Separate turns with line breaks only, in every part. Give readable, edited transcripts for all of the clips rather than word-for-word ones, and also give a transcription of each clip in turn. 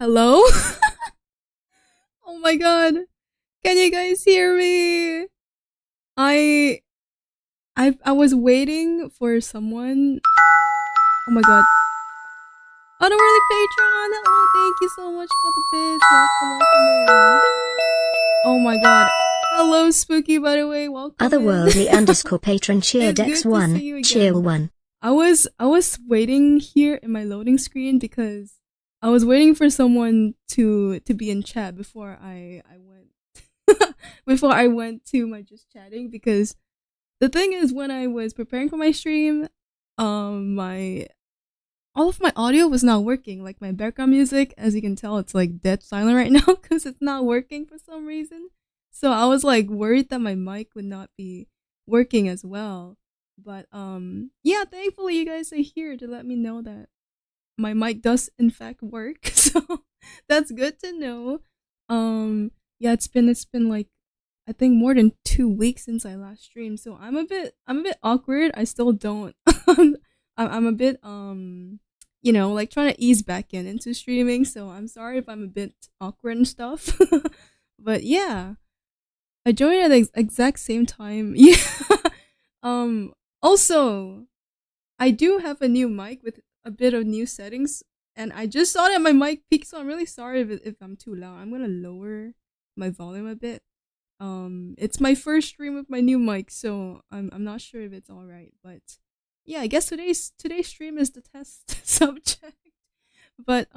Hello? Oh my god. Can you guys hear me? I I was waiting for someone. Oh my god. Otherworldly Patron. Hello, thank you so much for the bits. Welcome in. Oh my god. Hello, Spooky, by the way. Welcome
Otherworldly
in.
underscore patron cheer
It's
Dex
good to see
1,
you
cheer
again.
1.
I was waiting here in my loading screen because I was waiting for someone to be in chat before I went before I went to my just chatting, because the thing is, when I was preparing for my stream, my all of my audio was not working. Like my background music, as you can tell, it's like dead silent right now because it's not working for some reason. So I was like worried that my mic would not be working as well. But yeah, thankfully you guys are here to let me know that my mic does in fact work. So that's good to know. Yeah, it's been like, I think, more than 2 weeks since I last streamed. So I'm a bit awkward. I still don't I'm a bit like trying to ease back into streaming. So I'm sorry if I'm a bit awkward and stuff. But yeah, I joined at the exact same time. Yeah. um Also, I do have a new mic with a bit of new settings, and I just saw that my mic peaked, so I'm really sorry if I'm too loud. I'm gonna lower my volume a bit. It's my first stream with my new mic, so I'm not sure if it's all right, but yeah, I guess today's stream is the test subject. But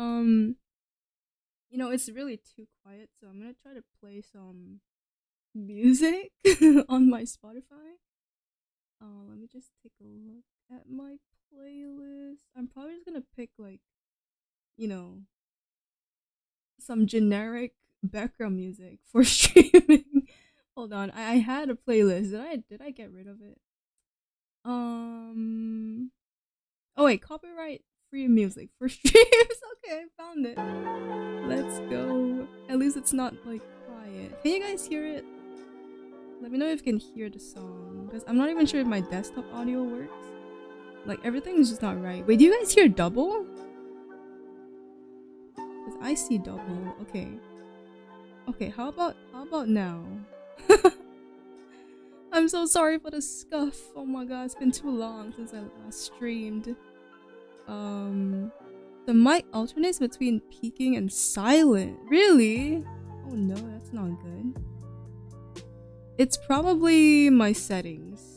it's really too quiet, so I'm gonna try to play some music on my Spotify. Let me just take a look at my playlist. I'm probably just gonna pick, like, you know, some generic background music for streaming. Hold on, I had a playlist. Did I get rid of it? Um. Oh wait, copyright free music for streams. Okay, I found it. Let's go. At least it's not like quiet. Can you guys hear it? Let me know if you can hear the song, because I'm not even sure if my desktop audio works. Like, everything is just not right. Wait, do you guys hear double? Because I see double. Okay. Okay, how about now? I'm so sorry for the scuff. Oh my god, it's been too long since I last streamed. Um the mic alternates between peaking and silent. Really? Oh no, that's not good. It's probably my settings.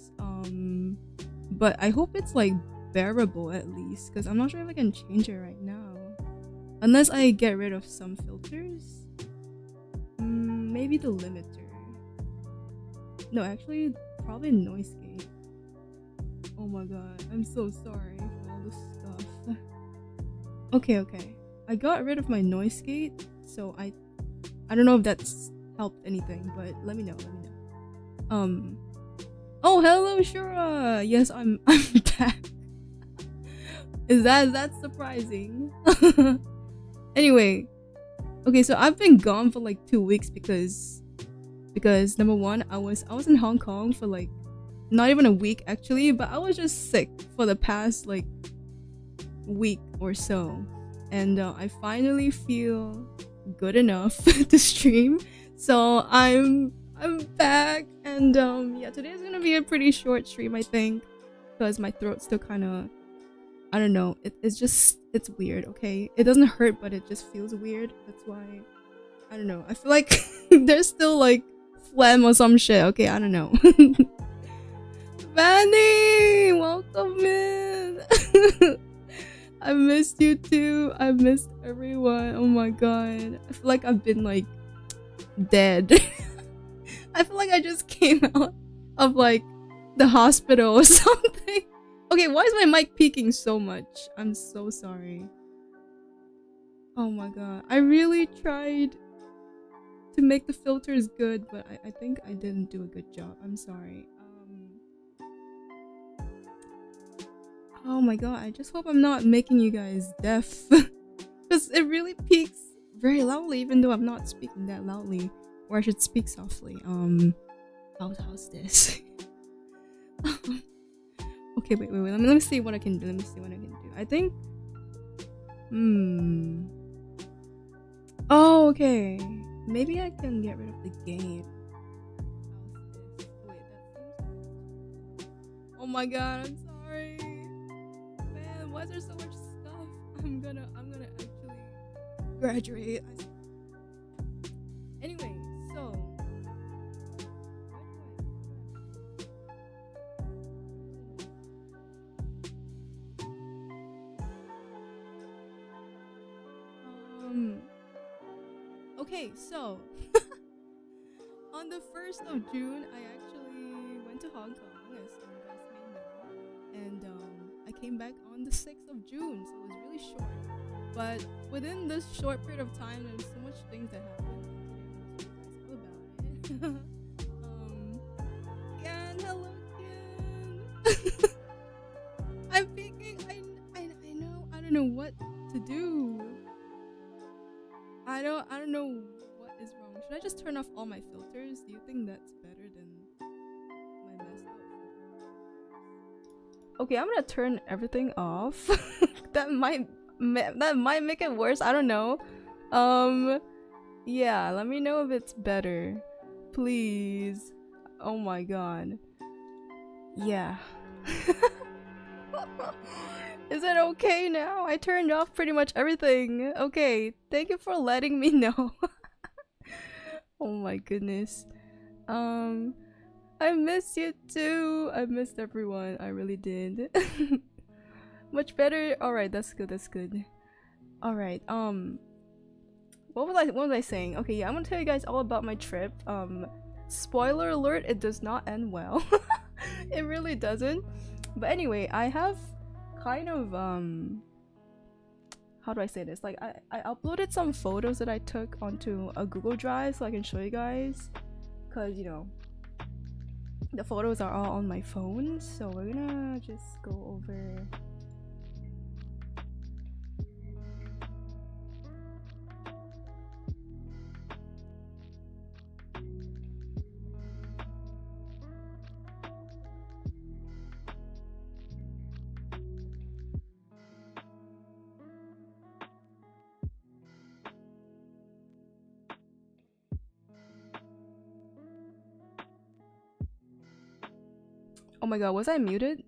But I hope it's like bearable at least, because I'm not sure if I can change it right now. Unless I get rid of some filters. Maybe the limiter. No, actually, probably noise gate. Oh my god, I'm so sorry for all this stuff. Okay. I got rid of my noise gate, so I don't know if that's helped anything, but let me know. Um. Oh, hello, Shura. Yes, I'm back. Is that surprising? Anyway, okay, so I've been gone for like 2 weeks because number one, I was in Hong Kong for like not even a week actually, but I was just sick for the past like week or so, and I finally feel good enough to stream. So I'm back, and yeah, today's gonna be a pretty short stream, I think, because my throat's still kind of, I don't know. It's weird. Okay, it doesn't hurt, but it just feels weird. That's why, I don't know. I feel like there's still like phlegm or some shit. Okay, I don't know. Vanny, welcome in. I missed you too. I missed everyone. Oh my god. I feel like I've been like dead. I feel like I just came out of like the hospital or something. Okay, why is my mic peaking so much? I'm so sorry. Oh my god. I really tried to make the filters good, but I think I didn't do a good job. I'm sorry. Oh my god, I just hope I'm not making you guys deaf. Because it really peaks very loudly, even though I'm not speaking that loudly. Or I should speak softly. How's this? Okay, wait. Let me see what I can do. Let me see what I can do. I think. I Oh, okay. Maybe I can get rid of the game. How's this? Wait, that seems. Oh my god, I'm sorry. Man, why is there so much stuff? I'm gonna actually graduate. Anyway, so um okay, so on the 1st of June, I actually went to Hong Kong, as you guys may know, and I came back on the 6th of June, so it was really short. But within this short period of time, there's so much things that happened. And today I'm gonna tell you guys all about it. Ken, hello, Ken. I'm thinking, I know, I don't know what to do. I don't know what is wrong. Should I just turn off all my filters? Do you think that's better than my messed up filters? Okay, I'm gonna turn everything off. that might make it worse. I don't know. Yeah, let me know if it's better, please. Oh my god. Yeah. Is it okay now? I turned off pretty much everything. Okay, thank you for letting me know. Oh my goodness. I miss you too. I missed everyone. I really did. Much better. Alright, that's good, that's good. Alright, what was I saying? Okay, yeah, I'm gonna tell you guys all about my trip. Spoiler alert, it does not end well. It really doesn't. But anyway, I have kind of how do I say this? Like I uploaded some photos that I took onto a Google Drive so I can show you guys, cause you know the photos are all on my phone. So we're gonna just go over. Oh my god, was I muted?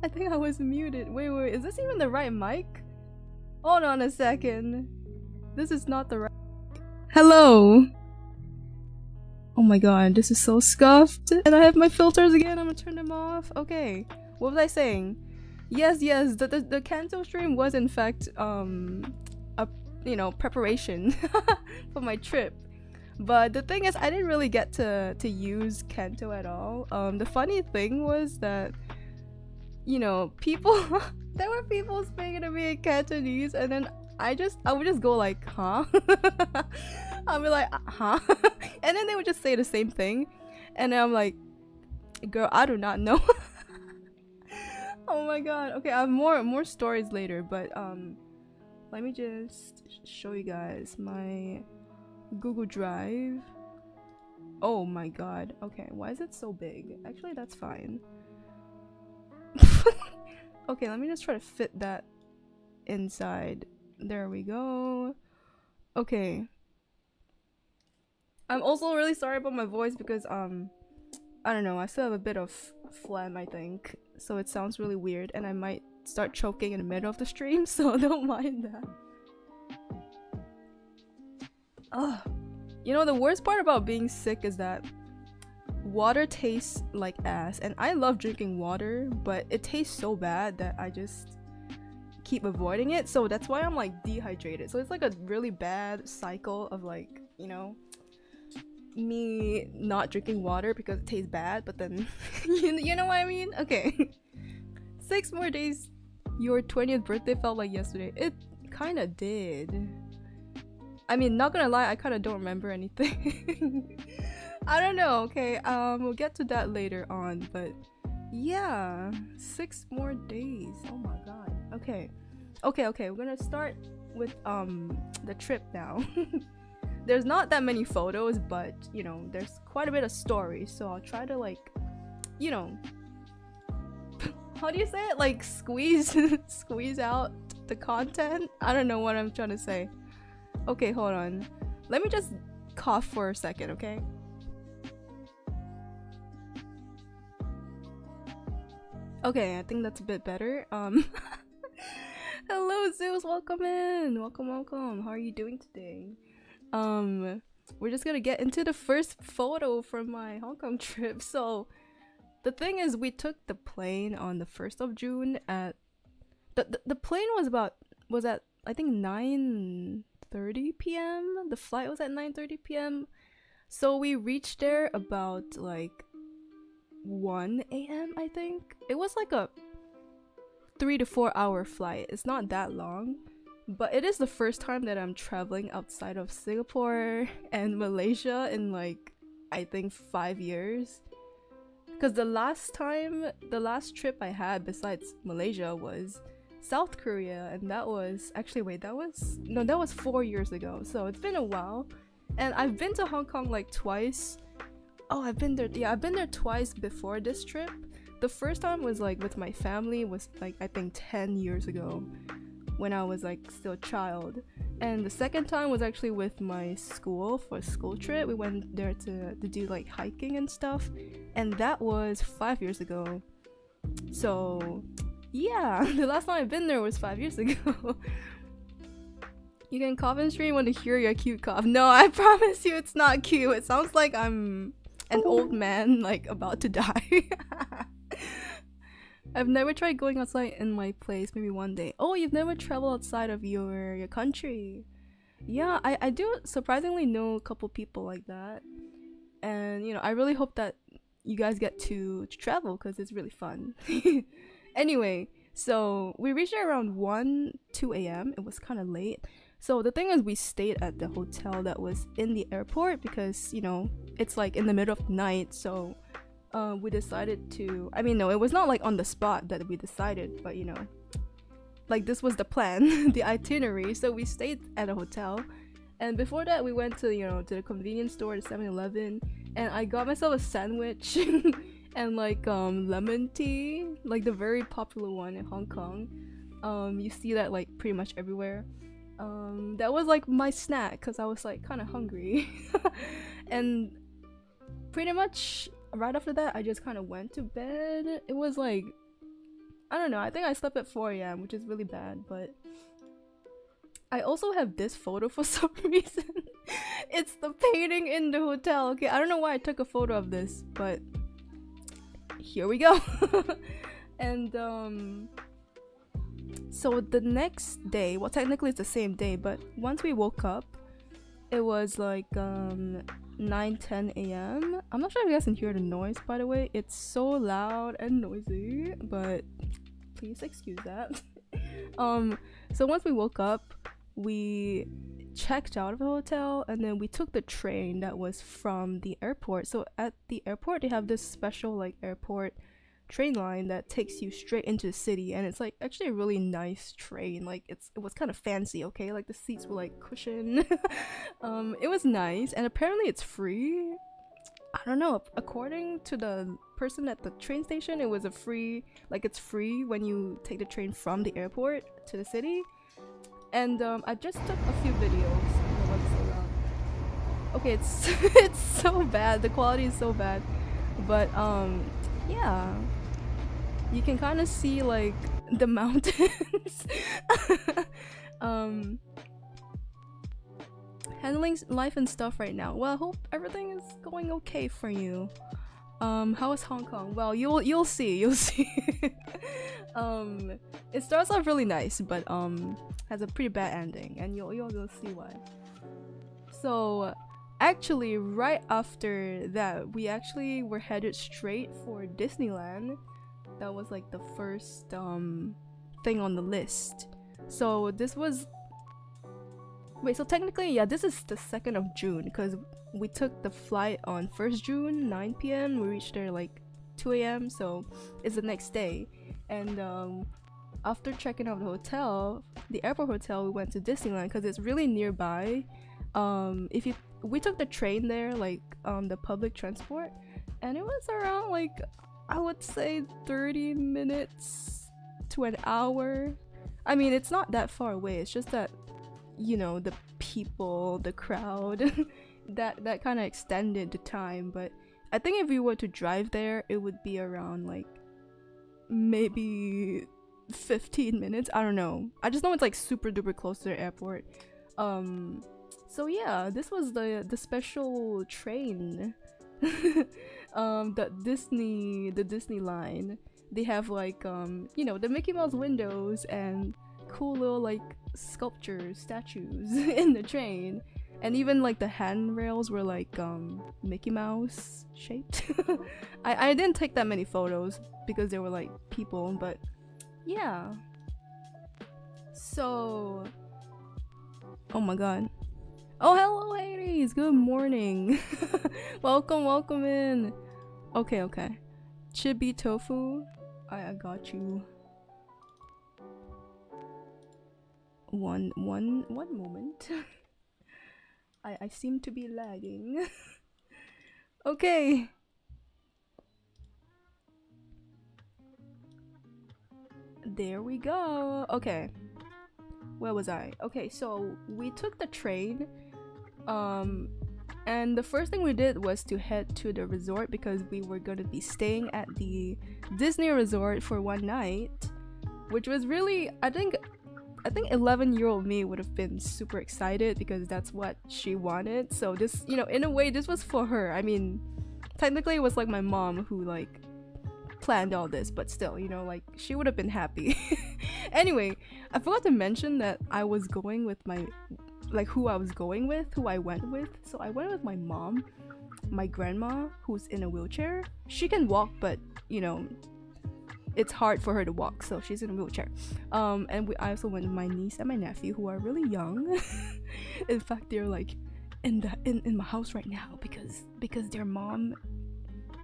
I think I was muted. Wait, is this even the right mic? Hold on a second. This is not the right. Hello! Oh my god, this is so scuffed. And I have my filters again, I'm gonna turn them off. Okay, what was I saying? Yes, the Kanto stream was in fact, a, you know, preparation for my trip. But the thing is, I didn't really get to use Kanto at all. The funny thing was that, you know, people there were people speaking to me in Cantonese, and then I would just go like, huh? I'll be like, huh? And then they would just say the same thing, and then I'm like, girl, I do not know. Oh my god. Okay, I have more stories later, but let me just show you guys my Google Drive. Oh my god. Okay, why is it so big? Actually, that's fine. Okay, let me just try to fit that inside. There we go. Okay. I'm also really sorry about my voice because I don't know, I still have a bit of phlegm, I think. So it sounds really weird and I might start choking in the middle of the stream, so don't mind that. Ugh. You know, the worst part about being sick is that water tastes like ass, and I love drinking water, but it tastes so bad that I just keep avoiding it. So that's why I'm like dehydrated. So it's like a really bad cycle of like, you know, me not drinking water because it tastes bad, but then you know what I mean? Okay. 6 more days. Your 20th birthday felt like yesterday. It kind of did. I mean, not gonna lie, I kind of don't remember anything. I don't know, okay? We'll get to that later on, but yeah, 6 more days. Oh my god. Okay, we're gonna start with the trip now. There's not that many photos, but you know, there's quite a bit of story, so I'll try to like, you know, how do you say it? Like squeeze out the content? I don't know what I'm trying to say. Okay, hold on. Let me just cough for a second, okay? Okay, I think that's a bit better. Hello Zeus, welcome in. Welcome. How are you doing today? We're just gonna get into the first photo from my Hong Kong trip. So the thing is, we took the plane on the 1st of June at the plane was at I think 9:30 p.m. The flight was at 9:30 p.m. So we reached there about like 1 a.m. I think. It was like a 3 to 4 hour flight. It's not that long, but it is the first time that I'm traveling outside of Singapore and Malaysia in like I think 5 years. Because the last trip I had besides Malaysia was South Korea, and that was 4 years ago. So it's been a while, and I've been to Hong Kong like twice. Oh, I've been there twice before this trip. The first time was like with my family, was like I think 10 years ago when I was like still a child. And the second time was actually with my school for a school trip. We went there to do like hiking and stuff, and that was 5 years ago. So yeah, the last time I've been there was 5 years ago. You can cough and stream when to hear your cute cough. No, I promise you it's not cute. It sounds like I'm an old man like about to die. I've never tried going outside in my place, maybe one day. Oh, you've never traveled outside of your country. Yeah, I do surprisingly know a couple people like that. And you know, I really hope that you guys get to travel because it's really fun. Anyway, so we reached there around 2 a.m. It was kind of late. So the thing is, we stayed at the hotel that was in the airport because, you know, it's like in the middle of the night. So we decided to, I mean, no, it was not like on the spot that we decided, but you know, like this was the plan, the itinerary. So we stayed at a hotel, and before that we went to, you know, to the convenience store, the 7-Eleven, and I got myself a sandwich and like lemon tea, like the very popular one in Hong Kong. You see that like pretty much everywhere. That was like my snack because I was like kind of hungry. And pretty much right after that I just kind of went to bed. It was like, I don't know, I think I slept at 4 a.m., which is really bad. But I also have this photo for some reason. It's the painting in the hotel. Okay, I don't know why I took a photo of this, but here we go. And so the next day, well, technically it's the same day, but once we woke up, it was like 9:10 a.m. I'm not sure if you guys can hear the noise, by the way. It's so loud and noisy, but please excuse that. So once we woke up, we checked out of the hotel, and then we took the train that was from the airport. So at the airport, they have this special like airport train line that takes you straight into the city, and it's like actually a really nice train. Like it was kind of fancy, okay? Like the seats were like cushioned. It was nice, and apparently it's free. I don't know, according to the person at the train station, it was a free, like it's free when you take the train from the airport to the city. And I just took a few videos. Oh my God, it's so loud. Okay, it's it's so bad, the quality is so bad, but yeah, you can kind of see like the mountains. Handling life and stuff right now. Well, I hope everything is going okay for you. How is Hong Kong? Well, you'll see. It starts off really nice, but has a pretty bad ending, and you'll see why. So actually, right after that, we actually were headed straight for Disneyland. That was like the first thing on the list. So this was, wait, so technically, yeah, this is the 2nd of June because we took the flight on 1st June, 9 p.m. We reached there like 2 a.m. So it's the next day. And after checking out the hotel, the airport hotel, we went to Disneyland because it's really nearby. We took the train there, like the public transport, and it was around like, I would say 30 minutes to an hour. I mean, it's not that far away. It's just that, you know, the people, the crowd, that kind of extended the time. But I think if we were to drive there, it would be around like maybe 15 minutes. I don't know. I just know it's like super duper close to the airport. So yeah, this was the special train. The Disney line. They have like you know, the Mickey Mouse windows and cool little like sculptures, statues in the train. And even like the handrails were like Mickey Mouse shaped. I didn't take that many photos because there were like people, but yeah. So, oh my god. Oh, hello Hades, good morning. welcome in. Okay. Chibi tofu, I got you. One moment. I seem to be lagging. Okay. There we go. Okay. Where was I? Okay, so we took the train. And the first thing we did was to head to the resort because we were going to be staying at the Disney resort for one night, which was really, I think 11-year-old me would have been super excited because that's what she wanted. So this, you know, in a way this was for her. I mean, technically it was like my mom who like planned all this, but still, you know, like she would have been happy. Anyway, I forgot to mention that I was going with my, like who I went with. So I went with my mom, my grandma who's in a wheelchair. She can walk, but you know, it's hard for her to walk, so she's in a wheelchair. And I also went with my niece and my nephew who are really young. In fact, they're like in my house right now because their mom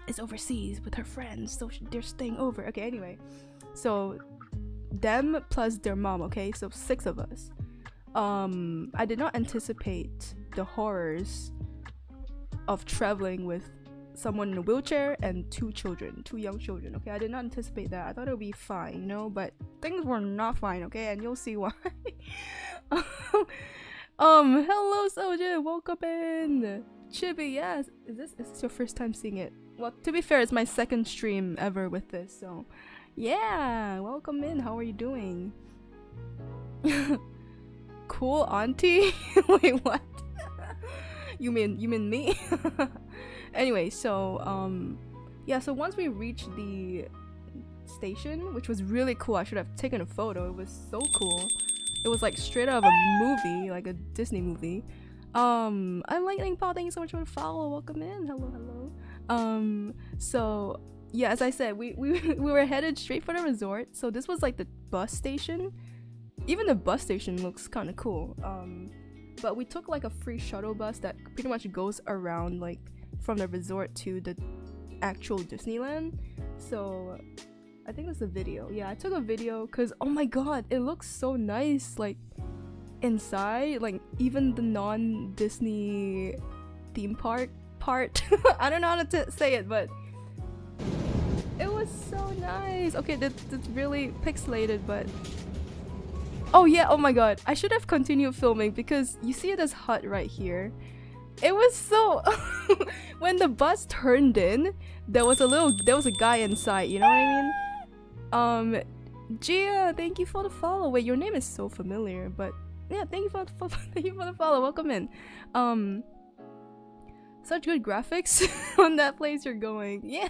is overseas with her friends, so they're staying over. Okay, anyway, so them plus their mom. Okay, so 6 of us. I did not anticipate the horrors of traveling with someone in a wheelchair and 2 young children. Okay, I did not anticipate that. I thought it would be fine, you know, but things were not fine. Okay, and you'll see why. Hello Soja, welcome in. Chibi, yes. Is this your first time seeing it? Well, to be fair, it's my second stream ever with this, so yeah, welcome in. How are you doing? Cool auntie? Wait, what? you mean me? Anyway, so yeah, so once we reached the station, which was really cool, I should have taken a photo. It was so cool. It was like straight out of a movie, like a Disney movie. I'm Lightning Paw, thank you so much for the follow. Welcome in. Hello. So yeah, as I said, we were headed straight for the resort. So this was like the bus station. Even the bus station looks kind of cool. But we took like a free shuttle bus that pretty much goes around like from the resort to the actual Disneyland. So I think that's a video. Yeah, I took a video because oh my god, it looks so nice, like inside, like even the non-Disney theme park part. I don't know how to say it, but it was so nice. Okay, that's really pixelated, but oh yeah, oh my god, I should have continued filming because you see this hut right here. It was so when the bus turned in, there was a guy inside, you know what I mean? Gia, thank you for the follow. Wait, your name is so familiar, but yeah, thank you for the follow. Welcome in. Such good graphics on that place you're going. Yeah.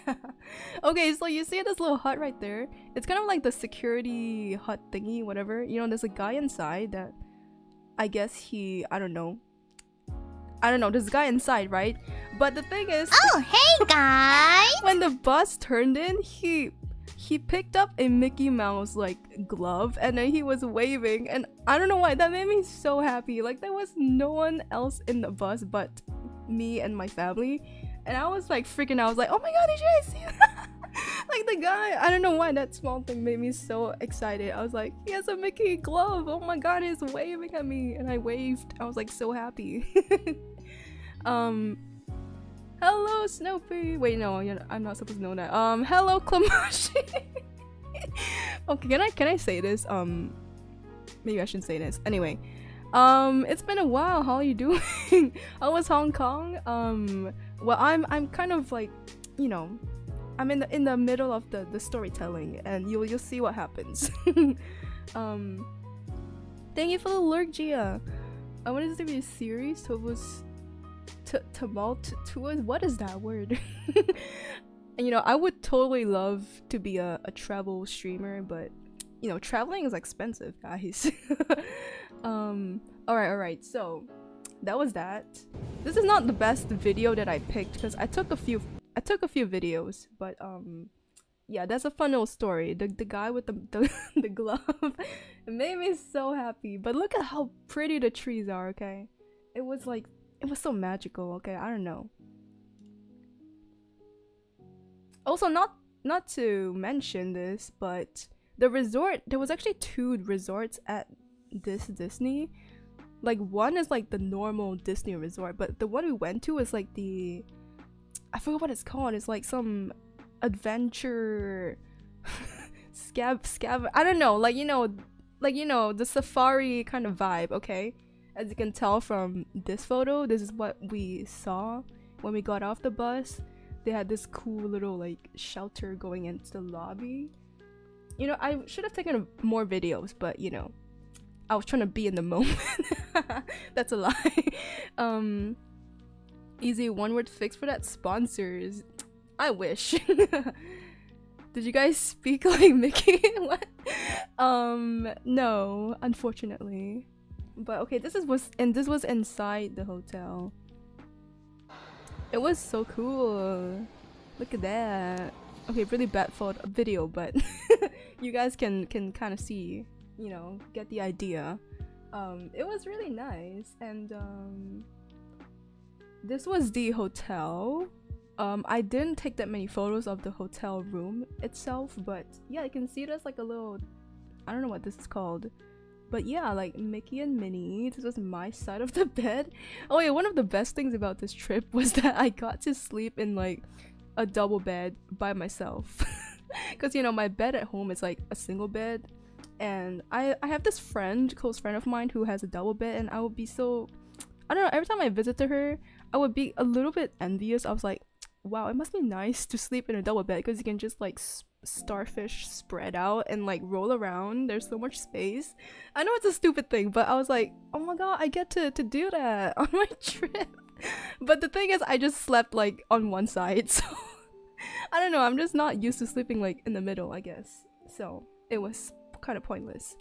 Okay, so you see this little hut right there? It's kind of like the security hut thingy, whatever. You know, there's a guy inside that I guess I don't know, there's a guy inside, right? But the thing is,
oh hey guys,
when the bus turned in, he picked up a Mickey Mouse like glove and then he was waving, and I don't know why that made me so happy. Like there was no one else in the bus but me and my family, and I was like freaking out. I was like, oh my god, did you guys see that? Like the guy, I don't know why that small thing made me so excited. I was like, he has a Mickey glove, oh my god, he's waving at me, and I waved. I was like so happy. Hello Snoopy. Wait, no, I'm not supposed to know that. Hello Klamashi. Okay, can I say this? Maybe I shouldn't say this. Anyway, It's been a while. How are you doing? How was Hong Kong? Well, I'm kind of like, you know, I'm in the middle of the storytelling, and you'll see what happens. um, Thank you for the lurk, Gia. I wanted this to be a series, so it was tumultuous. What is that word? And I would totally love to be a travel streamer, but traveling is expensive, guys. Alright, so that was that. This is not the best video that I picked because I took a few videos, but yeah, that's a fun little story. The guy with the glove, it made me so happy. But look at how pretty the trees are, okay? It was so magical, okay? I don't know. Also, not to mention this, but the resort, there was actually 2 resorts at this Disney. Like, one is like the normal Disney resort, but the one we went to is like I forgot what it's called. It's like some adventure scab I don't know, the safari kind of vibe, okay? As you can tell from this photo, this is what we saw when we got off the bus. They had this cool little like shelter going into the lobby. I should have taken more videos, but I was trying to be in the moment. That's a lie. Easy one-word fix for that: sponsors. I wish. Did you guys speak like Mickey? What? No, unfortunately. But okay, this was inside the hotel. It was so cool. Look at that. Okay, really bad photo video, but you guys can kind of see, get the idea. It was really nice, and this was the hotel. I didn't take that many photos of the hotel room itself, but yeah, you can see there's like a little, I don't know what this is called, but yeah, like Mickey and Minnie. This was my side of the bed. Oh yeah, one of the best things about this trip was that I got to sleep in like a double bed by myself. Because my bed at home is like a single bed, and I have this close friend of mine who has a double bed, and I would be so, I don't know, every time I visited her, I would be a little bit envious. I was like, wow, it must be nice to sleep in a double bed because you can just like starfish spread out and like roll around. There's so much space. I know it's a stupid thing, but I was like, oh my god, I get to do that on my trip. But the thing is, I just slept like on one side, so I don't know, I'm just not used to sleeping like in the middle, I guess. So it was kind of pointless.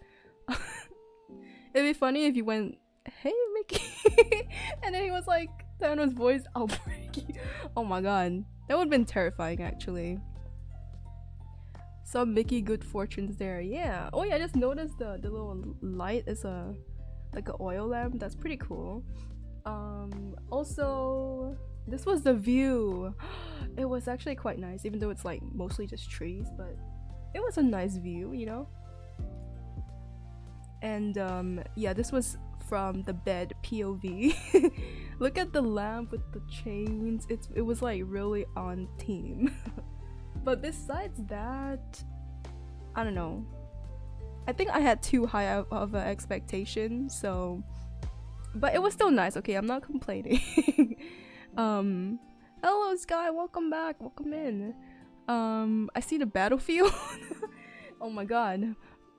It'd be funny if you went, hey Mickey, and then he was like, Thanos' voice, I'll break you. Oh my god, that would have been terrifying actually. Some Mickey good fortunes there, yeah. Oh yeah, I just noticed the little light is like an oil lamp. That's pretty cool. Also, this was the view. It was actually quite nice, even though it's like mostly just trees, but it was a nice view, And yeah, this was from the bed POV. Look at the lamp with the chains. It was like really on theme. But besides that, I don't know. I think I had too high of an expectation, so, but it was still nice. Okay, I'm not complaining. Hello Sky, welcome back, welcome in. I see the battlefield. Oh my god,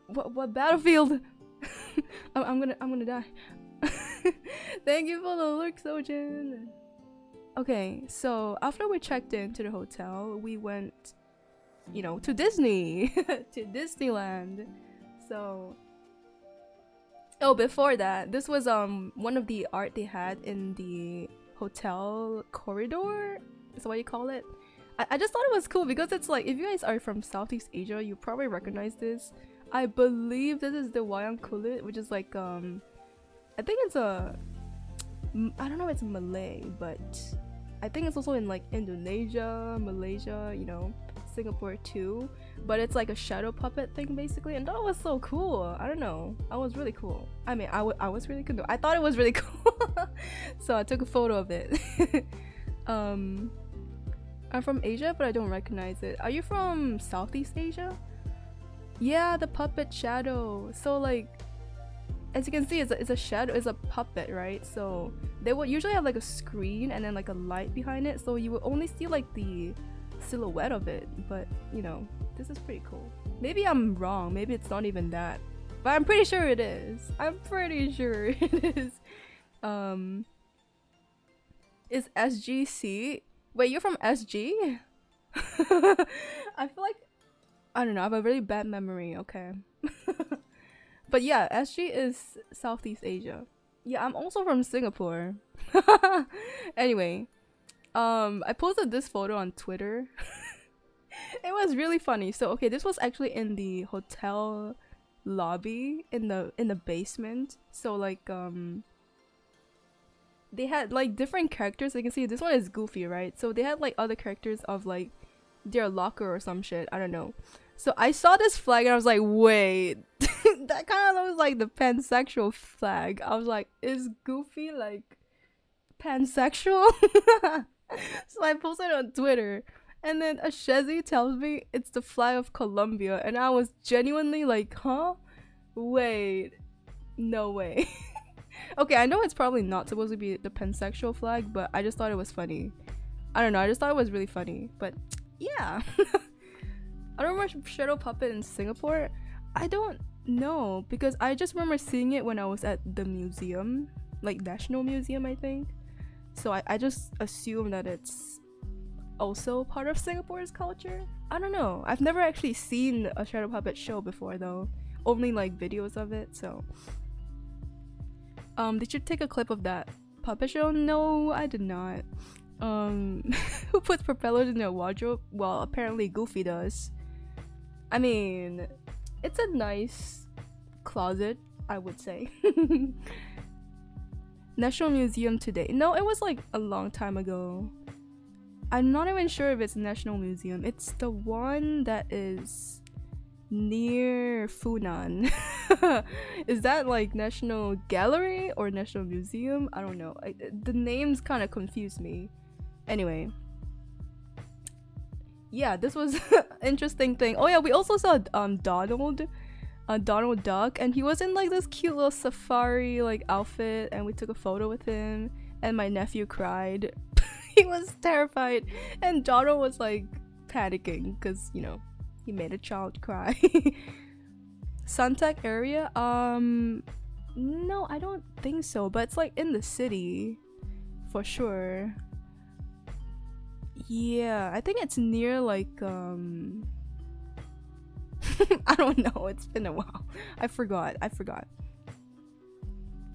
what battlefield? I'm gonna die. Thank you for the look, Sojin. Okay, so after we checked into the hotel, we went, to Disney, to Disneyland. So, oh, before that, this was one of the art they had in the hotel corridor. Is what you call it? I just thought it was cool because it's like, if you guys are from Southeast Asia, you probably recognize this. I believe this is the Wayang Kulit, which is like I think it's I don't know if it's Malay, but I think it's also in like Indonesia, Malaysia, Singapore too. But it's like a shadow puppet thing basically, and that was so cool. I don't know, I was really cool. I mean, I was really cool. I thought it was really cool. So I took a photo of it. I'm from Asia, but I don't recognize it. Are you from Southeast Asia? Yeah, the puppet shadow. So like, as you can see, it's a shadow, it's a puppet, right? So they will usually have like a screen and then like a light behind it, so you will only see like the silhouette of it. But you know, this is pretty cool. Maybe I'm wrong, maybe it's not even that, but I'm pretty sure it is. I'm pretty sure it is. Is SGC? Wait, you're from SG? I feel like, I don't know, I have a really bad memory, okay. But yeah, SG is Southeast Asia. Yeah, I'm also from Singapore. Anyway, I posted this photo on Twitter. It was really funny. So okay, this was actually in the hotel lobby in the basement. So like they had like different characters. You can see this one is Goofy, right? So they had like other characters of like their locker or some shit. I don't know. So I saw this flag and I was like, wait, that kind of looks like the pansexual flag. I was like, is Goofy like pansexual? So I posted it on Twitter, and then a Shezi tells me it's the flag of Colombia, and I was genuinely like, huh? Wait, no way. Okay, I know it's probably not supposed to be the pansexual flag, but I just thought it was funny. I don't know, I just thought it was really funny. But yeah. I don't remember Shadow Puppet in Singapore. I don't know, because I just remember seeing it when I was at the museum, like National Museum, I think. So I just assume that it's also part of Singapore's culture. I don't know. I've never actually seen a Shadow Puppet show before though. Only like videos of it, so. Did you take a clip of that puppet show? No, I did not. Who puts propellers in their wardrobe? Well, apparently Goofy does. I mean, it's a nice closet, I would say. National Museum today. No, it was like a long time ago. I'm not even sure if it's National Museum. It's the one that is near Funan. Is that like National Gallery or National Museum? I don't know. The names kind of confuse me. Anyway. Yeah, this was interesting thing. Oh yeah, we also saw Donald Duck, and he was in like this cute little safari like outfit, and we took a photo with him, and my nephew cried. He was terrified, and Donald was like panicking because, you know, he made a child cry. Suntec area? No, I don't think so, but it's like in the city for sure. Yeah, I think it's near like I don't know, it's been a while. I forgot. I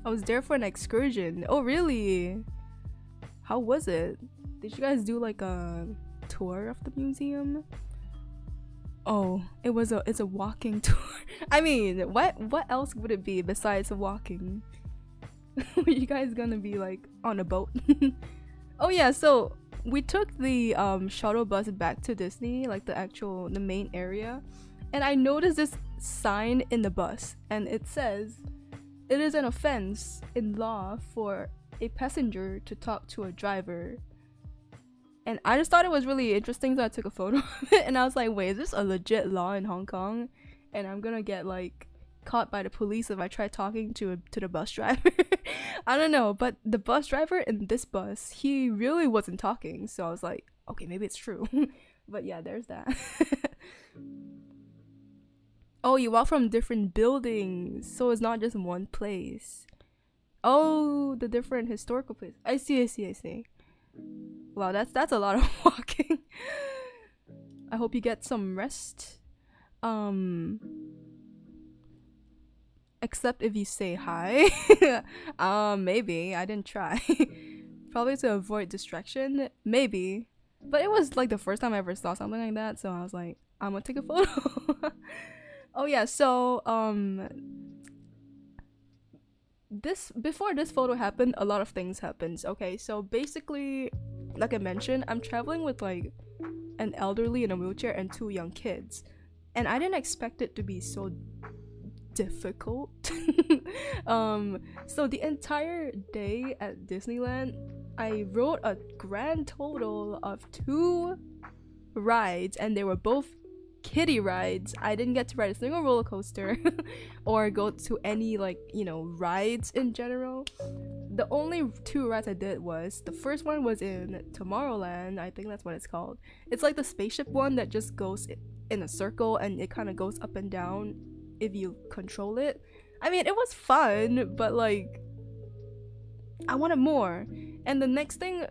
was there for an excursion. Oh really? How was it? Did you guys do like a tour of the museum? Oh, it's a walking tour. I mean, what else would it be besides walking? Were you guys gonna be like on a boat? Oh yeah, so we took the shuttle bus back to Disney, like the main area, and I noticed this sign in the bus, and it says, "It is an offense in law for a passenger to talk to a driver." And I just thought it was really interesting, so I took a photo of it, and I was like, wait, is this a legit law in Hong Kong? And I'm gonna get like caught by the police if I try talking to the bus driver. I don't know, but the bus driver in this bus, he really wasn't talking, so I was like, okay, maybe it's true. But yeah, there's that. Oh, you walk from different buildings, so it's not just one place. Oh, the different historical places. I see. Wow, that's a lot of walking. I hope you get some rest. Except if you say hi. Maybe. I didn't try. Probably to avoid distraction. Maybe. But it was like the first time I ever saw something like that, so I was like, I'm gonna take a photo. Oh yeah, so before this photo happened, a lot of things happened. Okay, so basically, like I mentioned, I'm traveling with like an elderly in a wheelchair and 2 young kids, and I didn't expect it to be so difficult. So the entire day at Disneyland, I rode a grand total of 2 rides, and they were both kiddie rides. I didn't get to ride a single roller coaster or go to any like, you know, rides in general. The only 2 rides I did was the first one was in Tomorrowland. I think that's what it's called. It's like the spaceship one that just goes in a circle and it kind of goes up and down if you control it. I mean, it was fun, but like I wanted more. And the next thing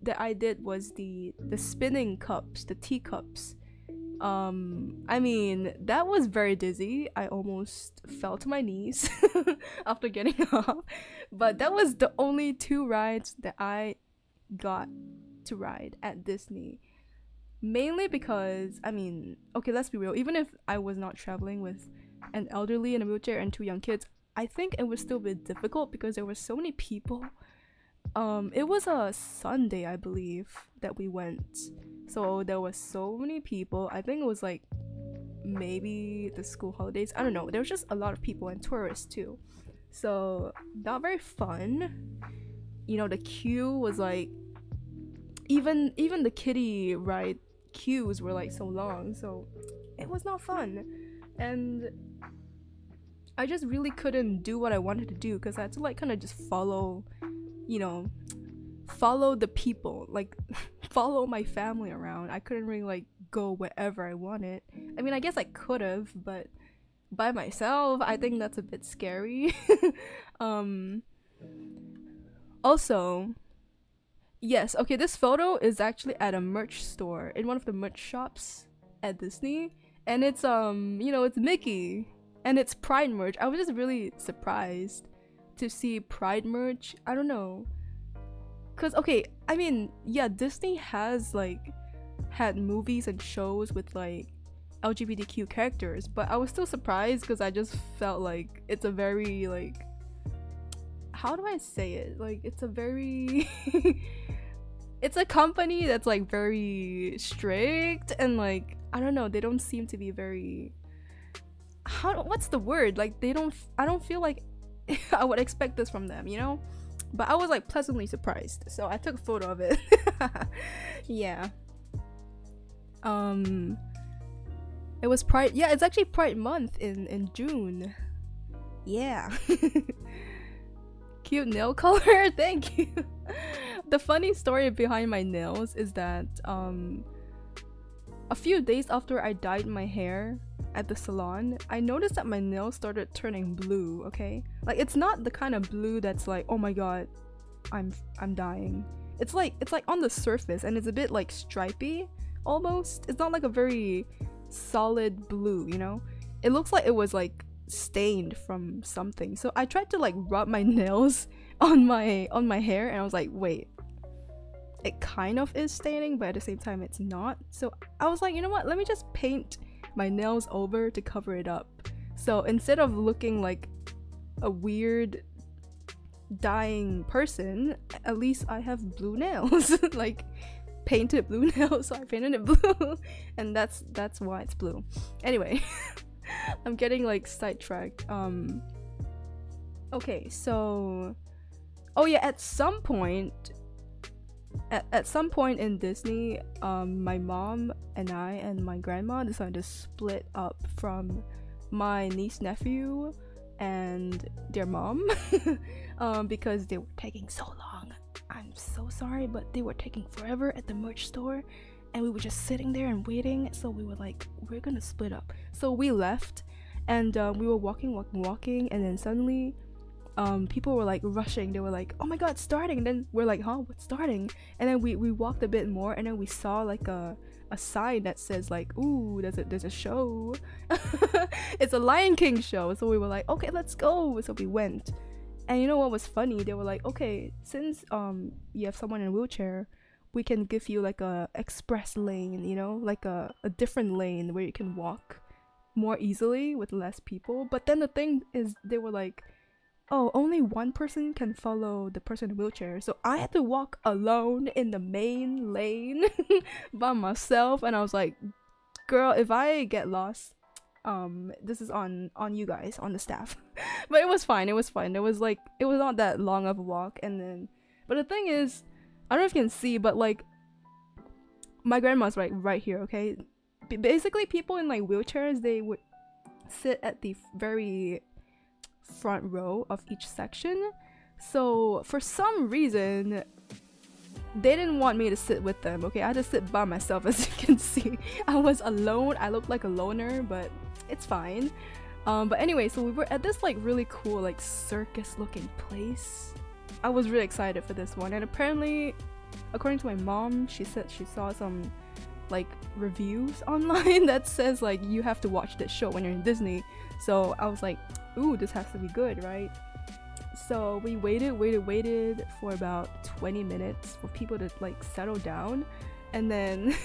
that I did was the spinning cups, the teacups. I mean, that was very dizzy. I almost fell to my knees after getting off. But that was the only 2 rides that I got to ride at Disney. Mainly because, I mean, okay, let's be real. Even if I was not traveling with an elderly in a wheelchair and 2 young kids, I think it would still be difficult because there were so many people. It was a Sunday, I believe, that we went. So there was so many people. I think it was like maybe the school holidays. I don't know. There was just a lot of people and tourists too. So not very fun. You know, the queue was like even the kiddie ride queues were like so long. So it was not fun. And I just really couldn't do what I wanted to do because I had to like kind of just follow, you know, follow the people, like follow my family around. I couldn't really like go wherever I wanted. I mean, I guess I could have, but by myself, I think that's a bit scary. Also, yes, okay, this photo is actually at a merch store in one of the merch shops at Disney, and it's you know, it's Mickey and it's Pride merch. I was just really surprised to see Pride merch. I don't know, cuz okay, I mean, yeah, Disney has like had movies and shows with like LGBTQ characters, but I was still surprised because I just felt like it's a very like, how do I say it? Like, it's a very it's a company that's like very strict and like, I don't know, they don't seem to be very, what's the word? Like, I don't feel like I would expect this from them, you know? But I was like pleasantly surprised. So I took a photo of it. Yeah. It was Pride. Yeah, it's actually Pride month in June. Yeah. Cute nail color. Thank you. The funny story behind my nails is that a few days after I dyed my hair at the salon, I noticed that my nails started turning blue, okay? Like, it's not the kind of blue that's like, oh my god, I'm dying. It's like on the surface and it's a bit like stripy almost. It's not like a very solid blue, you know? It looks like it was like stained from something. So I tried to like rub my nails on my hair and I was like, wait, it kind of is staining, but at the same time it's not. So I was like, you know what, let me just paint my nails over to cover it up. So instead of looking like a weird dying person, at least I have blue nails. Like painted blue nails, so I painted it blue. And that's why it's blue. Anyway, I'm getting like sidetracked. Okay, so oh yeah, at some point in Disney, my mom and I and my grandma decided to split up from my niece nephew and their mom because they were taking so long. I'm so sorry, but they were taking forever at the merch store and we were just sitting there and waiting. So we were like, we're gonna split up. So we left and we were walking and then suddenly people were like rushing. They were like, oh my god, it's starting. And then we're like, huh, what's starting? And then we walked a bit more and then we saw like a sign that says like, ooh, there's a show. It's a Lion King show. So we were like, okay, let's go. So we went. And you know what was funny? They were like, okay, since you have someone in a wheelchair, we can give you like a express lane, you know, like a different lane where you can walk more easily with less people. But then the thing is, they were like, oh, only one person can follow the person in a wheelchair. So I had to walk alone in the main lane by myself. And I was like, girl, if I get lost, this is on you guys, on the staff. But it was fine. It was not that long of a walk. And then, but the thing is, I don't know if you can see, but like my grandma's right here, okay? basically people in like wheelchairs, they would sit at the very front row of each section. So for some reason they didn't want me to sit with them. Okay, I had to sit by myself. As you can see, I was alone. I looked like a loner, but it's fine. But anyway, so we were at this like really cool like circus looking place. I was really excited for this one, and apparently according to my mom, she said she saw some like reviews online that says like you have to watch this show when you're in Disney. So I was like, ooh, this has to be good, right? So we waited for about 20 minutes for people to like settle down, and then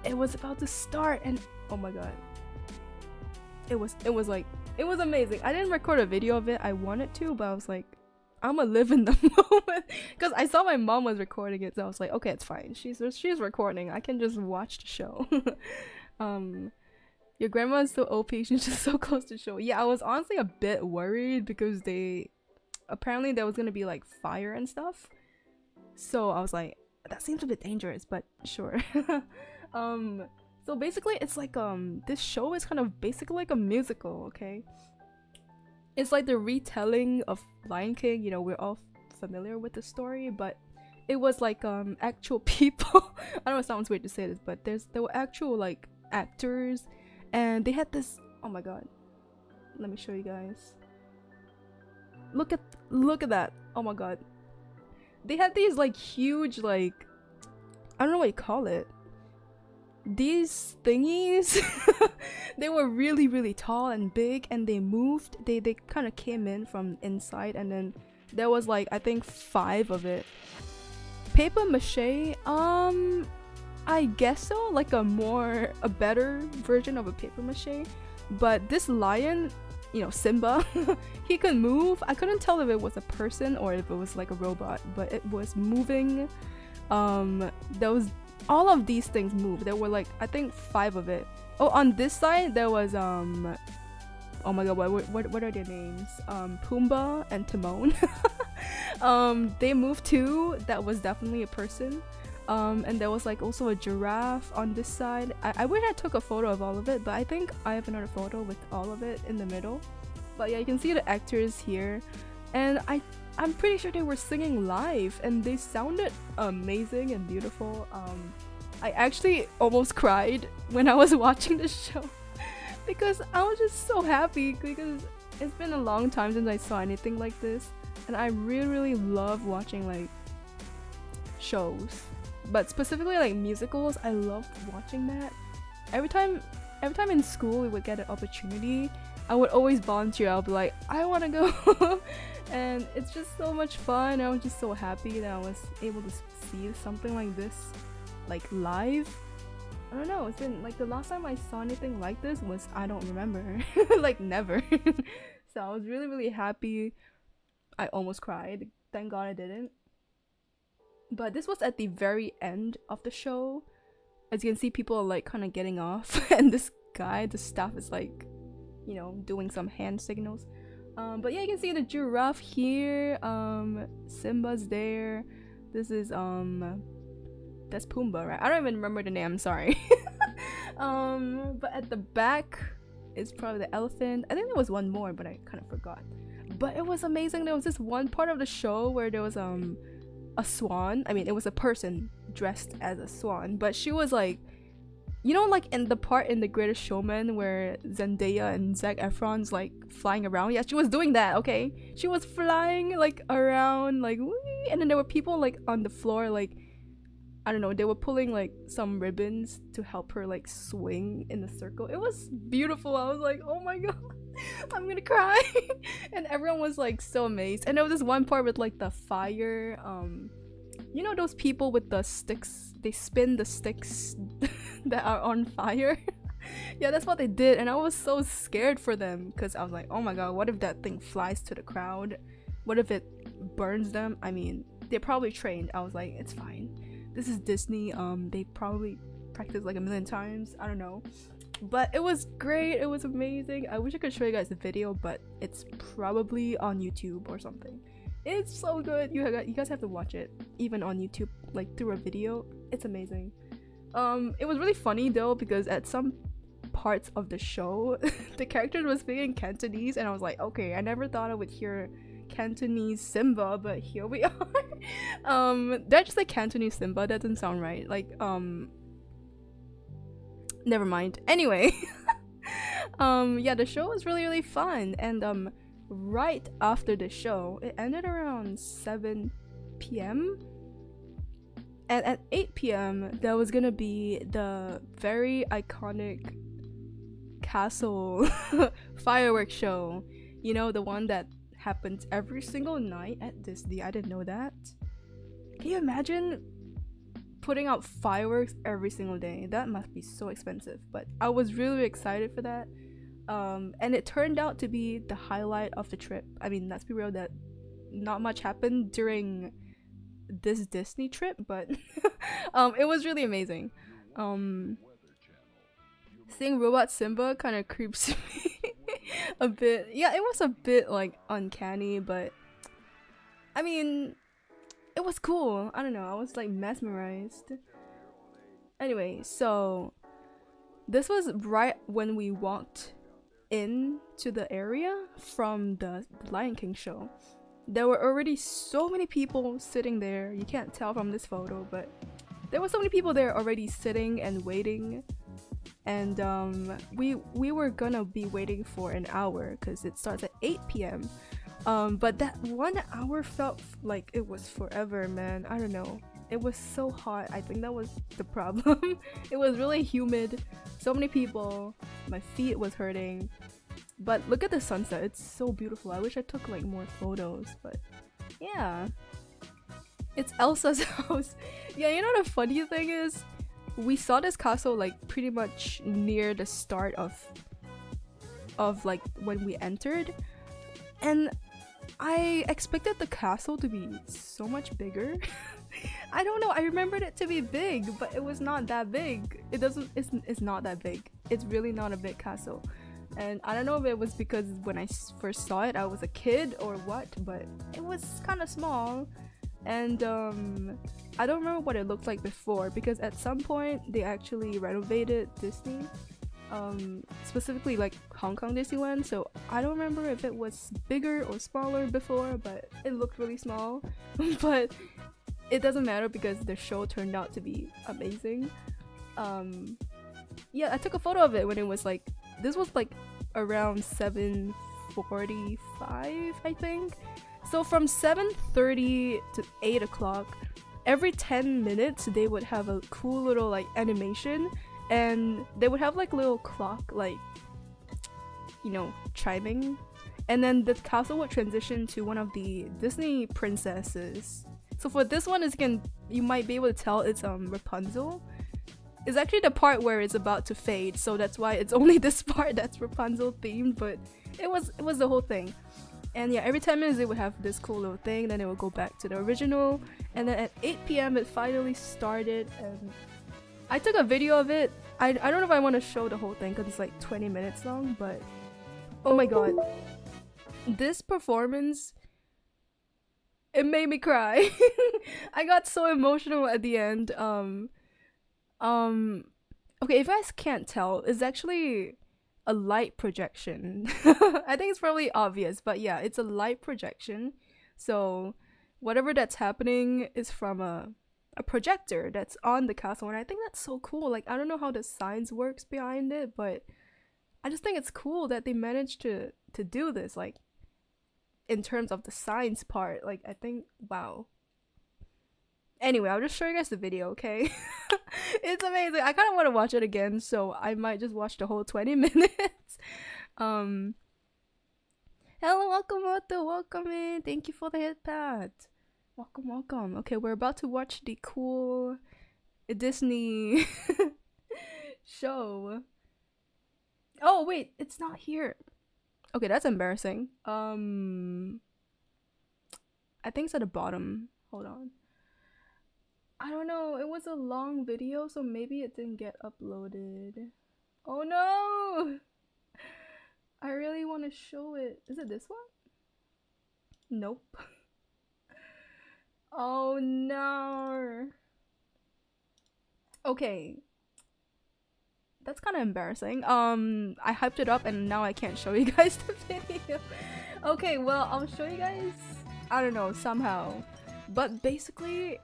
it was about to start, and oh my god, it was amazing. I didn't record a video of it. I wanted to, but I was like, I'm gonna live in the moment, because I saw my mom was recording it, so I was like, okay, it's fine. She's recording. I can just watch the show. Your grandma is so OP. She's just so close to show. Yeah, I was honestly a bit worried because apparently there was gonna be like fire and stuff. So I was like, that seems a bit dangerous, but sure. So basically it's like this show is kind of basically like a musical, okay? It's like the retelling of Lion King. You know, we're all familiar with the story, but it was like actual people. I know it sounds weird to say this, but there were actual like actors, and they had this, oh my god, let me show you guys. Look at that. Oh my god. They had these like huge, like, I don't know what you call it. These thingies. They were really, really tall and big, and they moved. They kind of came in from inside, and then there was like, I think 5 of it. Paper mache, I guess so, like a better version of a paper mache. But this lion, you know, Simba, he could move. I couldn't tell if it was a person or if it was like a robot, but it was moving. All of these things moved. There were like, I think 5 of it. Oh, on this side there was oh my god, what are their names? Pumbaa and Timon. They moved too. That was definitely a person. And there was like also a giraffe on this side. I wish I took a photo of all of it, but I think I have another photo with all of it in the middle. But yeah, you can see the actors here, and I'm pretty sure they were singing live, and they sounded amazing and beautiful. I actually almost cried when I was watching the show because I was just so happy, because it's been a long time since I saw anything like this, and I really love watching like shows, but specifically like musicals. I love watching that. Every time in school we would get an opportunity, I would always volunteer. I'll be like, I want to go. And it's just so much fun. I was just so happy that I was able to see something like this like live. I don't know, it's been like, the last time I saw anything like this was, I don't remember. Like never. So I was really happy. I almost cried. Thank god I didn't. But this was at the very end of the show. As you can see, people are like kind of getting off, and this guy, the staff, is like, you know, doing some hand signals. But yeah, you can see the giraffe here. Simba's there. This is that's Pumbaa, right? I don't even remember the name, I'm sorry. But at the back is probably the elephant. I think there was one more, but I kind of forgot. But it was amazing. There was this one part of the show where there was a swan. I mean, it was a person dressed as a swan, but she was like, you know, like in the part in The Greatest Showman where Zendaya and Zac Efron's like flying around. Yeah, she was doing that, okay? She was flying like around, like, wee! And then there were people like on the floor, like, I don't know, they were pulling like some ribbons to help her like swing in a circle. It was beautiful. I was like, oh my god, I'm gonna cry. And everyone was like so amazed. And there was this one part with like the fire, you know those people with the sticks, they spin the sticks that are on fire. Yeah, that's what they did, and I was so scared for them, because I was like, oh my god, what if that thing flies to the crowd? What if it burns them? I mean, they're probably trained. I was like, it's fine, this is Disney. They probably practiced like a million times, I don't know. But it was great, it was amazing. I wish I could show you guys the video, but it's probably on YouTube or something. It's so good. You guys have to watch it, even on YouTube, like through a video. It's amazing. It was really funny though because at some parts of the show, the character was speaking Cantonese, and I was like, okay, I never thought I would hear Cantonese Simba, but here we are. That's just like Cantonese Simba. That doesn't sound right. Like, never mind. Anyway, yeah, the show was really fun, and right after the show, it ended around 7 p.m. And at 8 p.m. there was gonna be the very iconic castle fireworks show. You know, the one that happens every single night at Disney. I didn't know that. Can you imagine putting out fireworks every single day? That must be so expensive. But I was really excited for that. And it turned out to be the highlight of the trip. I mean, let's be real, that not much happened during this Disney trip, but it was really amazing. Seeing Robot Simba kind of creeps me a bit. Yeah, it was a bit like uncanny, but I mean, it was cool. I don't know, I was like mesmerized. Anyway, so this was right when we walked into the area from the Lion King show. There were already so many people sitting there. You can't tell from this photo, but there were so many people there already sitting and waiting. And we were gonna be waiting for an hour because it starts at 8 p.m. But that 1 hour felt like it was forever, man. I don't know. It was so hot. I think that was the problem. It was really humid. So many people. My feet was hurting. But look at the sunset. It's so beautiful. I wish I took like more photos, but yeah. It's Elsa's house. Yeah, you know the funny thing is, we saw this castle like pretty much near the start of like when we entered, and I expected the castle to be so much bigger. I don't know, I remembered it to be big, but it was not that big. It's not that big. It's really not a big castle. And I don't know if it was because when I first saw it I was a kid or what, but it was kind of small. And I don't remember what it looked like before, because at some point they actually renovated Disney, specifically like Hong Kong Disneyland, so I don't remember if it was bigger or smaller before, but it looked really small. But it doesn't matter because the show turned out to be amazing. Yeah, I took a photo of it when it was like, this was like around 7:45, I think. So from 7:30 to 8 o'clock, every 10 minutes they would have a cool little like animation, and they would have like little clock, like, you know, chiming, and then the castle would transition to one of the Disney princesses. So for this one, as you might be able to tell, it's Rapunzel. It's actually the part where it's about to fade, so that's why it's only this part that's Rapunzel themed, but it was the whole thing. And yeah, every 10 minutes they would have this cool little thing, then it would go back to the original, and then at 8 p.m. it finally started, and I took a video of it. I don't know if I want to show the whole thing because it's like 20 minutes long, but oh my god. This performance, it made me cry. I got so emotional at the end. Okay, if you guys can't tell, it's actually a light projection. I think it's probably obvious, but yeah, it's a light projection. So whatever that's happening is from a projector that's on the castle, and I think that's so cool. Like, I don't know how the science works behind it, but I just think it's cool that they managed to do this, like, in terms of the science part. Like, I think, wow. Anyway, I'll just show you guys the video, okay? It's amazing. I kind of want to watch it again, so I might just watch the whole 20 minutes. Hello, welcome, Otto. Welcome in. Thank you for the hit pad. Welcome, welcome. Okay, we're about to watch the cool Disney show. Oh, wait, it's not here. Okay, that's embarrassing. I think it's at the bottom. Hold on. I don't know, it was a long video, so maybe it didn't get uploaded. Oh no! I really want to show it. Is it this one? Nope. Oh no! Okay, that's kind of embarrassing. I hyped it up and now I can't show you guys the video. Okay, well, I'll show you guys, I don't know, somehow. But basically,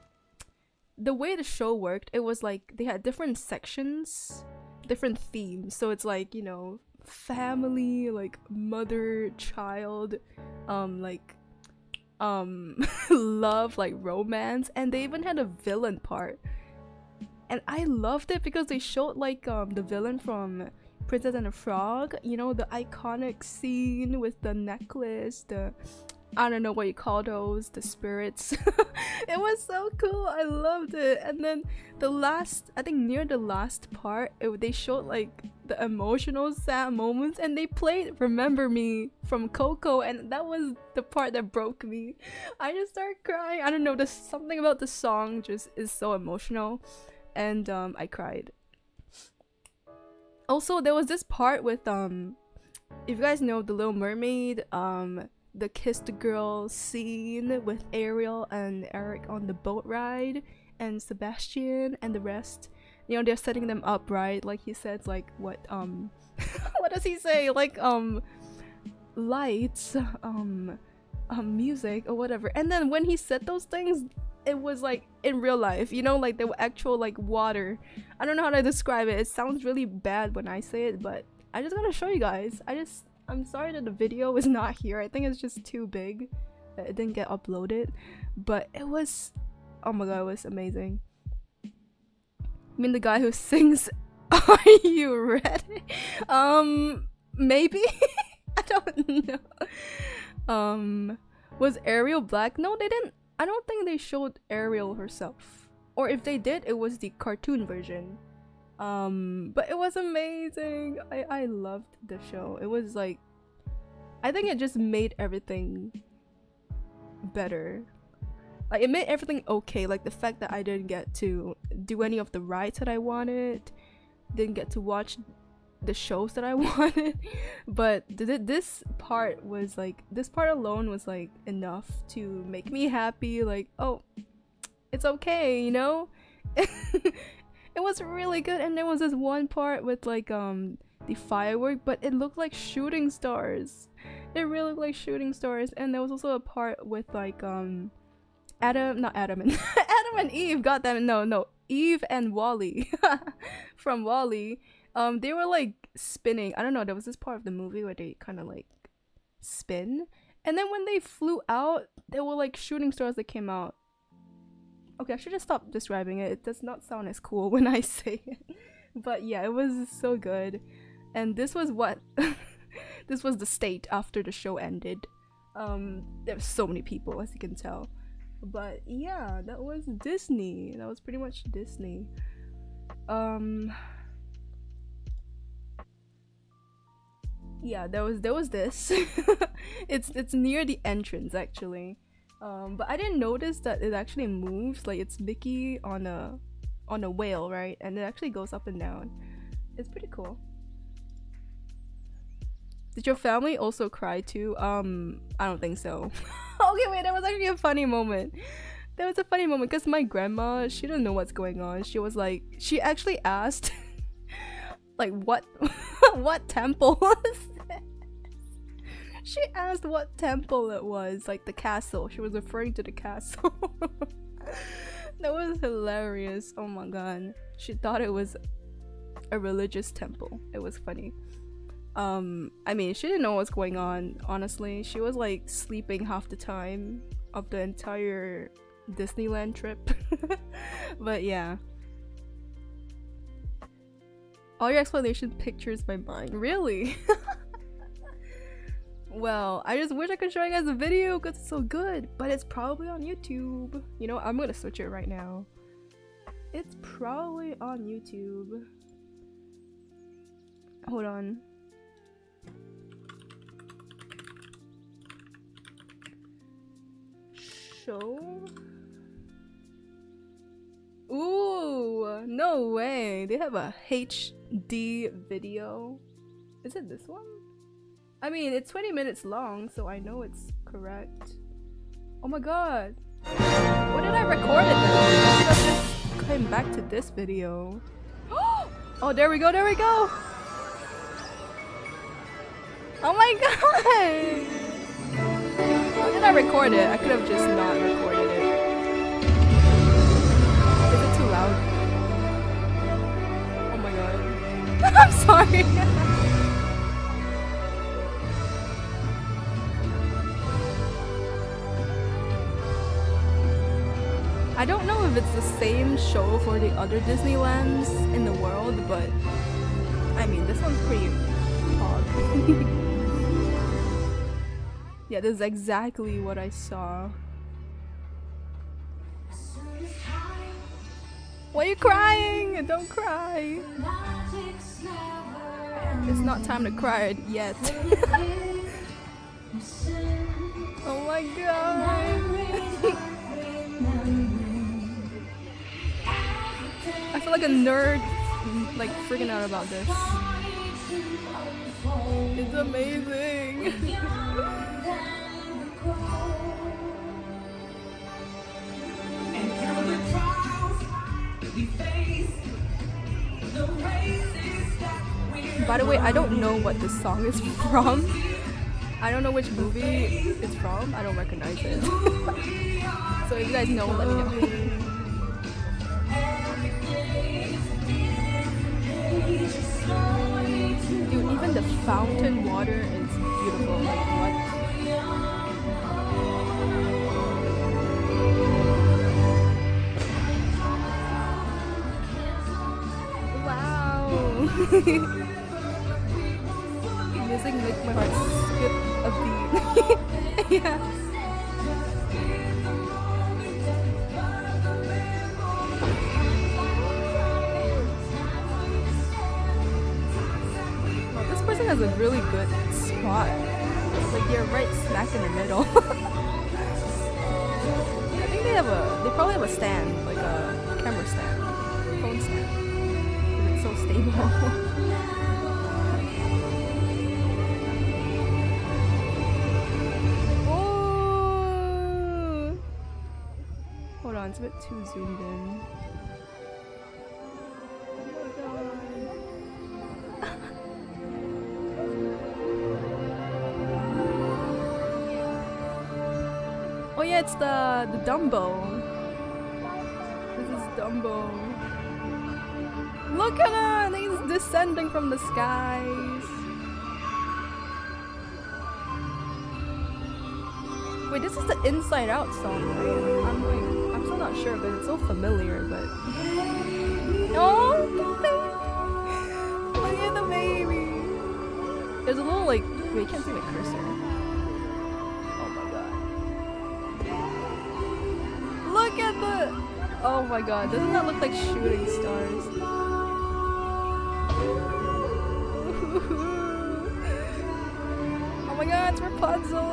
the way the show worked, it was like they had different sections, different themes. So it's like, you know, family, like mother, child, like love, like romance, and they even had a villain part. And I loved it because they showed like the villain from Princess and the Frog, you know, the iconic scene with the necklace, the, I don't know what you call those, the spirits. It was so cool. I loved it. And then the last, I think near the last part, they showed like the emotional sad moments, and they played Remember Me from Coco, and that was the part that broke me. I just started crying. I don't know, there's something about the song just is so emotional, and I cried. Also, there was this part with if you guys know The Little Mermaid, the kiss the girl scene with Ariel and Eric on the boat ride, and Sebastian and the rest. You know, they're setting them up, right? Like he says, like what what does he say? Like lights, music or whatever. And then when he said those things, it was like in real life, you know, like they were actual like water. I don't know how to describe it. It sounds really bad when I say it, but I just gotta show you guys. I'm sorry that the video is not here. I think it's just too big that it didn't get uploaded, but it was, oh my god, it was amazing. I mean, the guy who sings Are You Ready? Maybe? I don't know. Was Ariel black? No, they didn't. I don't think they showed Ariel herself. Or if they did, it was the cartoon version. But it was amazing. I loved the show. It was like, I think it just made everything better. Like it made everything okay. Like the fact that I didn't get to do any of the rides that I wanted, didn't get to watch the shows that I wanted, but this part was like, this part alone was like enough to make me happy. Like, oh, it's okay, you know. It was really good. And there was this one part with like the firework, but it looked like shooting stars. It really looked like shooting stars. And there was also a part with like Adam and Eve. Got them. No, Eve and Wally from Wally. They were like spinning. I don't know, there was this part of the movie where they kind of like spin, and then when they flew out, there were like shooting stars that came out. Okay, I should just stop describing it. It does not sound as cool when I say it. But yeah, it was so good. And this was what this was the state after the show ended. There were so many people, as you can tell. But yeah, that was Disney. That was pretty much Disney. Yeah, there was this. It's near the entrance actually. But I didn't notice that it actually moves. Like it's Mickey on a whale, right? And it actually goes up and down. It's pretty cool. Did your family also cry too? I don't think so. Okay, wait, that was actually a funny moment. There was a funny moment because my grandma, she didn't know what's going on. She was like, she actually asked like what what temple was this? She asked what temple it was, like the castle. She was referring to the castle. That was hilarious. Oh my god. She thought it was a religious temple. It was funny. I mean, she didn't know what's going on, honestly. She was like sleeping half the time of the entire Disneyland trip. But yeah. All your explanation pictures my mind. Really? Well, I just wish I could show you guys the video because it's so good, but it's probably on YouTube. You know, I'm gonna switch it right now. It's probably on YouTube. Hold on. Show? Ooh, no way. They have a HD video. Is it this one? I mean, it's 20 minutes long, so I know it's correct. Oh my god. What did I record it then? rewind back to this video. Oh, there we go, there we go! Oh my god! How did I record it? I could have just not recorded it. Is it too loud? Oh my god. I'm sorry! I don't know if it's the same show for the other Disneylands in the world, but I mean, this one's pretty hot. Yeah, this is exactly what I saw. Why are you crying? Don't cry. It's not time to cry yet. Oh my god. I feel like a nerd, like freaking out about this. It's amazing. By the way, I don't know what this song is from. I don't know which movie it's from. I don't recognize it. So if you guys know, let me know. Dude, even the fountain water is beautiful. Like, what? Wow! Music makes my heart skip a beat. Yeah. Has a really good spot. Like you're right smack in the middle. I think they probably have a stand, like a camera stand, phone stand. It's so stable. Oh! Hold on, it's a bit too zoomed in. Oh yeah, it's the Dumbo. This is Dumbo. Look at him! He's descending from the skies. Wait, this is the Inside Out song, right? I'm still not sure, but it's so familiar. But oh, the baby! Look at the baby. There's a little like wait, you can't see my cursor. Look at the... Oh my god, doesn't that look like shooting stars? Oh my god, it's Rapunzel!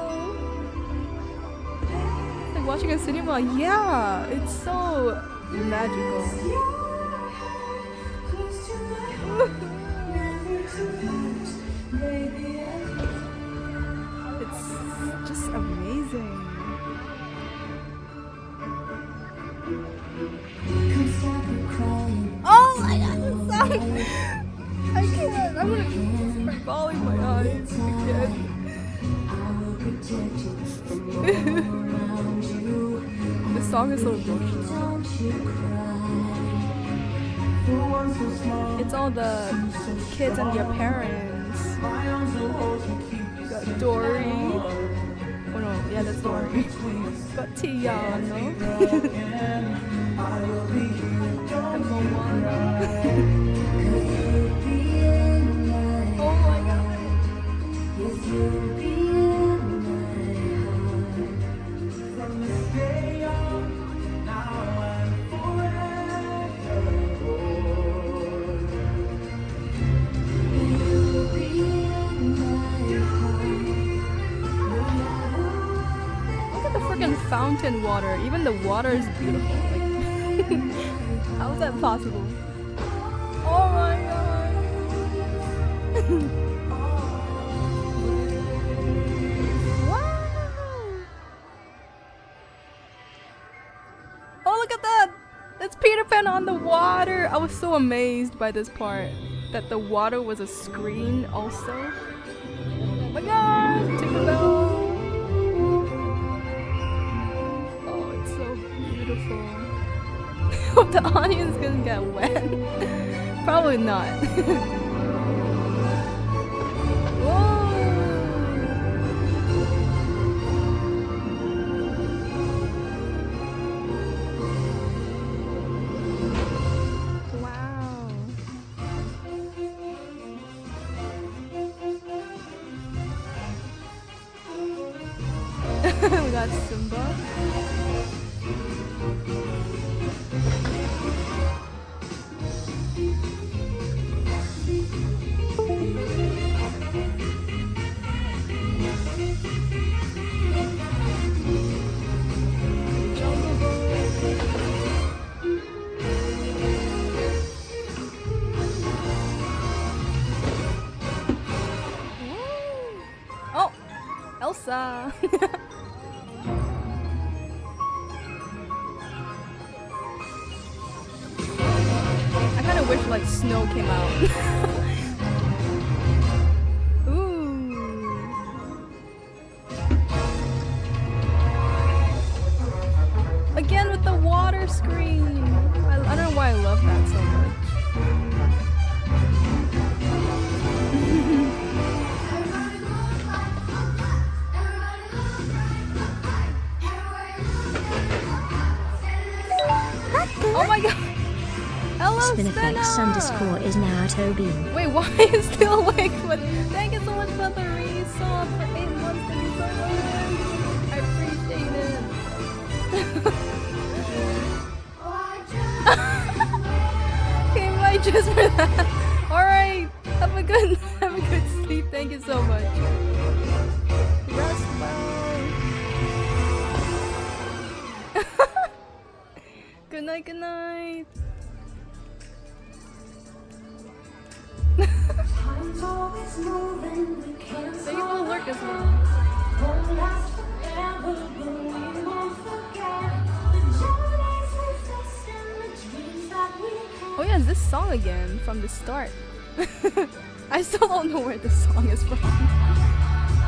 It's like watching a cinema. Yeah, it's so magical. It's just amazing. Oh my god, this song! I can't. I'm gonna start bawling my eyes again. This song is so emotional. It's all the kids and their parents. You got Dory. Oh no, yeah, that's Dory. Got Tiana. And Moana. Oh my god. Fountain water. Even the water is beautiful. Like, how is that possible? Oh my god! Wow! Oh, look at that! It's Peter Pan on the water. I was so amazed by this part that the water was a screen also. Oh my god! Tinkerbell! Oh, it's so beautiful. Hope the audience gonna get wet. Probably not. Whoa! Wow. We got Simba. Oh, Elsa. I kind of wish like snow came out. Ooh. Again with the water screen. I don't know why I love that so much. Oh my god! Hello,
Spinifex underscore is now at OB.
Wait, why is still awake? But thank you so much for the resub for 8 months. Thank you so much. I appreciate it. Okay, bye just for that. Alright, have a good sleep. Thank you so much. Rest well. Good night, good night. Thank you for the lurk as well. Oh yeah, it's this song again from the start. I still don't know where this song is from.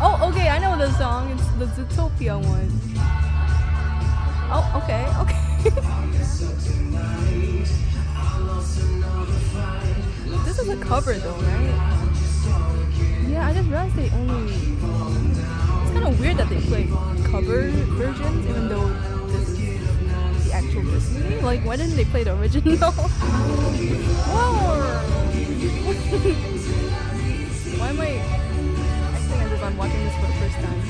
Oh, okay, I know the song. It's the Zootopia one. Oh, okay, okay. This is a cover though, right? Yeah, I just realized they only... It's kind of weird that they play cover versions even though this is the actual Disney. Like, why didn't they play the original? Whoa! Why am I acting as if I'm watching this for the first time?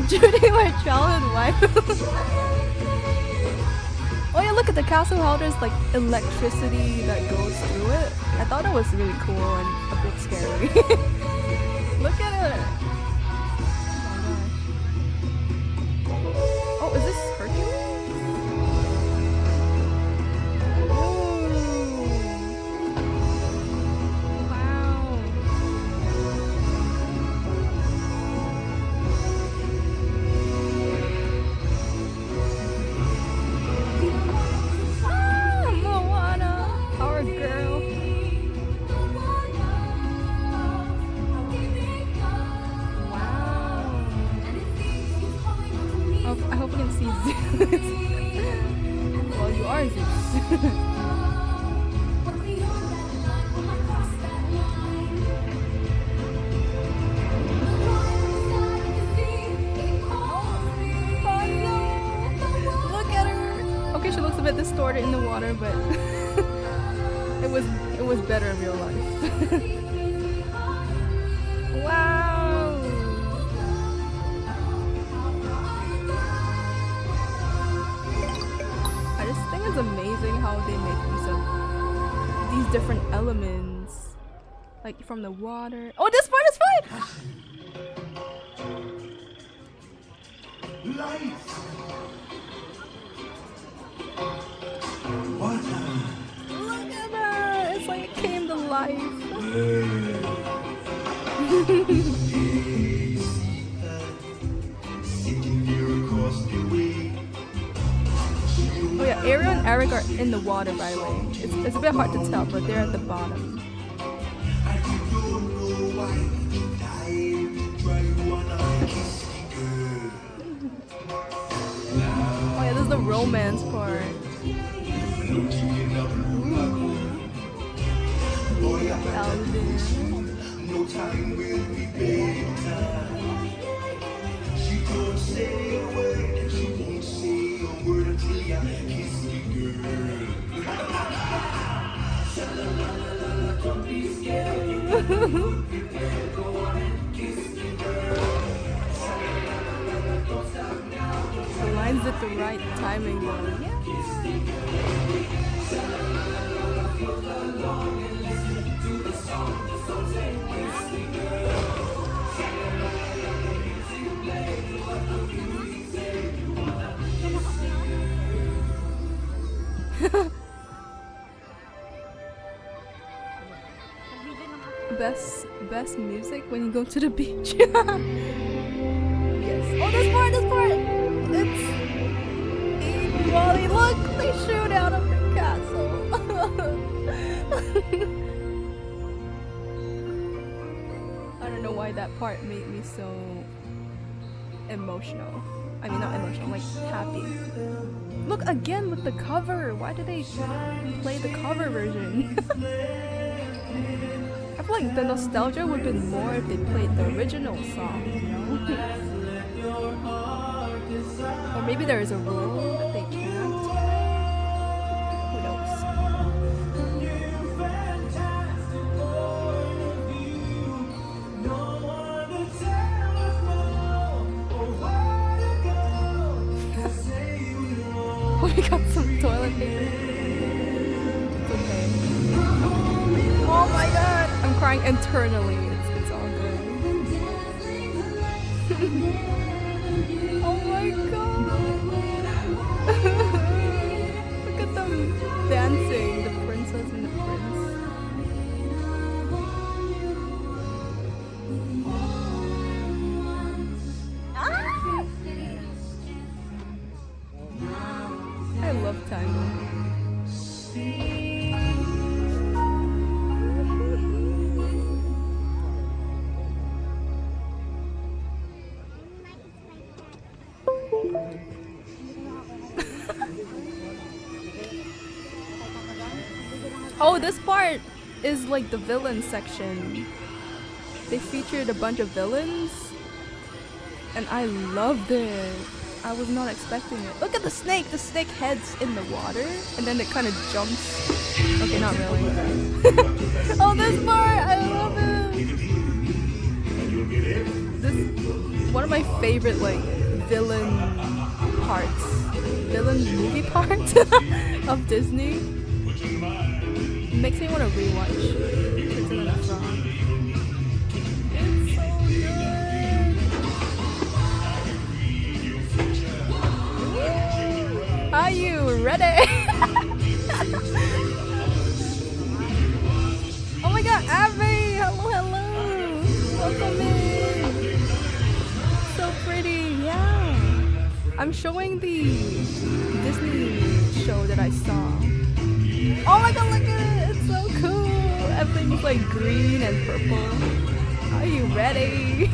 Judy, my childhood wife. Oh yeah, look at the castle, how there's like electricity that goes through it. I thought it was really cool and a bit scary. Look at it. Oh, is this Hercules? Well, you are Zeus. Look at her. Okay, she looks a bit distorted in the water, but it was better in real life. Wow. It's amazing how they make use of these different elements, like from the water. Oh, this part is fine.
Lights. Water.
Look at that! It's like it came to life. Oh yeah, Ariel and Eric are in the water, by the way. It's a bit hard to tell, but they're at the bottom. Oh yeah, this is the romance part. Alvin.
She don't say a word and she won't say a word until I kiss you, girl. Don't be scared. Go on and kiss me, girl.
The lines at the right timing though. Best music when you go to the beach. Yes. Oh, this part. It's Eve Molly. Look, they shoot out of the castle. I don't know why that part made me so emotional. I mean, not emotional, like happy. Look again with the cover. Why did they play the cover version? I feel like the nostalgia would have been more if they played the original song, you know? Or maybe there is a rule that they can't. Who knows? We got some toilet paper. It's okay. Oh my god! I'm crying internally. It's all good. Oh my god! Look at them dancing, the princess and the prince. I love tango. Oh, this part is like the villain section. They featured a bunch of villains, and I loved it. I was not expecting it. Look at the snake! The snake heads in the water, and then it kind of jumps. Okay, not really. Oh, this part! I love it! This one of my favorite, like, villain parts. Villain movie parts of Disney. It makes me want to rewatch Princess and the Frog. It's so good! Are you ready? Oh my god, Abby! Hello! Welcome in! So pretty, yeah! I'm showing the Disney show that I saw. Oh my god, look at it! It's so cool! Everything's like green and purple. Are you ready?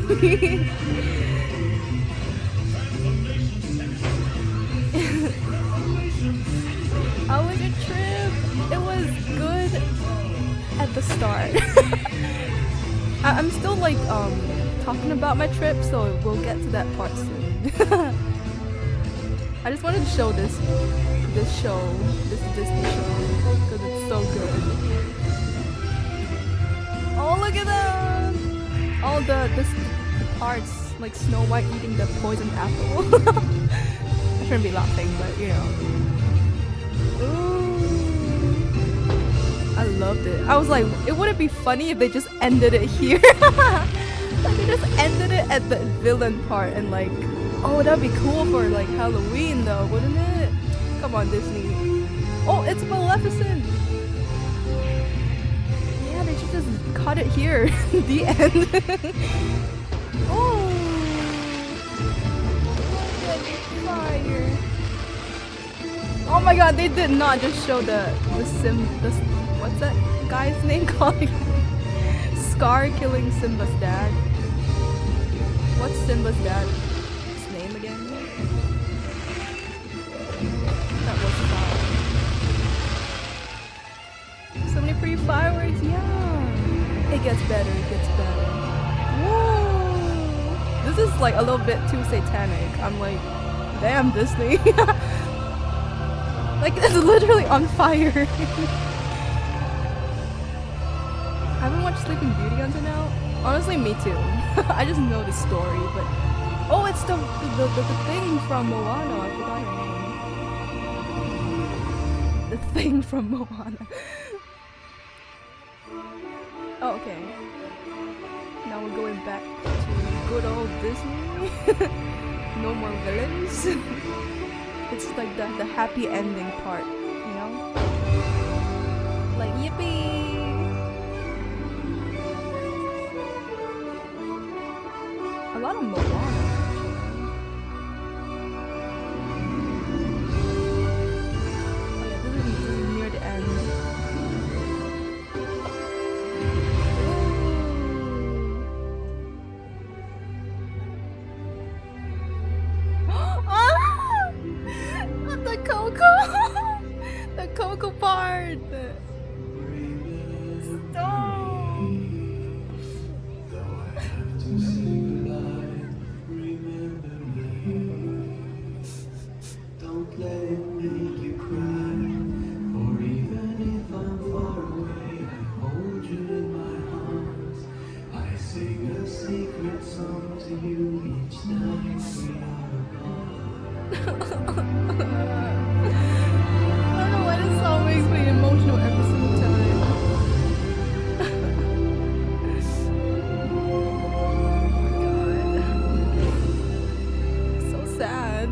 How was your trip? It was good at the start. I'm still like talking about my trip, so we'll get to that part soon. I just wanted to show this Disney show, because it's so good. Oh, look at that! All the parts, like Snow White eating the poisoned apple. I shouldn't be laughing, but you know. Ooh. I loved it. I was like, it wouldn't be funny if they just ended it here. Like they just ended it at the villain part and like, oh, that'd be cool for like Halloween though, wouldn't it? Come on, Disney. Oh, it's Maleficent. Yeah, they should just cut it here. The end. Oh! Fire. Oh my god, they did not just show the what's that guy's name called? Scar killing Simba's dad. What's Simba's dad's name again? That was Scar. So many pretty fireworks, yeah. It gets better, it gets better. Whoa! This is like a little bit too satanic. I'm like, damn Disney. Like it's literally on fire. I haven't watched Sleeping Beauty until now. Honestly, me too. I just know the story, but oh, it's the thing from Moana. I forgot her name. The thing from Moana. Oh, okay. Now we're going back to good old Disney. No more villains. It's like the happy ending part, you know? Like, yippee! A lot of Moana, actually. Oh yeah, this is near the end. The Coco! The Coco part! Stop!
Don't let it make you cry. For even if I'm far away, I hold you in my arms. I sing a secret song to you each night we are apart.
I don't know why this song makes me emotional every single time. Oh my god. So sad.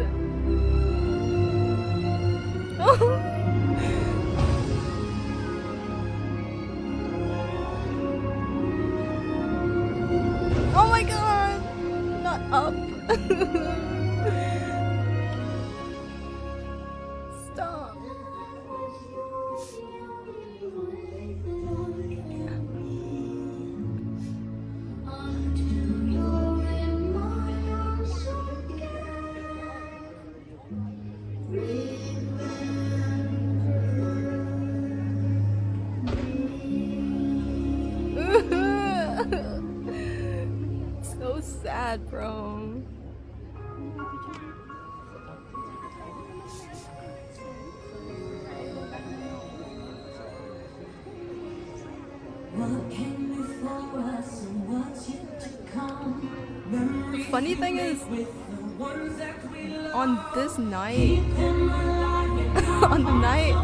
Oh my god! Not up. Stop. So sad, bro. The funny thing is, on this night, on the night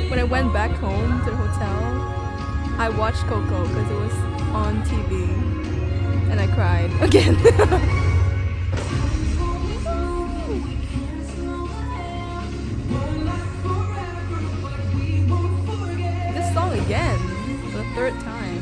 when I went back home to the hotel, I watched Coco because it was on TV, and I cried again. This song again, for the third time.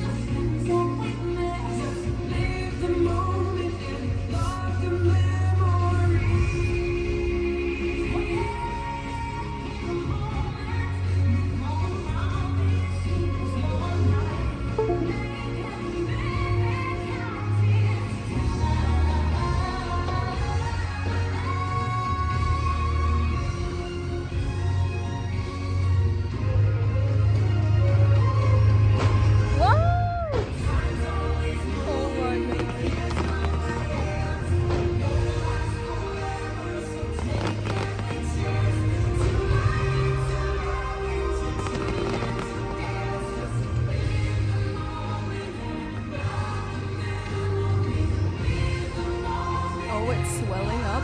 Swelling up.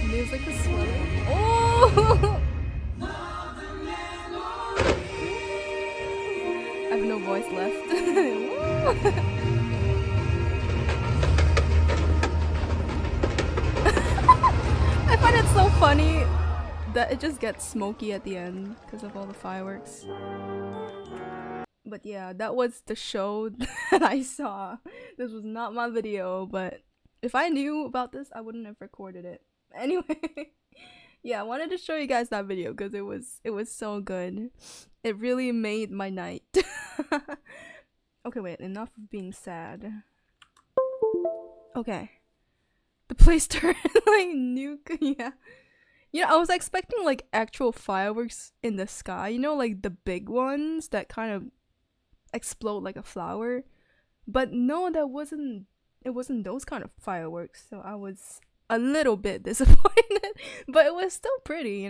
Music is swelling. Oh! I have no voice left. I find it so funny that it just gets smoky at the end because of all the fireworks. But yeah, that was the show that I saw. This was not my video, but if I knew about this, I wouldn't have recorded it. Anyway, yeah, I wanted to show you guys that video because it was so good. It really made my night. Okay, wait, enough of being sad. Okay. The place turned like nuke, yeah. I was expecting like actual fireworks in the sky, like the big ones that kind of explode like a flower. But no, it wasn't those kind of fireworks, so I was a little bit disappointed. But it was still pretty.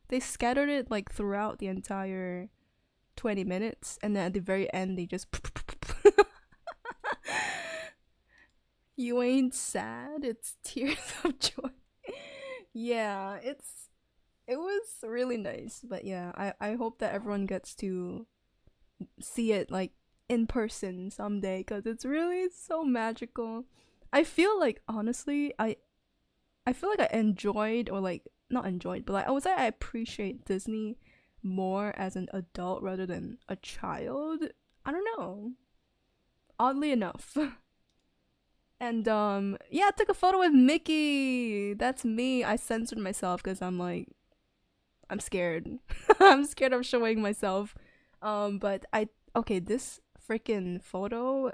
They scattered it like throughout the entire 20 minutes, and then at the very end they just You ain't sad, it's tears of joy. Yeah, it was really nice. But yeah, I hope that everyone gets to see it like in person someday because it's really so magical. I feel like honestly, I feel like I enjoyed, or like not enjoyed, but like I would say I appreciate Disney more as an adult rather than a child. I don't know. Oddly enough. And yeah, I took a photo with Mickey. That's me. I censored myself because I'm scared. I'm scared of showing myself. But okay, this freaking photo,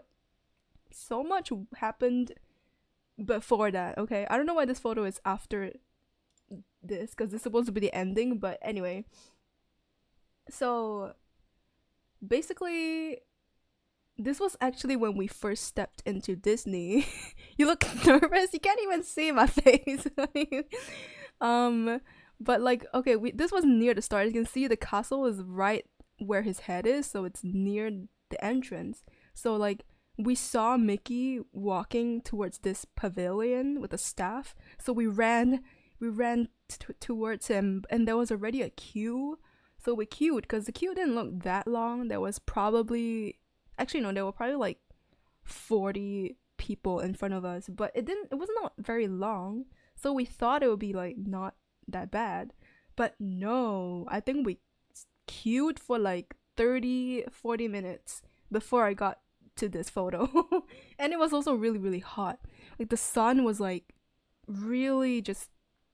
so much happened before that. Okay, I don't know why this photo is after this because it's supposed to be the ending. But anyway, so basically this was actually when we first stepped into Disney. You look nervous. You can't even see my face. But like, okay, this was near the start. You can see the castle is right where his head is, so it's near the entrance. So like, we saw Mickey walking towards this pavilion with a staff. So we ran towards him, and there was already a queue. So we queued because the queue didn't look that long. There was probably Actually, no, there were probably like 40 people in front of us, but it was not very long. So we thought it would be like not that bad. But no, I think we queued for like 30-40 minutes before I got to this photo. And it was also really, really hot. Like the sun was like really just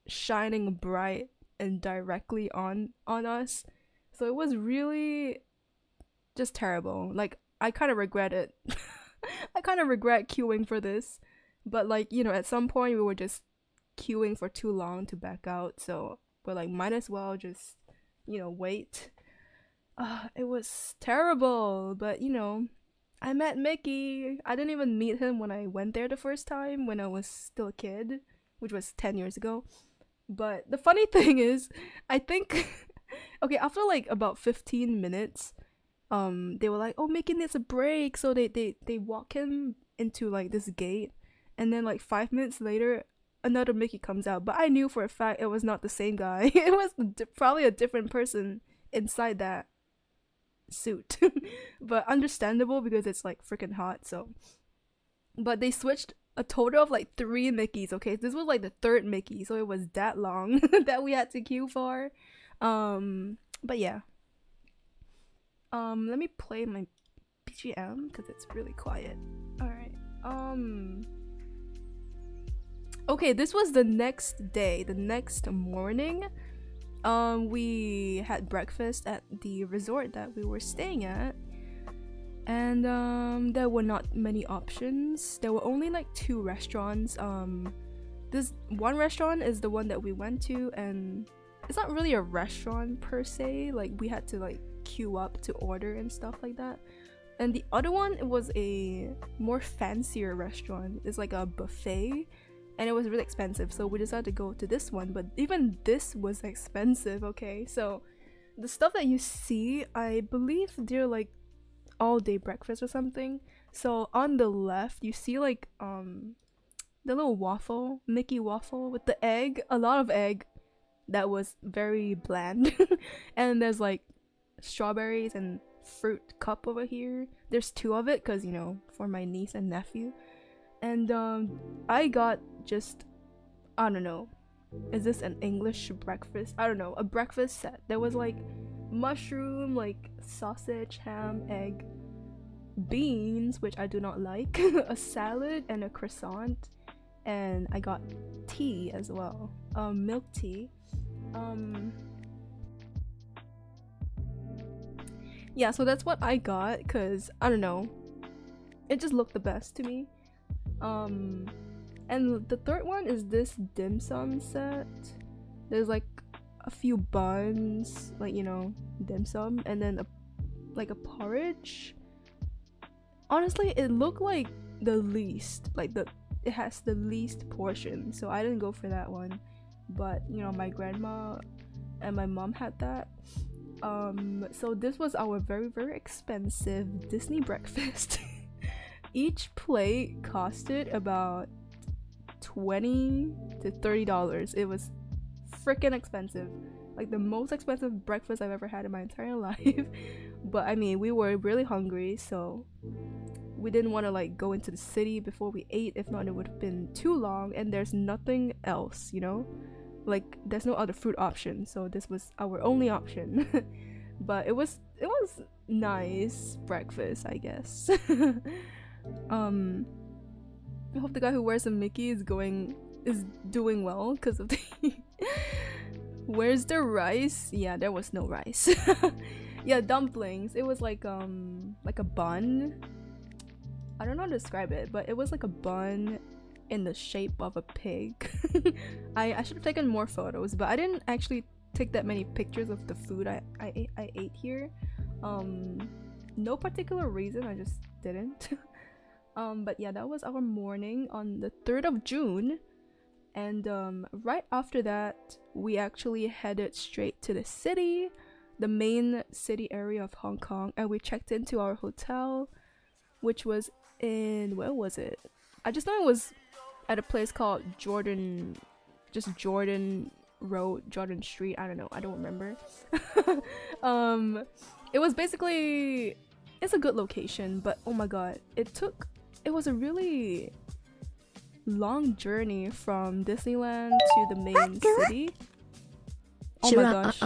shining bright and directly on us. So it was really just terrible. Like, I kind of regret it. I kind of regret queuing for this. But like, at some point we were just queuing for too long to back out. So we're like, might as well just, wait. It was terrible. But, I met Mickey. I didn't even meet him when I went there the first time when I was still a kid, which was 10 years ago. But the funny thing is, I think, okay, after like about 15 minutes, they were like, oh, Mickey needs a break, so they walk him into like this gate, and then like 5 minutes later another Mickey comes out, but I knew for a fact it was not the same guy. It was probably a different person inside that suit. But understandable because it's like freaking hot. So but they switched a total of like 3 Mickeys. Okay, this was like the 3rd Mickey, so it was that long that we had to queue for. But yeah, let me play my BGM because it's really quiet. Alright. Okay, this was the next day, the next morning. We had breakfast at the resort that we were staying at. And there were not many options. There were only like 2 restaurants. This one restaurant is the one that we went to, and it's not really a restaurant per se. Like, we had to like queue up to order and stuff like that. And the other one, it was a more fancier restaurant. It's like a buffet, and it was really expensive, so we decided to go to this one. But even this was expensive. Okay, so the stuff that you see, I believe they're like all day breakfast or something. So on the left you see like the little waffle, Mickey waffle with the egg, a lot of egg that was very bland. And there's like strawberries and fruit cup over here. There's 2 of it because, for my niece and nephew. And I got just, I don't know, is this an English breakfast? I don't know, a breakfast set. There was like mushroom, like sausage, ham, egg, beans, which I do not like, a salad, and a croissant. And I got tea as well, milk tea. Yeah, so that's what I got because I don't know, it just looked the best to me. And the third one is this dim sum set. There's like a few buns, like, you know, dim sum, and then a porridge. Honestly, it looked like the least, like it has the least portion, so I didn't go for that one. But you know, my grandma and my mom had that. So this was our very, very expensive Disney breakfast. Each plate costed about $20 to $30. It was freaking expensive, like the most expensive breakfast I've ever had in my entire life. But I mean, we were really hungry, so we didn't want to like go into the city before we ate. If not, it would have been too long, and there's nothing else, you know, like there's no other food option, so this was our only option. But it was nice breakfast, I guess. I hope the guy who wears a Mickey is doing well because of the where's the rice? Yeah, there was no rice. Yeah, dumplings. It was like a bun. I don't know how to describe it, but it was like a bun in the shape of a pig. I should have taken more photos, but I didn't actually take that many pictures of the food I ate here. No particular reason, I just didn't. But yeah, that was our morning on the 3rd of June. And right after that, we actually headed straight to the city, the main city area of Hong Kong, and we checked into our hotel, which was in, where was it? I just know it was at a place called Jordan Road, Jordan Street. I don't know, I don't remember. It was basically, it's a good location, but oh my god, it was a really long journey from Disneyland to the main city. Oh my gosh.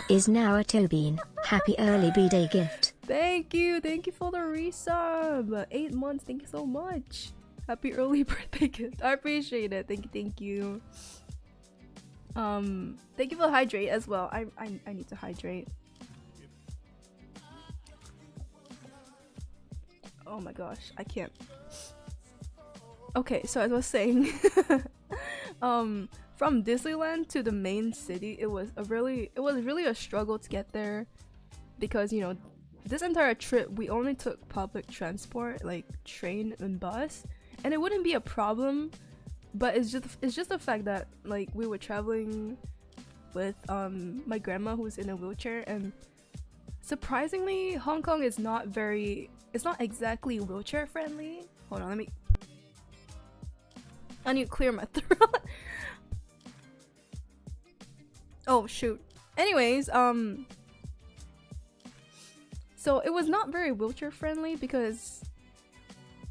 Is now a Tobin. Happy early B-Day gift.
Thank you for the resub. 8 months, thank you so much. Happy early birthday gift. I appreciate it. Thank you. Thank you for the hydrate as well. I need to hydrate. Oh my gosh, I can't. Okay, so as I was saying, from Disneyland to the main city, it was really a struggle to get there, because you know, this entire trip we only took public transport, like train and bus, and it wouldn't be a problem, but it's just the fact that like we were traveling with my grandma who's in a wheelchair, and surprisingly Hong Kong is not exactly wheelchair friendly. Hold on, I need to clear my throat. Oh shoot. Anyways, so it was not very wheelchair friendly because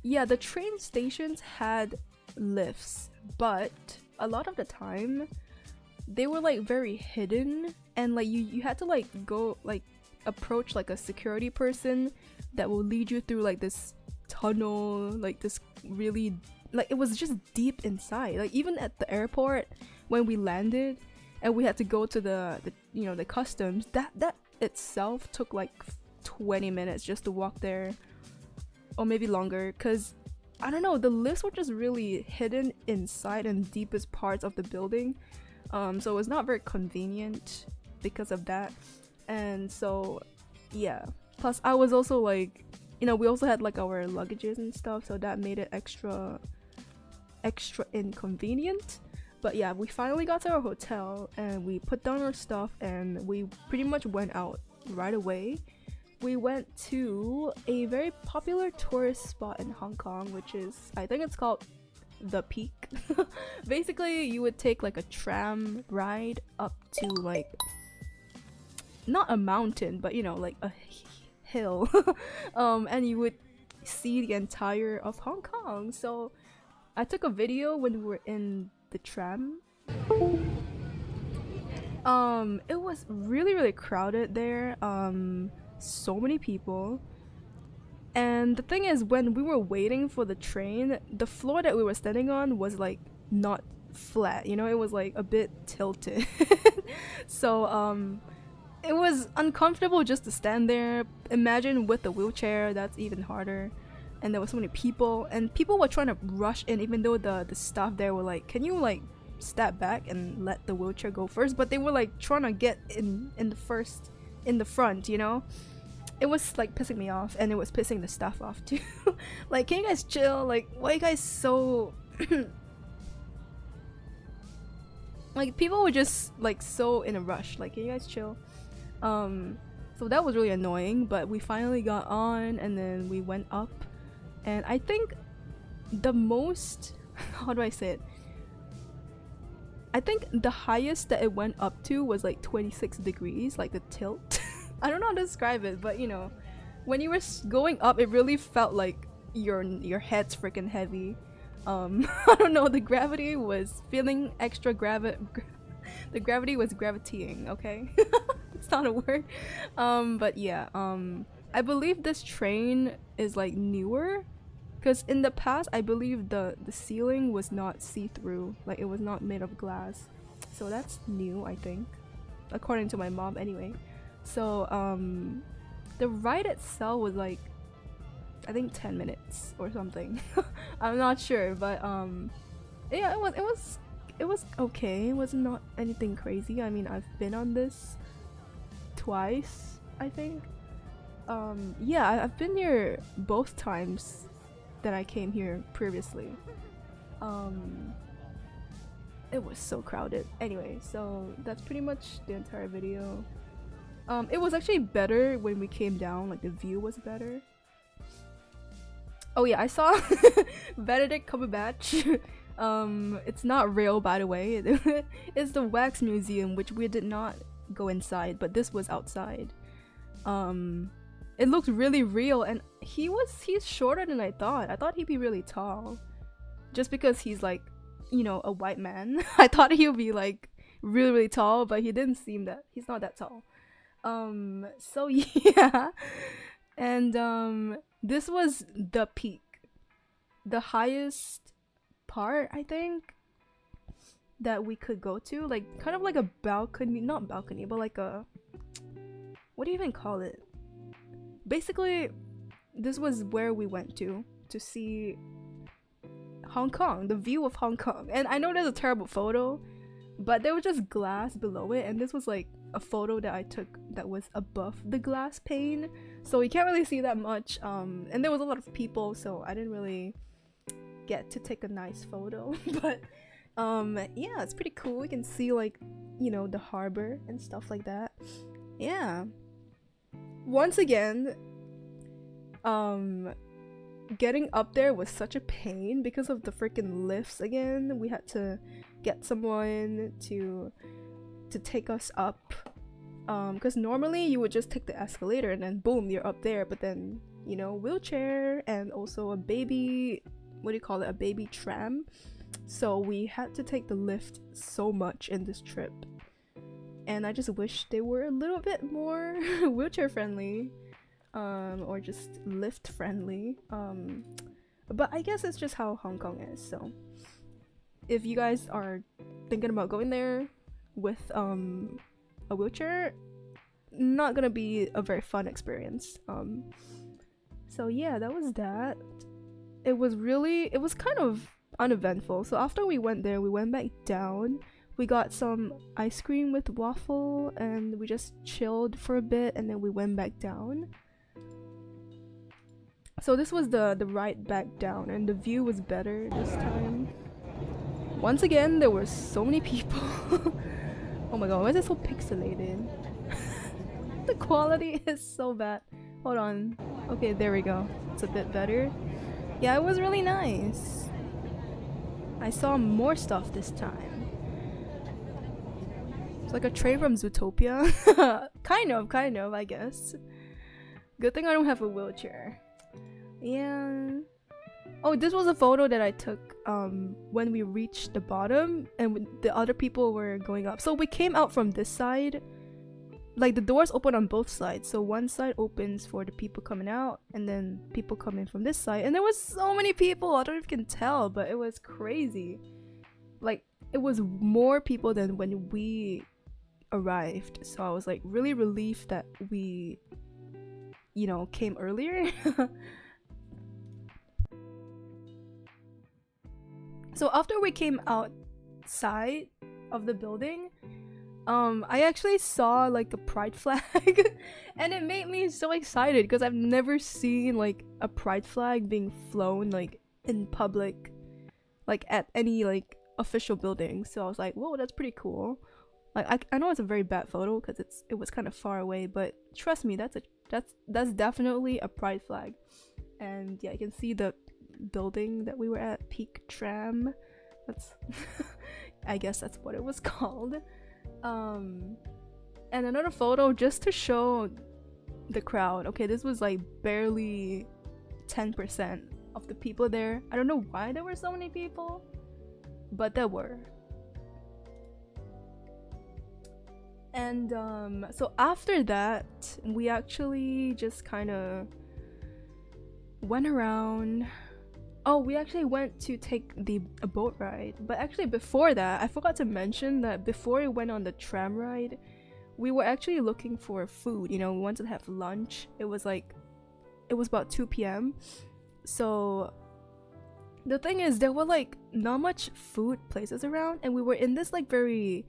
yeah, the train stations had lifts, but a lot of the time they were like very hidden, and like you had to like go like approach like a security person that will lead you through like this tunnel, like this really, like it was just deep inside. Like even at the airport when we landed and we had to go to the you know, the customs, that itself took like 20 minutes just to walk there, or maybe longer, because I don't know, the lifts were just really hidden inside and deepest parts of the building, so it was not very convenient because of that. And so yeah, plus I was also like, you know, we also had like our luggages and stuff, so that made it extra inconvenient. But yeah, we finally got to our hotel and we put down our stuff and we pretty much went out right away. We went to a very popular tourist spot in Hong Kong, which is, I think it's called The Peak. Basically, you would take like a tram ride up to like, not a mountain, but you know, like a hill. And you would see the entire of Hong Kong. So I took a video when we were in the tram. It was really crowded there. So many people. And the thing is, when we were waiting for the train, the floor that we were standing on was like not flat, you know, it was like a bit tilted. So it was uncomfortable just to stand there. Imagine with the wheelchair, that's even harder. And there were so many people, and people were trying to rush in, even though the staff there were like, can you like step back and let the wheelchair go first? But they were like trying to get in the front, you know. It was like pissing me off, and it was pissing the staff off too. Like, can you guys chill? Like, why are you guys so like, people were just like so in a rush. Like, can you guys chill? So that was really annoying, but we finally got on, and then we went up. And I think the most how do I say it? I think the highest that it went up to was like 26 degrees, like the tilt. I don't know how to describe it, but you know, when you were going up, it really felt like your head's freaking heavy. I don't know, the gravity was feeling extra the gravity was gravitying, okay? It's not a word. But yeah, I believe this train is like newer, because in the past I believe the ceiling was not see-through, like it was not made of glass. So that's new, I think, according to my mom anyway. So the ride itself was like, I think 10 minutes or something. I'm not sure, but yeah, it was okay. It was not anything crazy. I mean, I've been on this twice, I think. Yeah, I've been here both times that I came here previously. It was so crowded. Anyway, so that's pretty much the entire video. It was actually better when we came down, like the view was better. Oh yeah, I saw Benedict Cumberbatch. It's not real, by the way. It's the Wax Museum, which we did not go inside, but this was outside. It looked really real, and he's shorter than I thought. I thought he'd be really tall, just because he's like, you know, a white man. I thought he would be like really tall, but he didn't seem that. He's not that tall. So yeah, and this was the peak, the highest part, I think, that we could go to, like kind of like a balcony, not balcony, but like a, what do you even call it? Basically, this was where we went to see Hong Kong, the view of Hong Kong. And I know there's a terrible photo, but there was just glass below it, and this was like a photo that I took that was above the glass pane, so you can't really see that much. And there was a lot of people, so I didn't really get to take a nice photo. But yeah, it's pretty cool. You can see, like, you know, the harbor and stuff like that. Yeah, once again, getting up there was such a pain because of the freaking lifts. Again, we had to get someone to take us up, because normally you would just take the escalator and then boom, you're up there. But then, you know, wheelchair and also a baby, what do you call it, a baby tram. So we had to take the lift so much in this trip, and I just wish they were a little bit more wheelchair friendly, or just lift friendly. But I guess it's just how Hong Kong is. So if you guys are thinking about going there with a wheelchair, not gonna be a very fun experience. So yeah, that was that. It was kind of uneventful. So after we went there, we went back down. We got some ice cream with waffle, and we just chilled for a bit, and then we went back down. So this was the ride back down, and the view was better this time. Once again, there were so many people. Oh my god, why is it so pixelated? The quality is so bad. Hold on. Okay, there we go. It's a bit better. Yeah, it was really nice. I saw more stuff this time. It's like a train from Zootopia. kind of, I guess. Good thing I don't have a wheelchair. Yeah. Oh, this was a photo that I took when we reached the bottom and the other people were going up. So we came out from this side. Like the doors open on both sides. So one side opens for the people coming out and then people come in from this side. And there was so many people. I don't know if you can tell, but it was crazy. Like it was more people than when we arrived. So I was like really relieved that we, you know, came earlier. So after we came outside of the building, I actually saw like a pride flag and it made me so excited because I've never seen like a pride flag being flown like in public, like at any like official building. So I was like, whoa, that's pretty cool. Like I know it's a very bad photo because it was kind of far away, but trust me, that's definitely a pride flag. And yeah, you can see the building that we were at, Peak Tram. That's I guess that's what it was called. And another photo just to show the crowd. Okay, this was like barely 10% of the people there. I don't know why there were so many people, but there were. And so after that, we actually just kind of went around. Oh, we actually went to take a boat ride. But actually before that, I forgot to mention that before we went on the tram ride, we were actually looking for food. You know, we wanted to have lunch. It was about 2 p.m. So the thing is, there were like not much food places around, and we were in this like very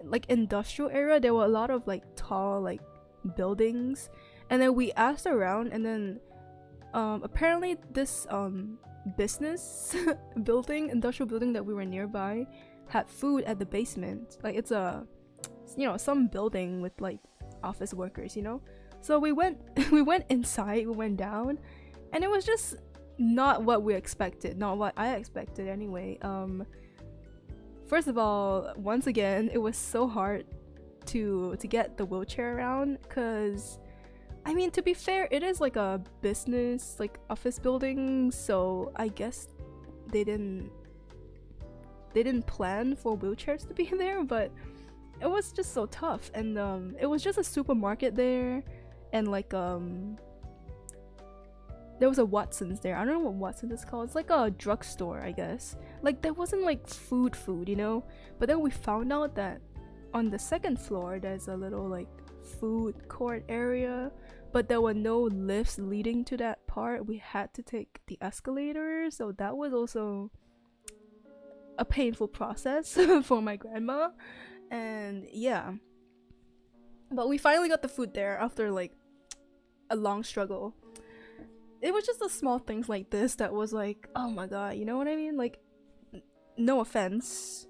like industrial area. There were a lot of like tall like buildings, and then we asked around, and then apparently this business building, industrial building that we were nearby had food at the basement. Like it's a, you know, some building with like office workers, you know. So we went inside, we went down, and it was just not what we expected, not what I expected anyway. First of all, once again, it was so hard to get the wheelchair around, because I mean, to be fair, it is like a business, like office building, so I guess they didn't plan for wheelchairs to be there, but it was just so tough. And it was just a supermarket there, and like there was a Watson's there. I don't know what Watson's is called. It's like a drugstore, I guess. Like there wasn't like food, you know? But then we found out that on the second floor there's a little like food court area, but there were no lifts leading to that part. We had to take the escalator, so that was also a painful process for my grandma. And yeah, but we finally got the food there after like a long struggle. It was just the small things like this that was like, oh my god, you know what I mean? Like, no offense,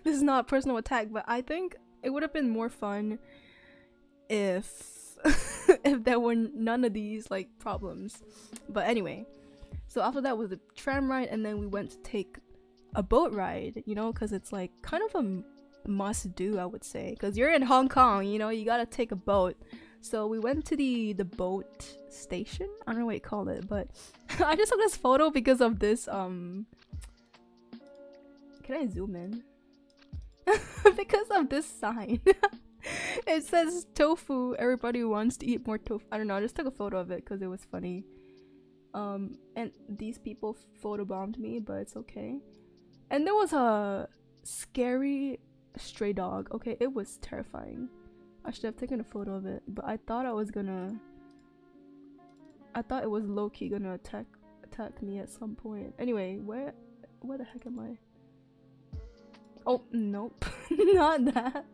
this is not a personal attack, but I think it would have been more fun if if there were none of these like problems. But anyway, so after that was the tram ride, and then we went to take a boat ride, you know, because it's like kind of a must do, I would say, because you're in Hong Kong, you know, you gotta take a boat. So we went to the boat station. I don't know what you call it, but I just took this photo because of this can I zoom in? Because of this sign. It says tofu, everybody wants to eat more tofu. I don't know, I just took a photo of it because it was funny. And these people photobombed me, but it's okay. And there was a scary stray dog. Okay, it was terrifying. I should have taken a photo of it, but I thought it was low-key gonna attack me at some point. Anyway, where the heck am I? Oh, nope. Not that.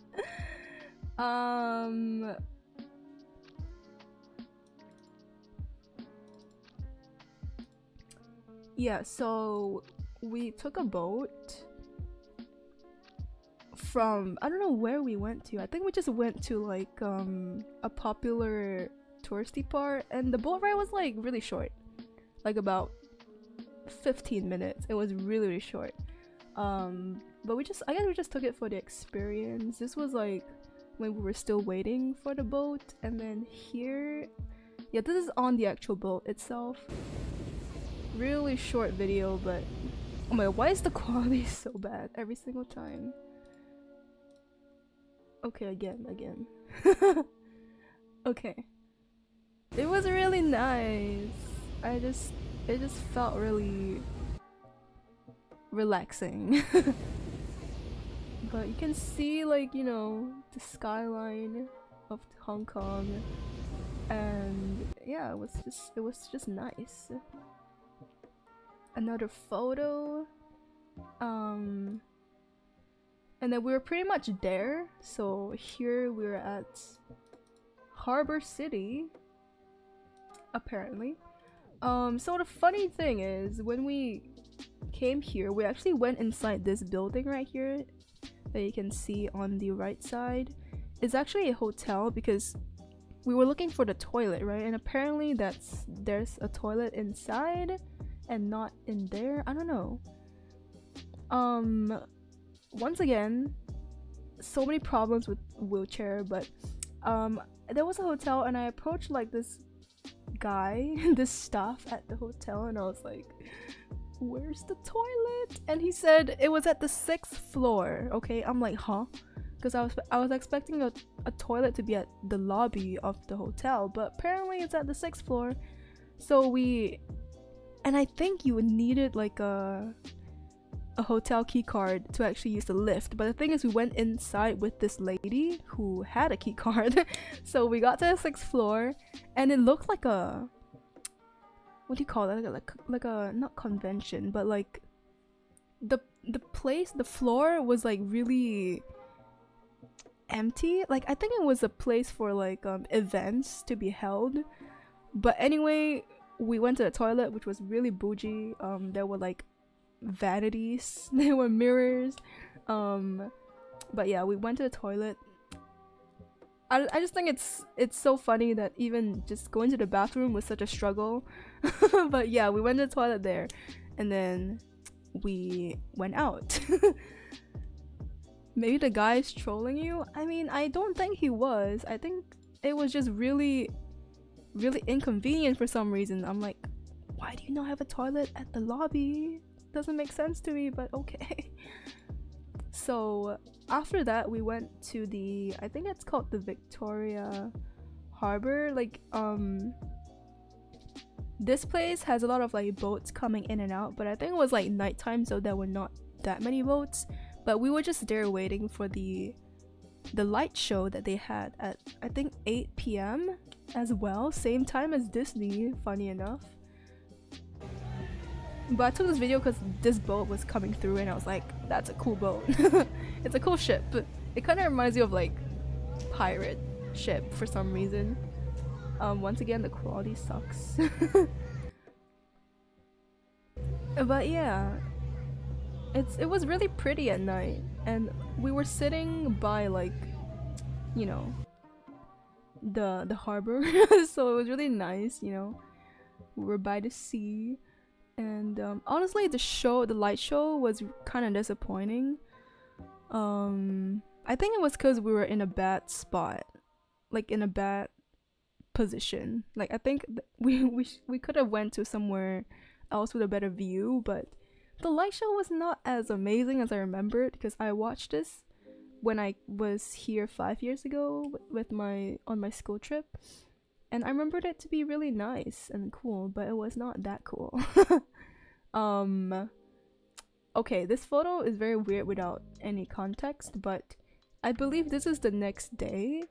Yeah, so we took a boat from, I don't know where we went to. I think we just went to like a popular touristy part, and the boat ride was like really short, like about 15 minutes. It was really, really short. But I guess we just took it for the experience. This was like when we were still waiting for the boat, and then here, yeah, this is on the actual boat itself. really short video, but oh my, why is the quality so bad every single time? Okay, again. Okay. It was really nice. It just felt really relaxing. But you can see, like, you know, the skyline of Hong Kong, and yeah, it was just nice. Another photo, and then we were pretty much there. So here we're at Harbor City, apparently. So the funny thing is, when we came here, we actually went inside this building right here that you can see on the right side. It's actually a hotel because we were looking for the toilet, right? And apparently there's a toilet inside and not in there. I don't know. Once again, so many problems with wheelchair, but there was a hotel and I approached like this guy, this staff at the hotel, and I was like, where's the toilet? And he said it was at the 6th floor. Okay, I'm like, huh? Because I was expecting a toilet to be at the lobby of the hotel, but apparently it's at the 6th floor. So and I think you would needed like a hotel key card to actually use the lift. But the thing is, we went inside with this lady who had a key card. So we got to the 6th floor, and it looked like a, what do you call that? Like a, not convention, but like the place, the floor was like really empty. Like I think it was a place for like events to be held. But anyway, we went to the toilet, which was really bougie. There were like vanities, there were mirrors. But yeah, we went to the toilet. I just think it's so funny that even just going to the bathroom was such a struggle. But yeah, we went to the toilet there, and then we went out. Maybe the guy's trolling you? I mean, I don't think he was. I think it was just really inconvenient for some reason. I'm like, why do you not have a toilet at the lobby? Doesn't make sense to me, but okay. So after that, we went to the, I think it's called the Victoria Harbor. Like this place has a lot of like boats coming in and out, but I think it was like nighttime, so there were not that many boats. But we were just there waiting for the light show that they had at, I think, 8 p.m. as well, same time as Disney, funny enough. But I took this video because this boat was coming through and I was like, that's a cool boat. It's a cool ship. It kind of reminds you of like pirate ship for some reason. Once again, the quality sucks. But yeah, it was really pretty at night, and we were sitting by like, you know, the harbor. So it was really nice, you know. We were by the sea. And honestly, the light show was kind of disappointing. I think it was because we were in a bad spot, like in a bad position. Like I think we could have went to somewhere else with a better view, but the light show was not as amazing as I remembered, because I watched this when I was here 5 years ago on my school trip. And I remembered it to be really nice and cool, but it was not that cool. Okay, this photo is very weird without any context, but I believe this is the next day.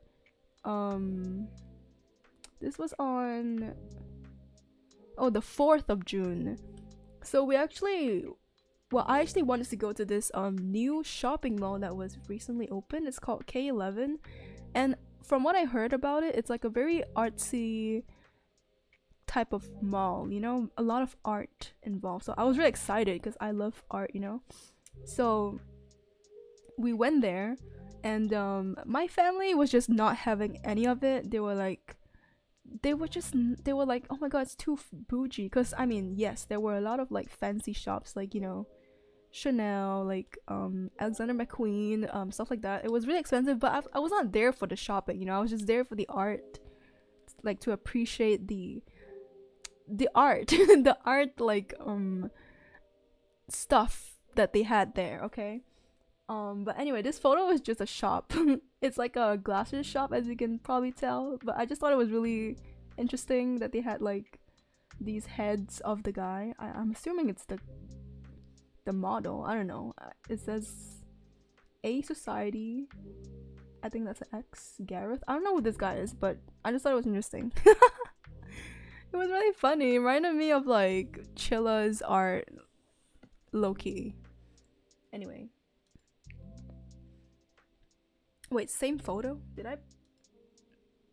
This was on, oh, the 4th of June. So I actually wanted to go to this new shopping mall that was recently opened. It's called K11, and from what I heard about it, it's like a very artsy type of mall, you know, a lot of art involved. So I was really excited because I love art, you know. So we went there, and my family was just not having any of it. They were like, oh my god, it's too bougie. Because I mean, yes, there were a lot of like fancy shops, like, you know, Chanel, like Alexander McQueen, stuff like that. It was really expensive, but I was not there for the shopping, you know. I was just there for the art, like to appreciate the the art, the art like stuff that they had there. Okay. But anyway, this photo is just a shop. It's like a glasses shop, as you can probably tell. But I just thought it was really interesting that they had like these heads of the guy. I'm assuming it's the model. I don't know. It says A Society. I think that's an X. Gareth. I don't know who this guy is, but I just thought it was interesting. It was really funny. It reminded me of like Chilla's art, low key. Anyway. Wait, same photo? Did I?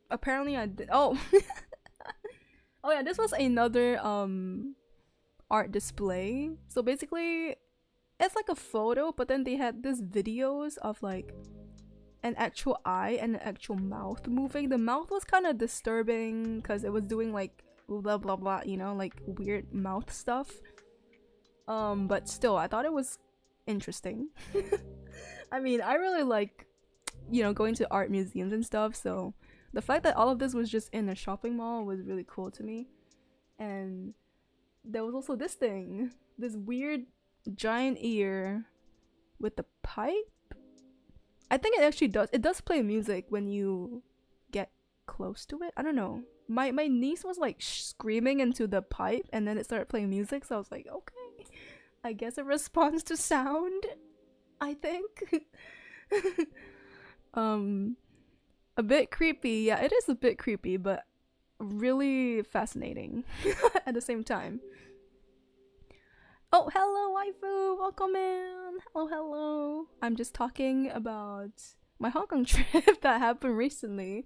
Apparently I did. Oh. Oh yeah, this was another art display. So basically it's like a photo, but then they had these videos of like an actual eye and an actual mouth moving. The mouth was kind of disturbing because it was doing like blah blah blah, you know, like weird mouth stuff. But still, I thought it was interesting. I mean, I really like, you know, going to art museums and stuff, so the fact that all of this was just in a shopping mall was really cool to me. And there was also this thing, this weird giant ear with the pipe. I think it does play music when you get close to it. I don't know. My niece was like screaming into the pipe and then it started playing music, so I was like, okay, I guess it responds to sound, I think. A bit creepy. Yeah, it is a bit creepy, but really fascinating at the same time. Oh, hello, waifu! Welcome in! Hello. I'm just talking about my Hong Kong trip that happened recently.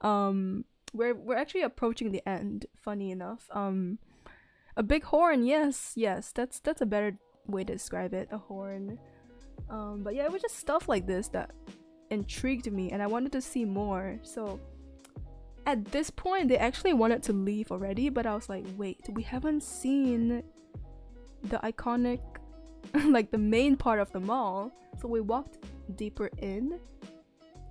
We're actually approaching the end, funny enough. A big horn, yes, that's a better way to describe it, a horn. But yeah, it was just stuff like this that intrigued me and I wanted to see more. So at this point they actually wanted to leave already, but I was like, wait, we haven't seen the iconic like the main part of the mall. So we walked deeper in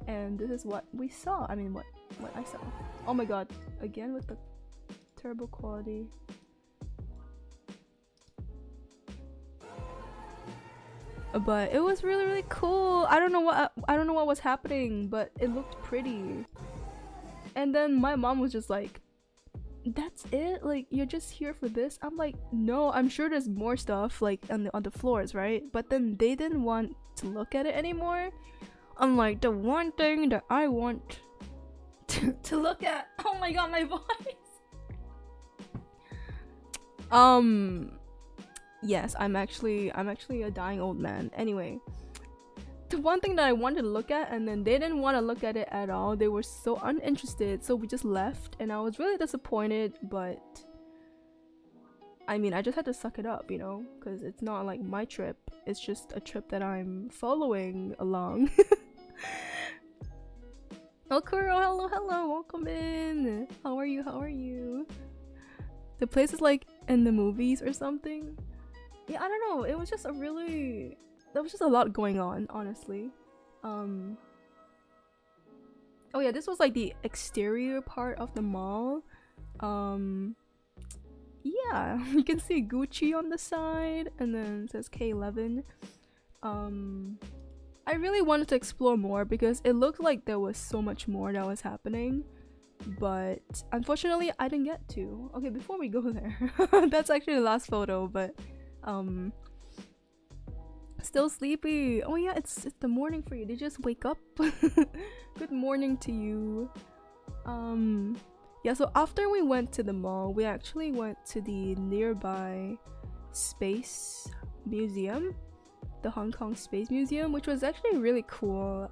and this is what we saw. I mean, what I saw. Oh my god, again with the terrible quality. But it was really cool. I don't know what was happening, but it looked pretty. And then my mom was just like, that's it? Like, you're just here for this? I'm like, no, I'm sure there's more stuff like on the floors, right? But then they didn't want to look at it anymore. I'm like, the one thing that I want to look at. Oh my god, my voice. Yes, I'm actually a dying old man. Anyway, the one thing that I wanted to look at and then they didn't want to look at it at all. They were so uninterested, so we just left and I was really disappointed, but I mean, I just had to suck it up, you know, because it's not like my trip. It's just a trip that I'm following along. Oh, Kuro, hello, welcome in. How are you? The place is like in the movies or something. Yeah, I don't know. It was just there was just a lot going on, honestly. Oh yeah, this was like the exterior part of the mall. Yeah, you can see Gucci on the side and then it says K11. I really wanted to explore more because it looked like there was so much more that was happening, but unfortunately I didn't get to. Okay, before we go there, that's actually the last photo, but still sleepy. Oh yeah, it's the morning for you. Did you just wake up? Good morning to you. Yeah, so after we went to the mall, we actually went to the nearby Space Museum, the Hong Kong Space Museum, which was actually really cool.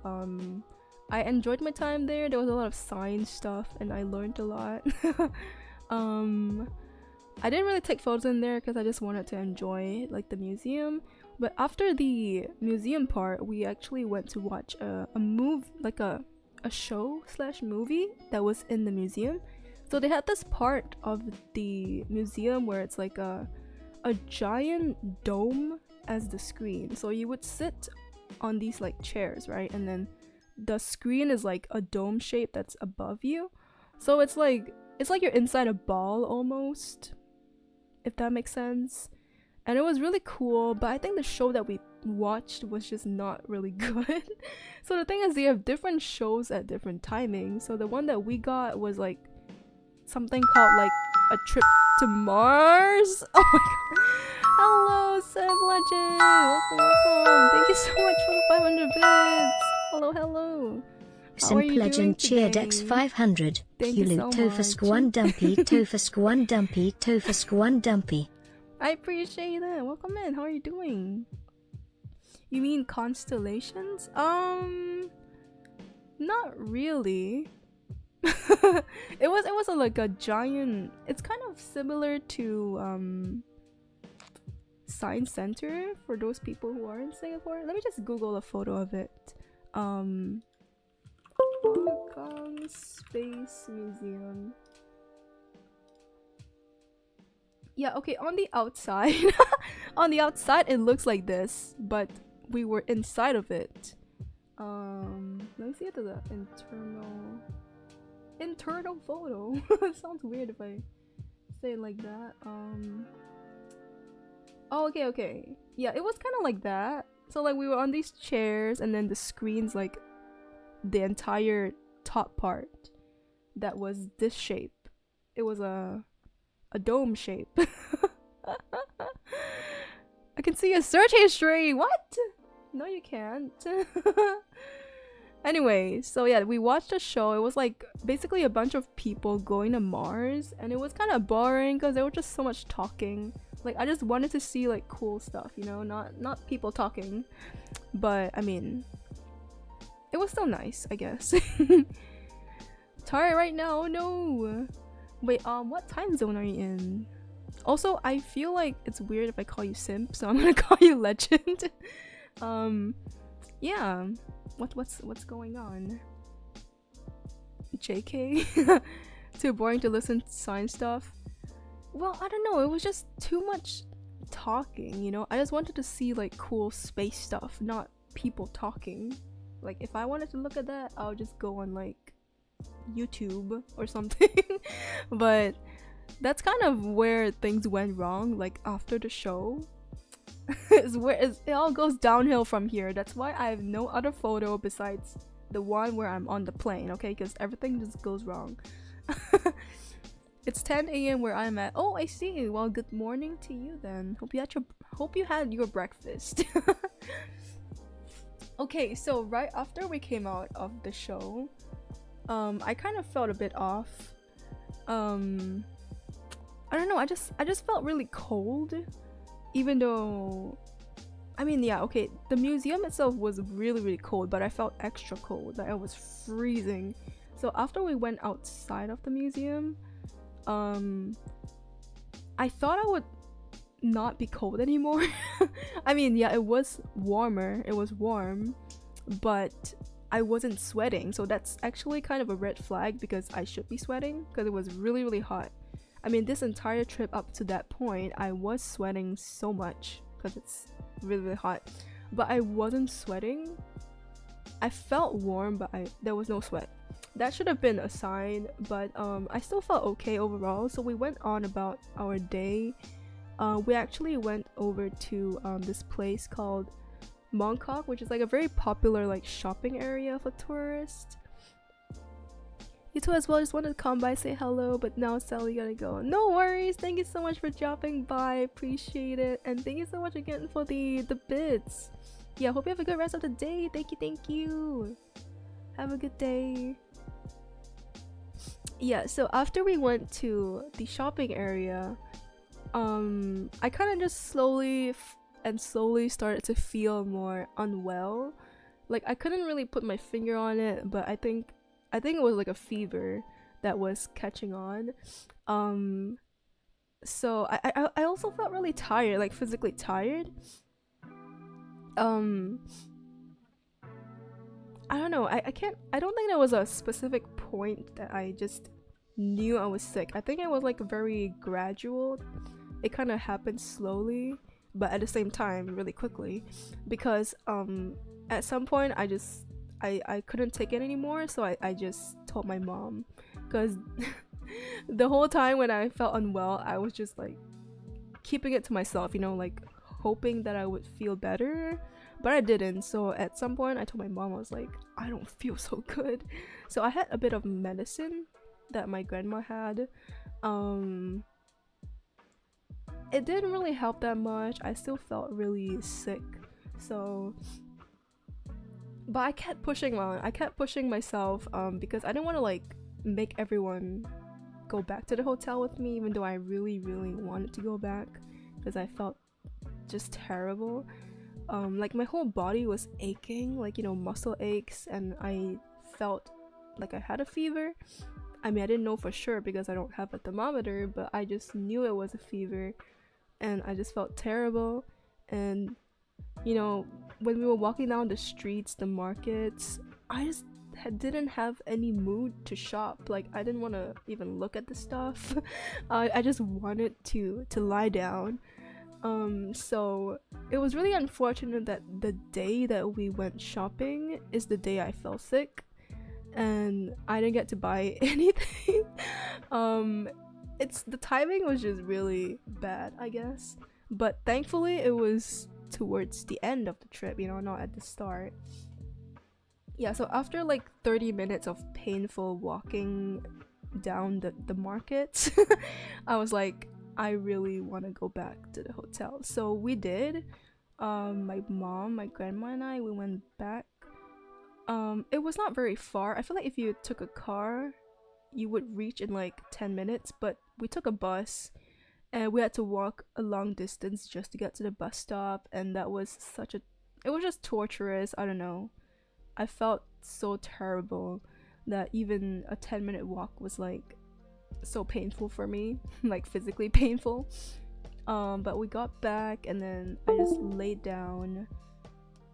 I enjoyed my time there. There was a lot of science stuff and I learned a lot. I didn't really take photos in there because I just wanted to enjoy like the museum. But after the museum part, we actually went to watch a show / movie that was in the museum. So they had this part of the museum where it's like a giant dome as the screen. So you would sit on these like chairs, right? And then the screen is like a dome shape that's above you. So it's like you're inside a ball almost. if that makes sense. And it was really cool, but I think the show that we watched was just not really good. So the thing is, they have different shows at different timings. So the one that we got was like something called like a trip to Mars. Oh my god. Hello, Seb Legend. Welcome. Thank you so much for the 500 bits. Hello. How are
Simp
you
Legend
doing
cheered X
today?
500.
Thank you
Hulu
so
Tofa
much.
Squan Dumpy, Tofa Squan Dumpy, Tofa Squan Dumpy.
I appreciate that. Welcome in. How are you doing? You mean constellations? Not really. it was like a giant. It's kind of similar to Science Center for those people who are in Singapore. Let me just Google a photo of it. Hong Kong Space Museum. Yeah, okay, on the outside on the outside it looks like this, but we were inside of it. Let me see it to the internal photo. It sounds weird if I say it like that. Oh, okay. Yeah, it was kind of like that. So like we were on these chairs, and then the screen's like the entire top part that was this shape. It was a dome shape. I can see a search history. What? No, you can't. Anyway, so yeah, we watched a show. It was like basically a bunch of people going to Mars, and it was kind of boring because there was just so much talking. Like I just wanted to see like cool stuff, you know, not people talking. But I mean, it was still nice, I guess. Tired right now? Oh no. Wait, what time zone are you in? Also, I feel like it's weird if I call you Simp, so I'm gonna call you Legend. Yeah. What's going on? JK? Too boring to listen to science stuff? Well, I don't know, it was just too much talking, you know? I just wanted to see like cool space stuff, not people talking. Like if I wanted to look at that, I'll just go on like YouTube or something. But that's kind of where things went wrong, like after the show. It all goes downhill from here. That's why I have no other photo besides the one where I'm on the plane, okay? Because everything just goes wrong. It's 10 a.m. where I'm at. Oh, I see. Well, good morning to you then. Hope you had your breakfast. Okay, so right after we came out of the show, I kind of felt a bit off. I don't know, I just felt really cold, even though, I mean, yeah, okay, the museum itself was really cold, but I felt extra cold, like I was freezing. So after we went outside of the museum, I thought I would not be cold anymore. I mean, yeah, it was warmer, it was warm, but I wasn't sweating, so that's actually kind of a red flag because I should be sweating because it was really hot. I mean, this entire trip up to that point, I was sweating so much because it's really hot, but I wasn't sweating. I felt warm, but there was no sweat. That should have been a sign, but I still felt okay overall. So we went on about our day. We actually went over to this place called Mongkok, which is like a very popular like shopping area for tourists. You too as well, just wanted to come by, say hello, but now Sally gotta go. No worries, thank you so much for dropping by, appreciate it, and thank you so much again for the bits. Yeah, hope you have a good rest of the day. Thank you. Have a good day. Yeah, so after we went to the shopping area, I kind of just slowly started to feel more unwell. Like I couldn't really put my finger on it, but I think it was like a fever that was catching on. So I also felt really tired, like physically tired. I don't know, I don't think there was a specific point that I just knew I was sick. I think it was like very gradual. It kind of happened slowly, but at the same time really quickly, because at some point I couldn't take it anymore, so I just told my mom, because the whole time when I felt unwell, I was just like keeping it to myself, you know, like hoping that I would feel better, but I didn't. So at some point I told my mom, I was like, I don't feel so good. So I had a bit of medicine that my grandma had. It didn't really help that much. I still felt really sick. So but I kept pushing myself because I didn't want to like make everyone go back to the hotel with me, even though I really wanted to go back because I felt just terrible. Like my whole body was aching, like, you know, muscle aches, and I felt like I had a fever. I mean, I didn't know for sure because I don't have a thermometer, but I just knew it was a fever, and I just felt terrible. And you know, when we were walking down the streets, the markets, I just didn't have any mood to shop. Like, I didn't want to even look at the stuff. I just wanted to lie down. So it was really unfortunate that the day that we went shopping is the day I fell sick, and I didn't get to buy anything. It's the timing was just really bad, I guess. But thankfully it was towards the end of the trip, you know, not at the start. Yeah, so after like 30 minutes of painful walking down the markets, I was like, I really want to go back to the hotel. So we did. My mom, my grandma, and I, we went back. It was not very far. I feel like if you took a car, you would reach in like 10 minutes, but we took a bus and we had to walk a long distance just to get to the bus stop, and that was it was just torturous. I don't know. I felt so terrible that even a 10-minute walk was like so painful for me, like physically painful. But we got back, and then I just laid down,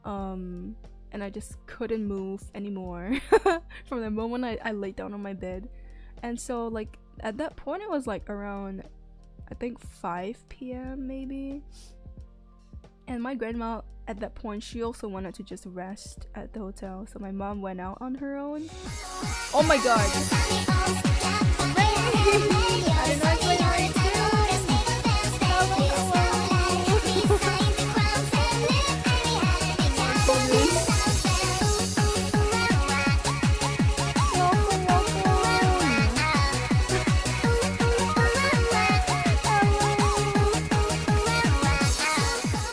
and I just couldn't move anymore from the moment I laid down on my bed. And so like at that point it was like around, I think 5 p.m. maybe, and my grandma at that point, she also wanted to just rest at the hotel, so my mom went out on her own. Oh my god. I did not play right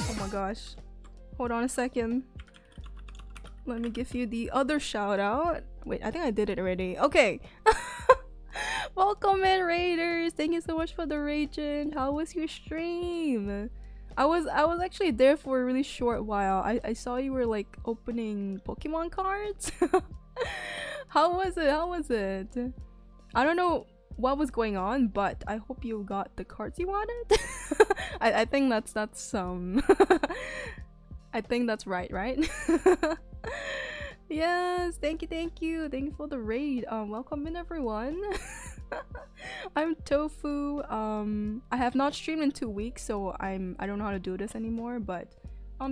Oh my gosh. Hold on a second. Let me give you the other shout out. Wait, I think I did it already. Okay. Welcome in, Raiders. Thank you so much for the raging. How was your stream? I was actually there for a really short while. I saw you were like opening Pokemon cards. How was it? I don't know what was going on, but I hope you got the cards you wanted. I think that's I think that's right? Yes, thank you for the raid. Welcome in, everyone. I'm Tofu. I have not streamed in 2 weeks, so I don't know how to do this anymore, but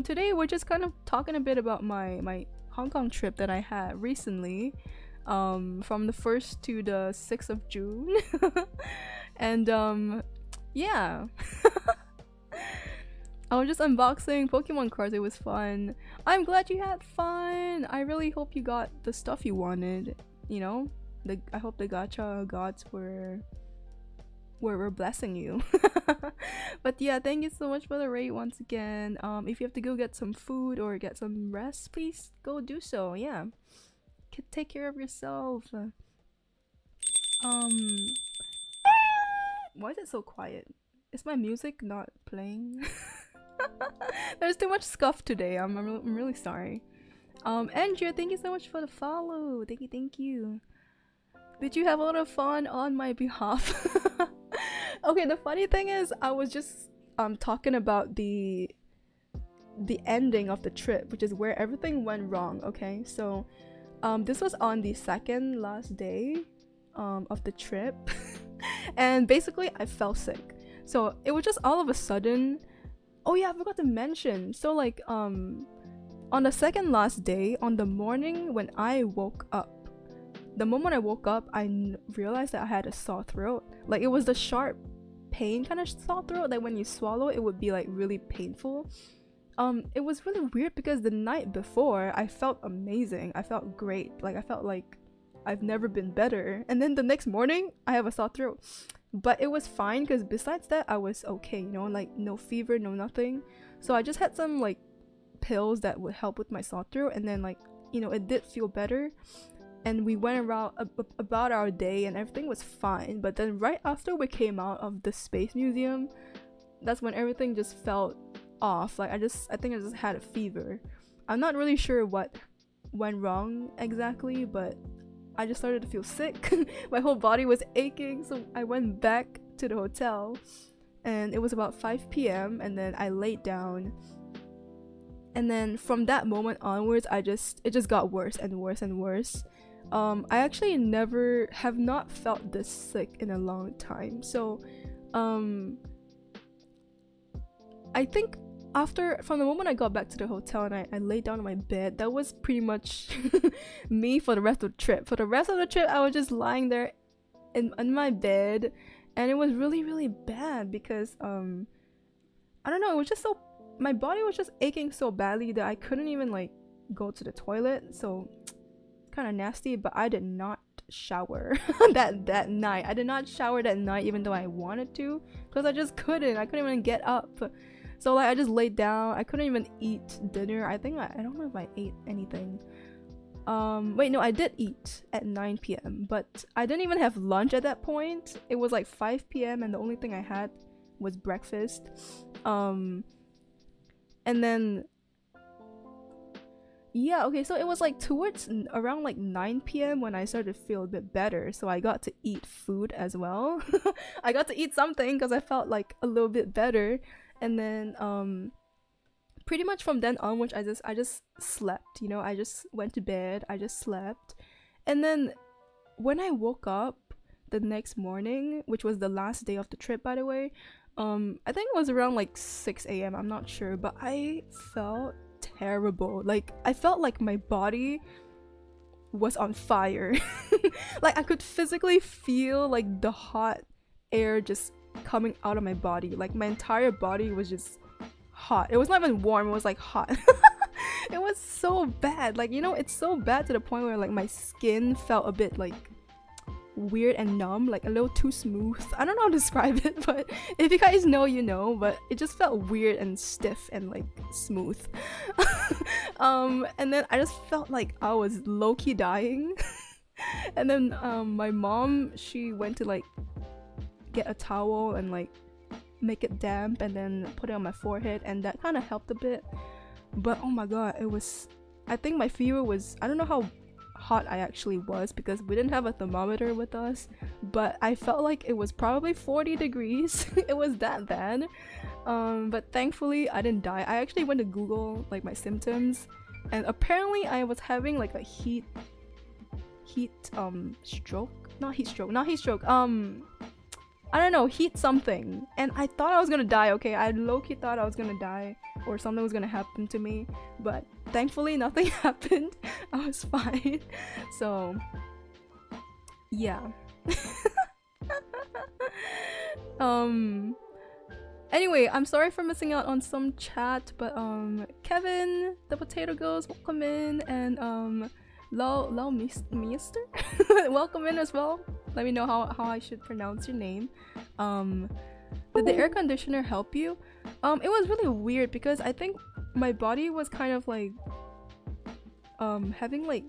today we're just kind of talking a bit about my Hong Kong trip that I had recently, from the 1st to the 6th of June. And yeah. I was just unboxing Pokemon cards. It was fun. I'm glad you had fun. I really hope you got the stuff you wanted. You know, I hope the gacha gods were blessing you. But yeah, thank you so much for the raid once again. If you have to go get some food or get some rest, please go do so. Yeah, take care of yourself. Why is it so quiet? Is my music not playing? There's too much scuff today. I'm really sorry. Andrea, thank you so much for the follow. Thank you. Did you have a lot of fun on my behalf? Okay, the funny thing is, I was just talking about the ending of the trip, which is where everything went wrong. Okay, so this was on the second last day of the trip, and basically I fell sick. So it was just all of a sudden. Oh yeah, I forgot to mention. So like on the second last day, on the morning when I woke up, the moment I woke up, I realized that I had a sore throat. Like, it was the sharp pain kind of sore throat, like when you swallow it would be like really painful. It was really weird because the night before I felt amazing, I felt great, like I felt like I've never been better, and then the next morning I have a sore throat. But it was fine because besides that I was okay, you know, like no fever, no nothing. So I just had some like pills that would help with my sore throat, and then like, you know, it did feel better, and we went around about our day and everything was fine. But then right after we came out of the Space Museum, that's when everything just felt off. Like I think I just had a fever. I'm not really sure what went wrong exactly, but I just started to feel sick. My whole body was aching, so I went back to the hotel, and it was about 5 p.m. and then I laid down, and then from that moment onwards it just got worse and worse and worse. I actually have not felt this sick in a long time. So I think from the moment I got back to the hotel and I laid down on my bed, that was pretty much me for the rest of the trip. For the rest of the trip, I was just lying there in my bed, and it was really, really bad because I don't know, it was just my body was just aching so badly that I couldn't even like go to the toilet. So it's kind of nasty. But I did not shower that night. I did not shower that night, even though I wanted to, because I couldn't even get up. So like I just laid down. I couldn't even eat dinner. I think I don't know if I ate anything. Wait, no, I did eat at 9 p.m. but I didn't even have lunch at that point. It was like 5 p.m. and the only thing I had was breakfast. And then yeah, okay, so it was like towards around like 9 p.m. when I started to feel a bit better. So I got to eat food as well. I got to eat something because I felt like a little bit better. And then pretty much from then onwards I just slept, you know. I just went to bed, I just slept. And then when I woke up the next morning, which was the last day of the trip, by the way, I think it was around like 6 a.m. I'm not sure, but I felt terrible. Like I felt like my body was on fire. Like I could physically feel like the hot air just coming out of my body. Like my entire body was just hot. It was not even warm, it was like hot. It was so bad. Like, you know, it's so bad to the point where like my skin felt a bit like weird and numb, like a little too smooth. I don't know how to describe it, but if you guys know, you know. But it just felt weird and stiff and like smooth. And then I just felt like I was low-key dying. And then my mom, she went to like get a towel and like make it damp and then put it on my forehead, and that kind of helped a bit. But oh my god, I think my fever was, I don't know how hot I actually was because we didn't have a thermometer with us, but I felt like it was probably 40 degrees. It was that bad. But thankfully I didn't die. I actually went to Google like my symptoms, and apparently I was having like a heat stroke. I don't know, heat something. And I thought I was gonna die, okay? I low-key thought I was gonna die or something was gonna happen to me. But thankfully nothing happened. I was fine. So, yeah. Anyway, I'm sorry for missing out on some chat, but Kevin, the Potato Girls, welcome in, and Lau Mister, welcome in as well. Let me know how I should pronounce your name. Did the air conditioner help you? It was really weird because I think my body was kind of like having like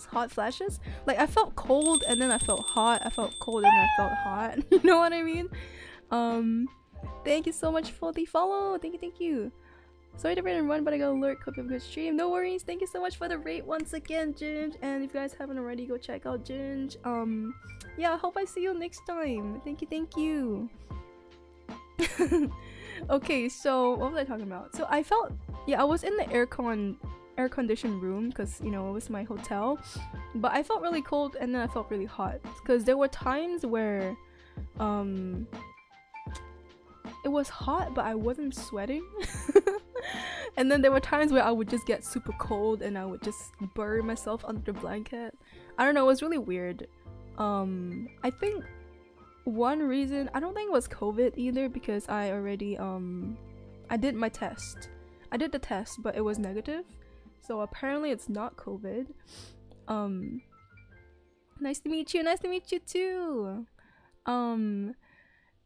hot flashes. Like I felt cold and then I felt hot. I felt cold and I felt hot. You know what I mean? Thank you so much for the follow. Thank you. Sorry to run, but I got alert. Hope you have a good stream. No worries. Thank you so much for the rate once again, Ginge. And if you guys haven't already, go check out Ginge. Yeah, I hope I see you next time. Thank you. Okay, so what was I talking about? So I felt, yeah, I was in the air conditioned room because, you know, it was my hotel. But I felt really cold and then I felt really hot because there were times where it was hot but I wasn't sweating. And then there were times where I would just get super cold and I would just bury myself under the blanket. I don't know, it was really weird. I think one reason, I don't think it was COVID either, because I already I did my test. I did the test, but it was negative. So apparently it's not COVID. Nice to meet you. Nice to meet you too.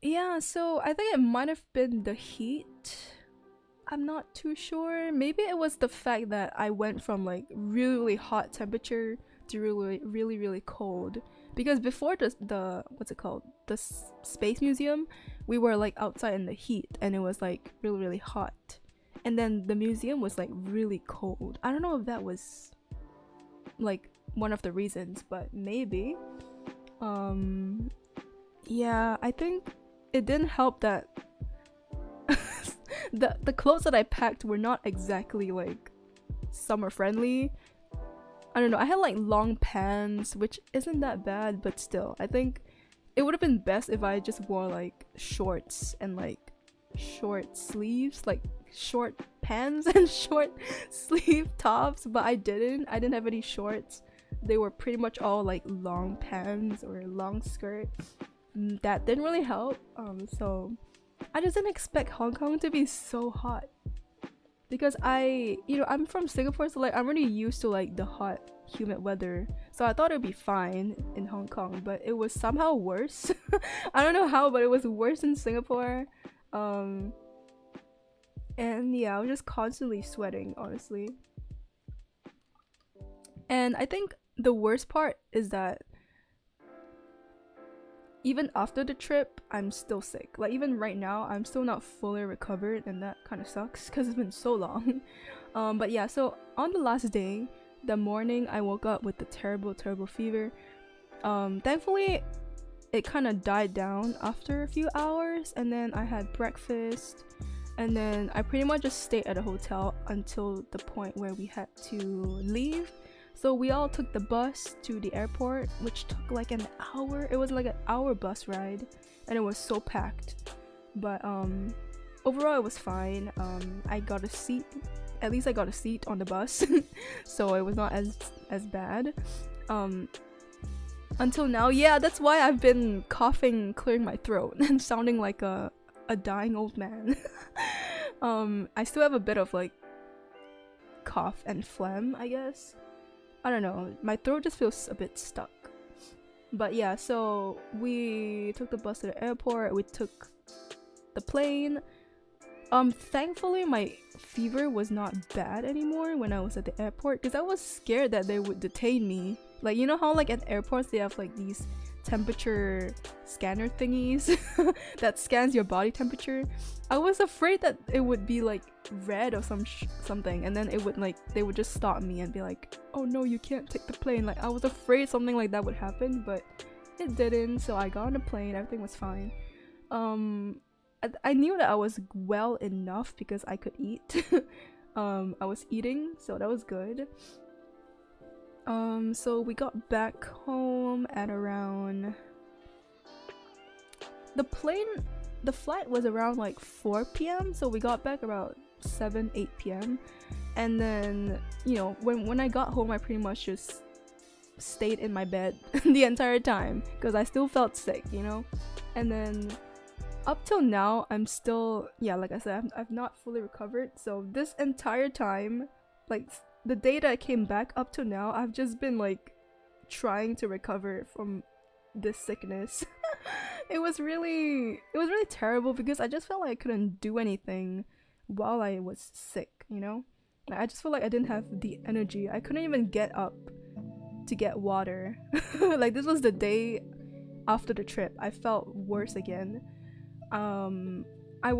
Yeah, so I think it might have been the heat. I'm not too sure. Maybe it was the fact that I went from like really hot temperature to really cold. Because before the what's it called? The Space Museum, we were like outside in the heat and it was like really hot. And then the museum was like really cold. I don't know if that was like one of the reasons, but maybe. Yeah, I think it didn't help that the clothes that I packed were not exactly like summer friendly. I don't know, I had like long pants, which isn't that bad, but still, I think it would have been best if I just wore like shorts and like short sleeves, like short pants and short sleeve tops, but I didn't have any shorts. They were pretty much all like long pants or long skirt. That didn't really help. So I just didn't expect Hong Kong to be so hot, because I'm from Singapore, so like I'm already used to like the hot humid weather, so I thought it would be fine in Hong Kong, but it was somehow worse. I don't know how, but it was worse in Singapore. And yeah, I was just constantly sweating, honestly. And I think the worst part is that even after the trip, I'm still sick. Like even right now, I'm still not fully recovered, and that kind of sucks because it's been so long. But yeah, so on the last day, the morning, I woke up with the terrible fever. Thankfully, it kind of died down after a few hours, and then I had breakfast, and then I pretty much just stayed at a hotel until the point where we had to leave. So we all took the bus to the airport, which took like an hour. It was like an hour bus ride, and it was so packed. But overall it was fine. I got a seat. At least I got a seat on the bus, so it was not as bad. Until now, yeah, that's why I've been coughing, clearing my throat, and sounding like a dying old man. I still have a bit of like cough and phlegm, I guess. I don't know, my throat just feels a bit stuck. But yeah, so we took the bus to the airport, we took the plane. Thankfully my fever was not bad anymore when I was at the airport, because I was scared that they would detain me. Like, you know how like at airports they have like these temperature scanner thingies that scans your body temperature? I was afraid that it would be like red or something, and then it would like they would just stop me and be like, oh no, you can't take the plane. Like I was afraid something like that would happen, but it didn't. So I got on the plane, everything was fine. I knew that I was well enough because I could eat. I was eating, so that was good. So we got back home at around... The flight was around like 4 p.m, so we got back about 7-8 p.m. And then, you know, when I got home, I pretty much just stayed in my bed the entire time because I still felt sick, you know? And then up till now, I'm still, yeah, like I said, I've not fully recovered. So this entire time, like the day that I came back up till now, I've just been like trying to recover from this sickness. It was really terrible because I just felt like I couldn't do anything while I was sick, you know? Like, I just felt like I didn't have the energy. I couldn't even get up to get water. Like this was the day after the trip. I felt worse again. I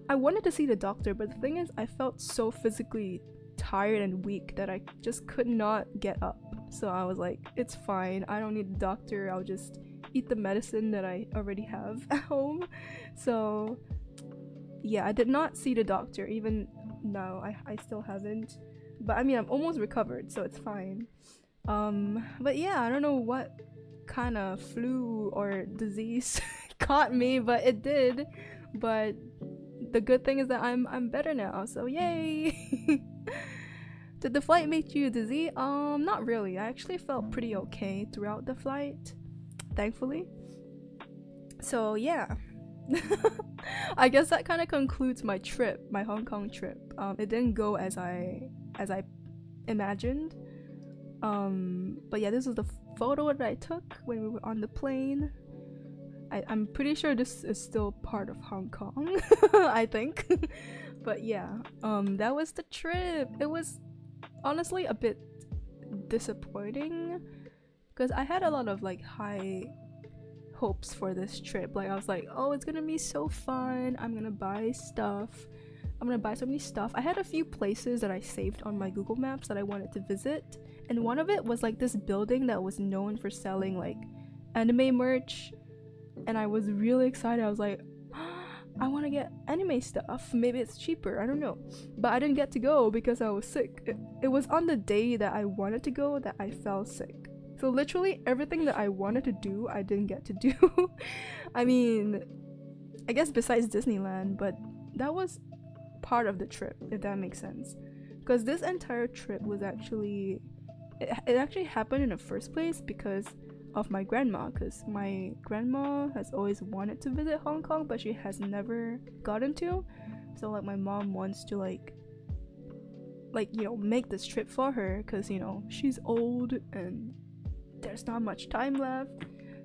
wanted to see the doctor, but the thing is I felt so physically tired and weak that I just could not get up. So I was like, it's fine, I don't need the doctor, I'll just eat the medicine that I already have at home. So yeah, I did not see the doctor, even now I still haven't. But I mean, I'm almost recovered, so it's fine. But yeah, I don't know what kind of flu or disease caught me, but it did. But the good thing is that I'm better now, so yay! Did the flight make you dizzy? Not really. I actually felt pretty okay throughout the flight, thankfully. So yeah. I guess that kind of concludes my trip, my Hong Kong trip. It didn't go as I imagined. But yeah, this is the photo that I took when we were on the plane. I'm pretty sure this is still part of Hong Kong. I think. But yeah, that was the trip. It was honestly a bit disappointing because I had a lot of like high hopes for this trip. Like I was like, oh, it's gonna be so fun. I'm gonna buy stuff. I'm gonna buy so many stuff. I had a few places that I saved on my Google Maps that I wanted to visit, and one of it was like this building that was known for selling like anime merch, and I was really excited. I was like, I want to get anime stuff. Maybe it's cheaper. I don't know. But I didn't get to go because I was sick. It was on the day that I wanted to go that I fell sick. So literally everything that I wanted to do, I didn't get to do. I mean, I guess besides Disneyland, but that was part of the trip, if that makes sense. Because this entire trip was actually... It actually happened in the first place because of my grandma, because my grandma has always wanted to visit Hong Kong, but she has never gotten to. So like my mom wants to like you know, make this trip for her, because you know she's old and there's not much time left,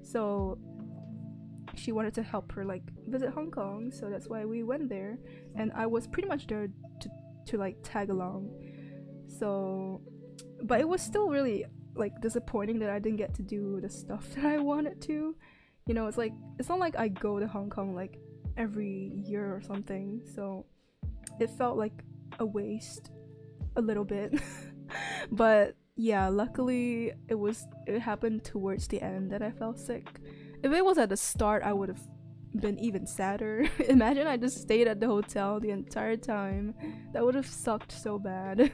so she wanted to help her like visit Hong Kong. So that's why we went there, and I was pretty much there to like tag along. So but it was still really like disappointing that I didn't get to do the stuff that I wanted to. You know, it's not like I go to Hong Kong like every year or something, so it felt like a waste a little bit. But yeah, luckily it happened towards the end that I fell sick. If it was at the start, I would have been even sadder. Imagine I just stayed at the hotel the entire time. That would have sucked so bad.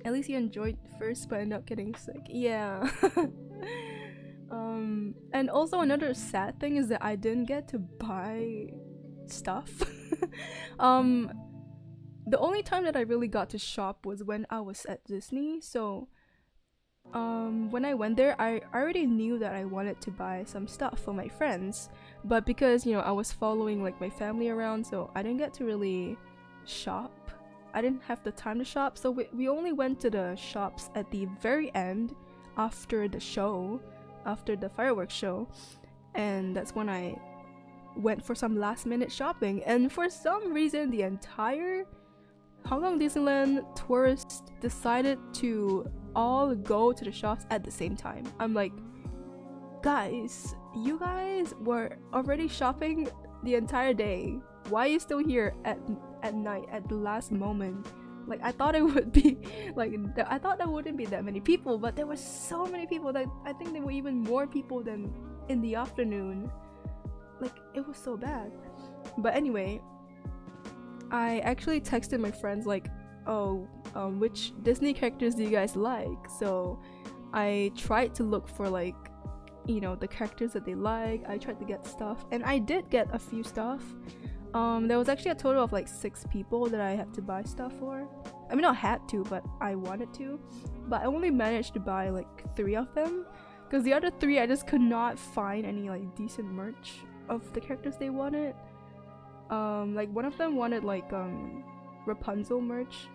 At least you enjoyed first but ended up getting sick. Yeah. And also another sad thing is that I didn't get to buy stuff. The only time that I really got to shop was when I was at Disney. So when I went there, I already knew that I wanted to buy some stuff for my friends, but because you know I was following like my family around, so I didn't get to really shop. I didn't have the time to shop, so we only went to the shops at the very end after the show, after the fireworks show, and that's when I went for some last minute shopping. And for some reason the entire Hong Kong Disneyland tourists decided to all go to the shops at the same time. I'm like, guys, you guys were already shopping the entire day. Why are you still here at night at the last moment? Like I thought it would be like I thought there wouldn't be that many people, but there were so many people that I think there were even more people than in the afternoon. Like it was so bad. But anyway, I actually texted my friends like, oh, which Disney characters do you guys like? So I tried to look for like, you know, the characters that they like. I tried to get stuff, and I did get a few stuff. There was actually a total of like 6 people that I had to buy stuff for. I mean, not had to, but I wanted to. But I only managed to buy like 3 of them, because the other 3 I just could not find any like decent merch of the characters they wanted. Like one of them wanted like Rapunzel merch,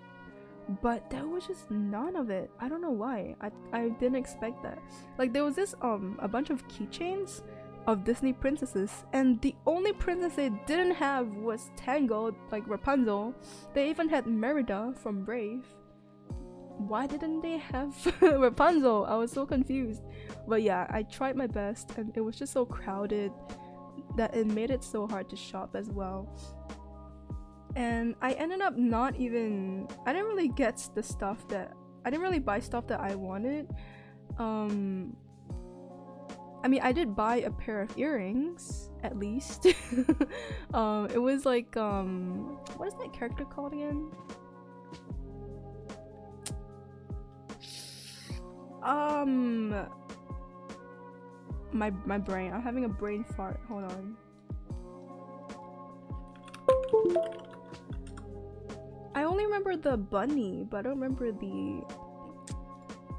but there was just none of it. I don't know why. I didn't expect that. Like there was this a bunch of keychains of Disney princesses, and the only princess they didn't have was Tangled, like Rapunzel. They even had Merida from Brave. Why didn't they have Rapunzel? I was so confused. But yeah, I tried my best, and it was just so crowded that it made it so hard to shop as well. And I ended up I didn't really get the stuff that I didn't really buy stuff that I wanted. I mean, I did buy a pair of earrings at least. It was like what is that character called again? My brain. I'm having a brain fart. Hold on. I only remember the bunny, but I don't remember the...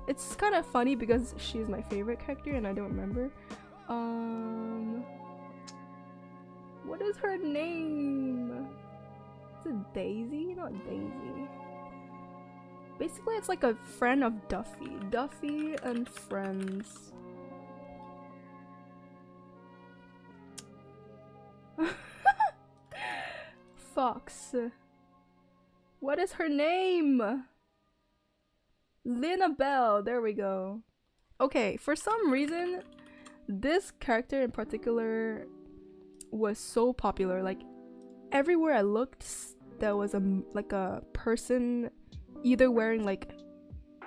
It's kind of funny because she's my favorite character and I don't remember. What is her name? Is it Daisy? Not Daisy. Basically, it's like a friend of Duffy. Duffy and friends. Fox. What is her name? Lina Bell. There we go. Okay, for some reason, this character in particular was so popular. Like, everywhere I looked, there was a person either wearing like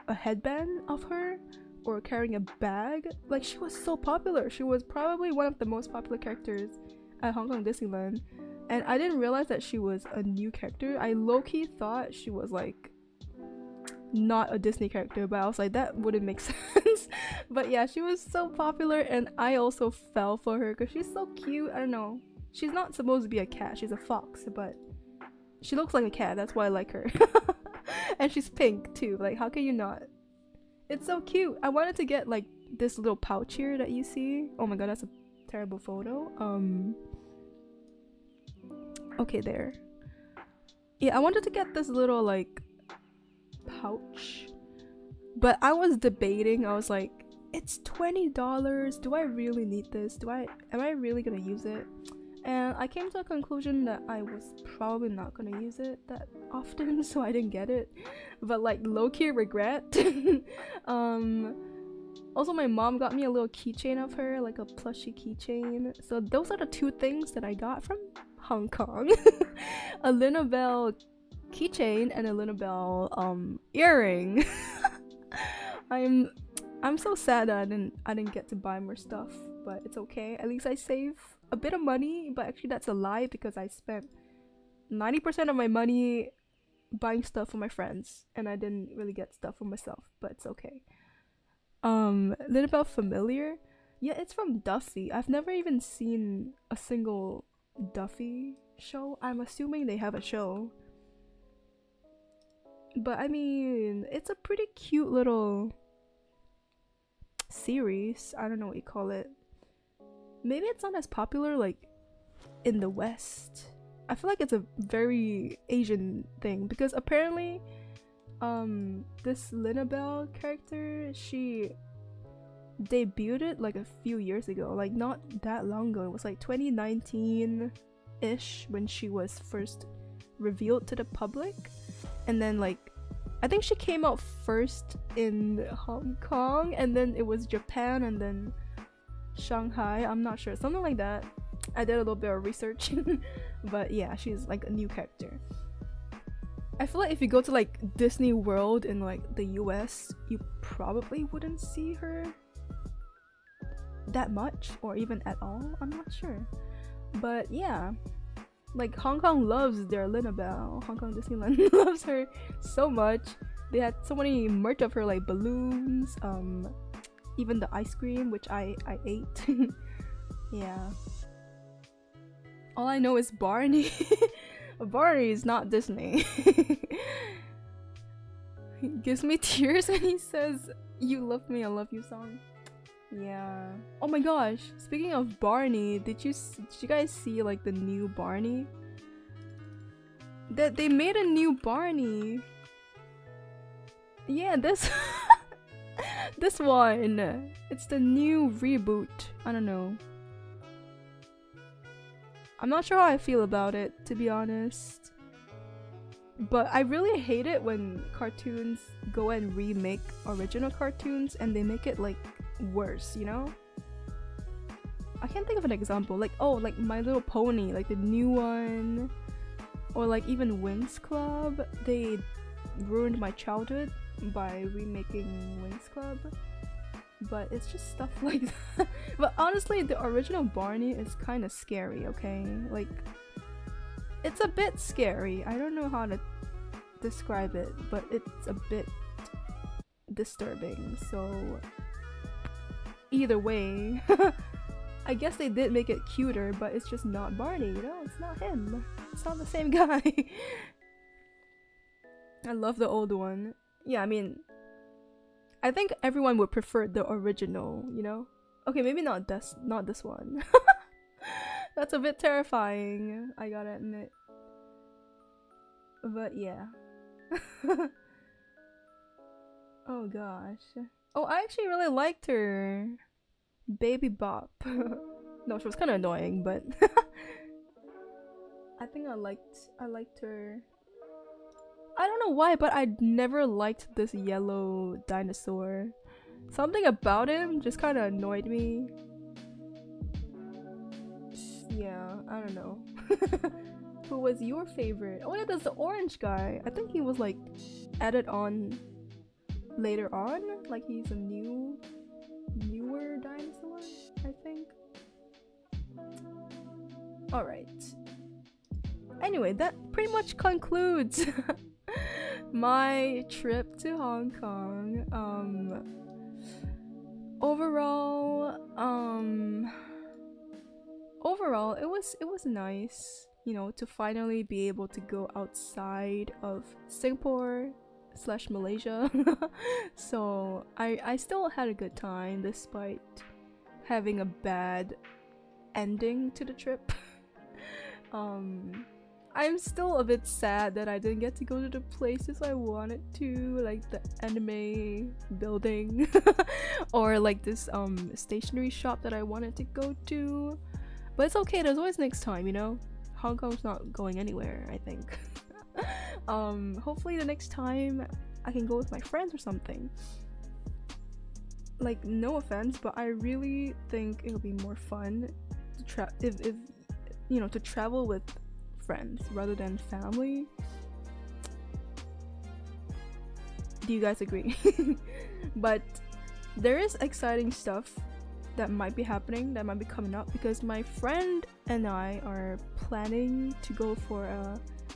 a headband of her or carrying a bag. Like, she was so popular. She was probably one of the most popular characters at Hong Kong Disneyland. And I didn't realize that she was a new character. I low-key thought she was like not a Disney character, but I was like, that wouldn't make sense. But yeah, she was so popular, and I also fell for her because she's so cute. I don't know. She's not supposed to be a cat. She's a fox, but she looks like a cat. That's why I like her. And she's pink too. Like, how can you not? It's so cute. I wanted to get like this little pouch here that you see. Oh my god, that's a terrible photo. Okay, there. Yeah, I wanted to get this little like pouch, but I was debating. I was like, it's $20. Do I really need this? Am I really gonna use it? And I came to a conclusion that I was probably not gonna use it that often, so I didn't get it. But like, low-key regret. Also, my mom got me a little keychain of her, like a plushie keychain. So those are the two things that I got from Hong Kong. A Lina Bell keychain and a Lina Bell earring. I'm so sad that I didn't get to buy more stuff, but it's okay. At least I save a bit of money, but actually that's a lie because I spent 90% of my money buying stuff for my friends, and I didn't really get stuff for myself, but it's okay. Lina Bell Familiar? Yeah, it's from Duffy. I've never even seen a single Duffy show. I'm assuming they have a show. But I mean, it's a pretty cute little series. I don't know what you call it. Maybe it's not as popular like in the West. I feel like it's a very Asian thing because apparently this Lina Bell character, she debuted like a few years ago, like not that long ago. It was like 2019-ish when she was first revealed to the public, and then like I think she came out first in Hong Kong, and then it was Japan, and then Shanghai. I'm not sure, something like that. I did a little bit of research. But yeah, she's like a new character. I feel like if you go to like Disney World in like the US, you probably wouldn't see her that much or even at all. I'm not sure. But yeah, like Hong Kong loves their Lina Bell. Hong Kong Disneyland loves her so much. They had so many merch of her, like balloons, even the ice cream, which I ate. Yeah. All I know is Barney. Barney is not Disney. He gives me tears when he says, "You love me, I love you" song. Yeah. Oh my gosh. Speaking of Barney, did you guys see like the new Barney? That they made a new Barney. Yeah, this this one. It's the new reboot. I don't know. I'm not sure how I feel about it, to be honest. But I really hate it when cartoons go and remake original cartoons and they make it like worse, you know? I can't think of an example. Like, oh, like My Little Pony, like the new one. Or like even Winx Club. They ruined my childhood by remaking Winx Club. But it's just stuff like that. But honestly, the original Barney is kind of scary, okay? Like, it's a bit scary. I don't know how to describe it, but it's a bit disturbing. So either way, I guess they did make it cuter, but it's just not Barney, you know? It's not him. It's not the same guy. I love the old one. Yeah, I mean, I think everyone would prefer the original, you know? Okay, maybe not this one. That's a bit terrifying, I gotta admit. But yeah. Oh gosh. Oh, I actually really liked her. Baby Bop. No, she was kind of annoying, but I think I liked her. I don't know why, but I never liked this yellow dinosaur. Something about him just kind of annoyed me. Yeah, I don't know. Who was your favorite? Oh yeah, there's the orange guy. I think he was like added on later on. Like he's a newer dinosaur, I think. Alright. Anyway, that pretty much concludes my trip to Hong Kong. Overall, it was nice, you know, to finally be able to go outside of Singapore / Malaysia. So I still had a good time despite having a bad ending to the trip. I'm still a bit sad that I didn't get to go to the places I wanted to, like the anime building or like this stationery shop that I wanted to go to. But it's okay, there's always next time, you know? Hong Kong's not going anywhere, I think. Hopefully the next time I can go with my friends or something. Like, no offense, but I really think it'll be more fun to if you know, to travel with friends rather than family. Do you guys agree? But there is exciting stuff that might be happening, that might be coming up, because my friend and I are planning to go for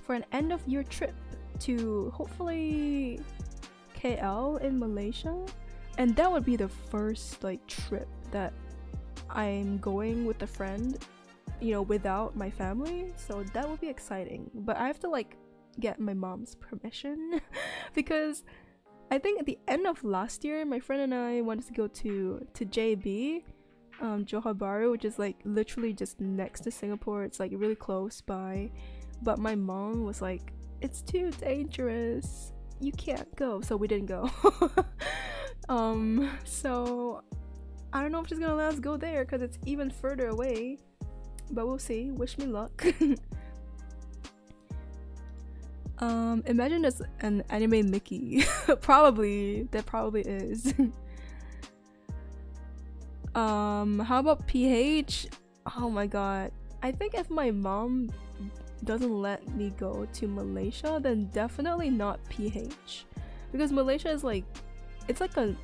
an end of year trip to hopefully KL in Malaysia, and that would be the first like trip that I'm going with a friend, you know, without my family. So that would be exciting, but I have to like get my mom's permission because I think at the end of last year my friend and I wanted to go to JB, Johor Bahru, which is like literally just next to Singapore. It's like really close by, but my mom was like, it's too dangerous, you can't go, so we didn't go. So I don't know if she's gonna let us go there because it's even further away, but we'll see. Wish me luck. Imagine there's an anime Mickey. Probably, there probably is. How about PH? Oh my god. I think if my mom doesn't let me go to Malaysia, then definitely not PH. Because Malaysia is like, it's like a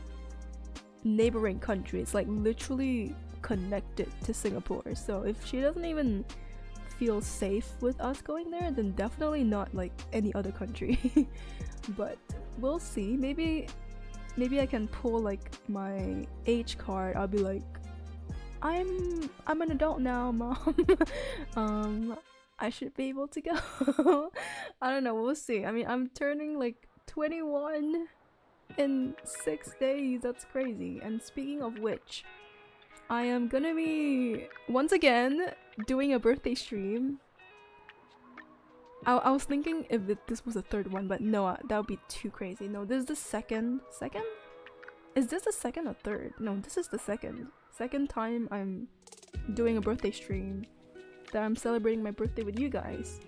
neighboring country. It's like literally connected to Singapore. So if she doesn't even feel safe with us going there, then definitely not like any other country. But we'll see. Maybe I can pull like my age card. I'll be like, I'm an adult now, mom. I should be able to go. I don't know, we'll see. I mean, I'm turning like 21 in 6 days. That's crazy. And speaking of which, I am gonna be once again doing a birthday stream. I was thinking if this was a third one, but no, that would be too crazy. No, this is the second? Is this the second or third? No, this is the second time I'm doing a birthday stream, that I'm celebrating my birthday with you guys.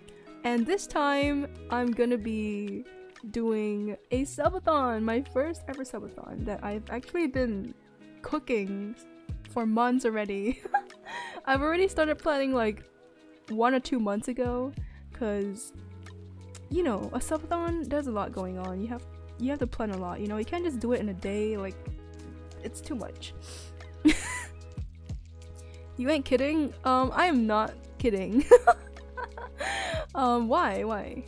And this time I'm gonna be doing a subathon, my first ever subathon that I've actually been cooking for months already. I've already started planning like 1 or 2 months ago, because you know, a subathon, there's a lot going on. You have to plan a lot, you know. You can't just do it in a day, like it's too much. You ain't kidding? I am not kidding. Why?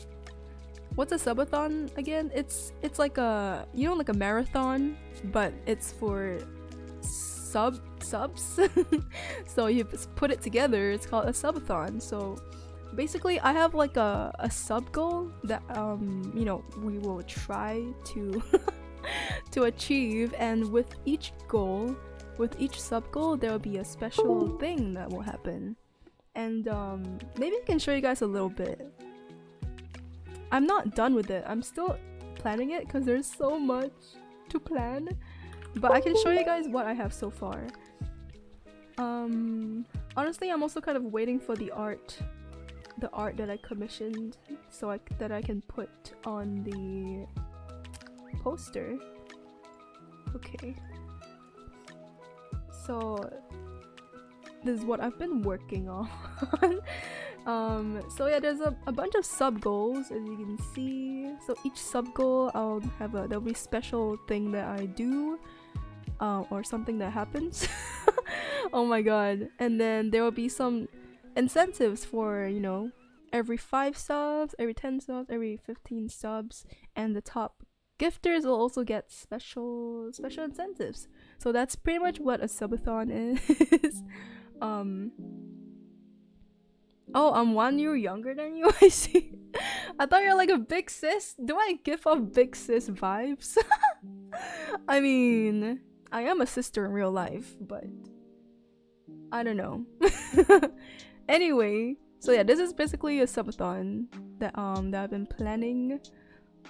What's a subathon again? It's like a, you know, like a marathon, but it's for subs. So you put it together, it's called a subathon. So basically I have like a sub goal that you know, we will try to to achieve, and with each sub goal there will be a special thing that will happen. and maybe I can show you guys a little bit. I'm not done with it. I'm still planning it because there's so much to plan, but I can show you guys what I have so far. Honestly, I'm also kind of waiting for the art that I commissioned, so that I can put on the poster. Okay, so this is what I've been working on. So yeah, there's a bunch of sub goals, as you can see. So each sub goal, there'll be special thing that I do, or something that happens. Oh my god. And then there will be some incentives for, you know, every 5 subs, every 10 subs, every 15 subs, and the top gifters will also get special incentives. So that's pretty much what a subathon is. Oh, I'm 1 year younger than you. I see. I thought you're like a big sis. Do I give off big sis vibes? I mean, I am a sister in real life, but I don't know. Anyway, so yeah, this is basically a subathon that I've been planning.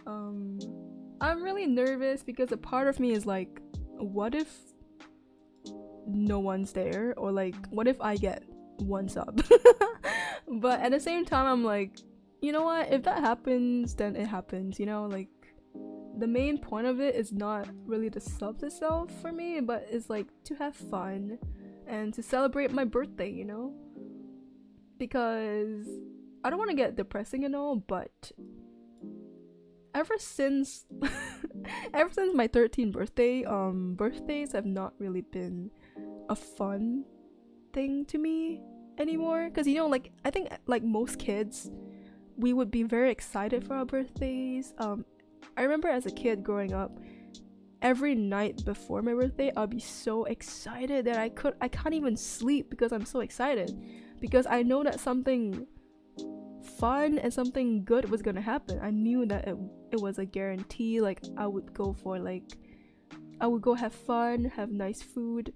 I'm really nervous because a part of me is like, what if no one's there, or like what if I get 1 sub? But at the same time, I'm like, you know what, if that happens, then it happens, you know. Like, the main point of it is not really the subs itself for me, but it's like to have fun and to celebrate my birthday, you know. Because I don't want to get depressing and all, but ever since my 13th birthday, birthdays have not really been a fun thing to me anymore. Because, you know, like, I think like most kids, we would be very excited for our birthdays. I remember as a kid growing up, every night before my birthday, I'll be so excited that I can't even sleep because I'm so excited, because I know that something fun and something good was gonna happen. I knew that it was a guarantee. Like, I would go have fun, have nice food.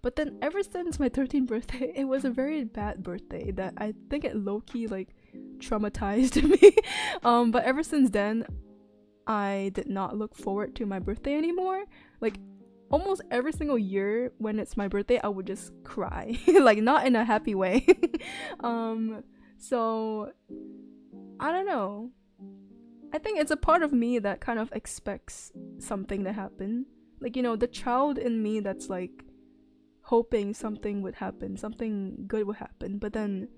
But then ever since my 13th birthday, it was a very bad birthday that I think it low-key like traumatized me. But ever since then, I did not look forward to my birthday anymore. Like, almost every single year when it's my birthday, I would just cry. Like, not in a happy way. So I don't know. I think it's a part of me that kind of expects something to happen. Like, you know, the child in me that's like hoping something would happen, something good would happen. But then,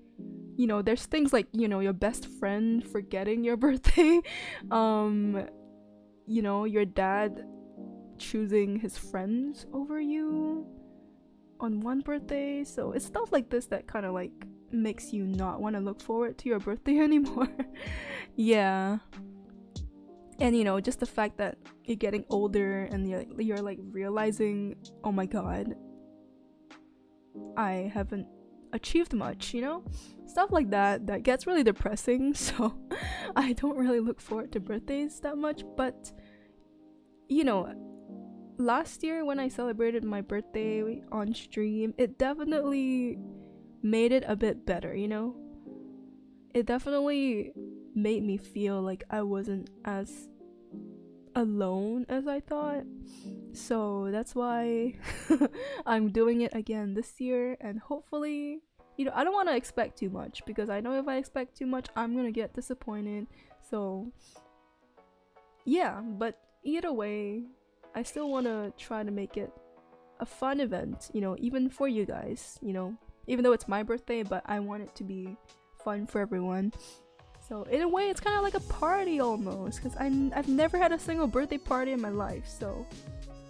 you know, there's things like, you know, your best friend forgetting your birthday, you know, your dad choosing his friends over you on one birthday. So it's stuff like this that kind of like makes you not want to look forward to your birthday anymore. Yeah. And, you know, just the fact that you're getting older and you're like realizing, oh my god, I haven't achieved much, you know? Stuff like that gets really depressing. So I don't really look forward to birthdays that much. But, you know, last year when I celebrated my birthday on stream, it definitely made it a bit better, you know? It definitely made me feel like I wasn't as alone as I thought. So that's why I'm doing it again this year, and hopefully, you know, I don't want to expect too much, because I know if I expect too much, I'm gonna get disappointed. So yeah, but either way, I still want to try to make it a fun event, you know, even for you guys, you know, even though it's my birthday, but I want it to be fun for everyone. So in a way, it's kind of like a party almost, because I've never had a single birthday party in my life. So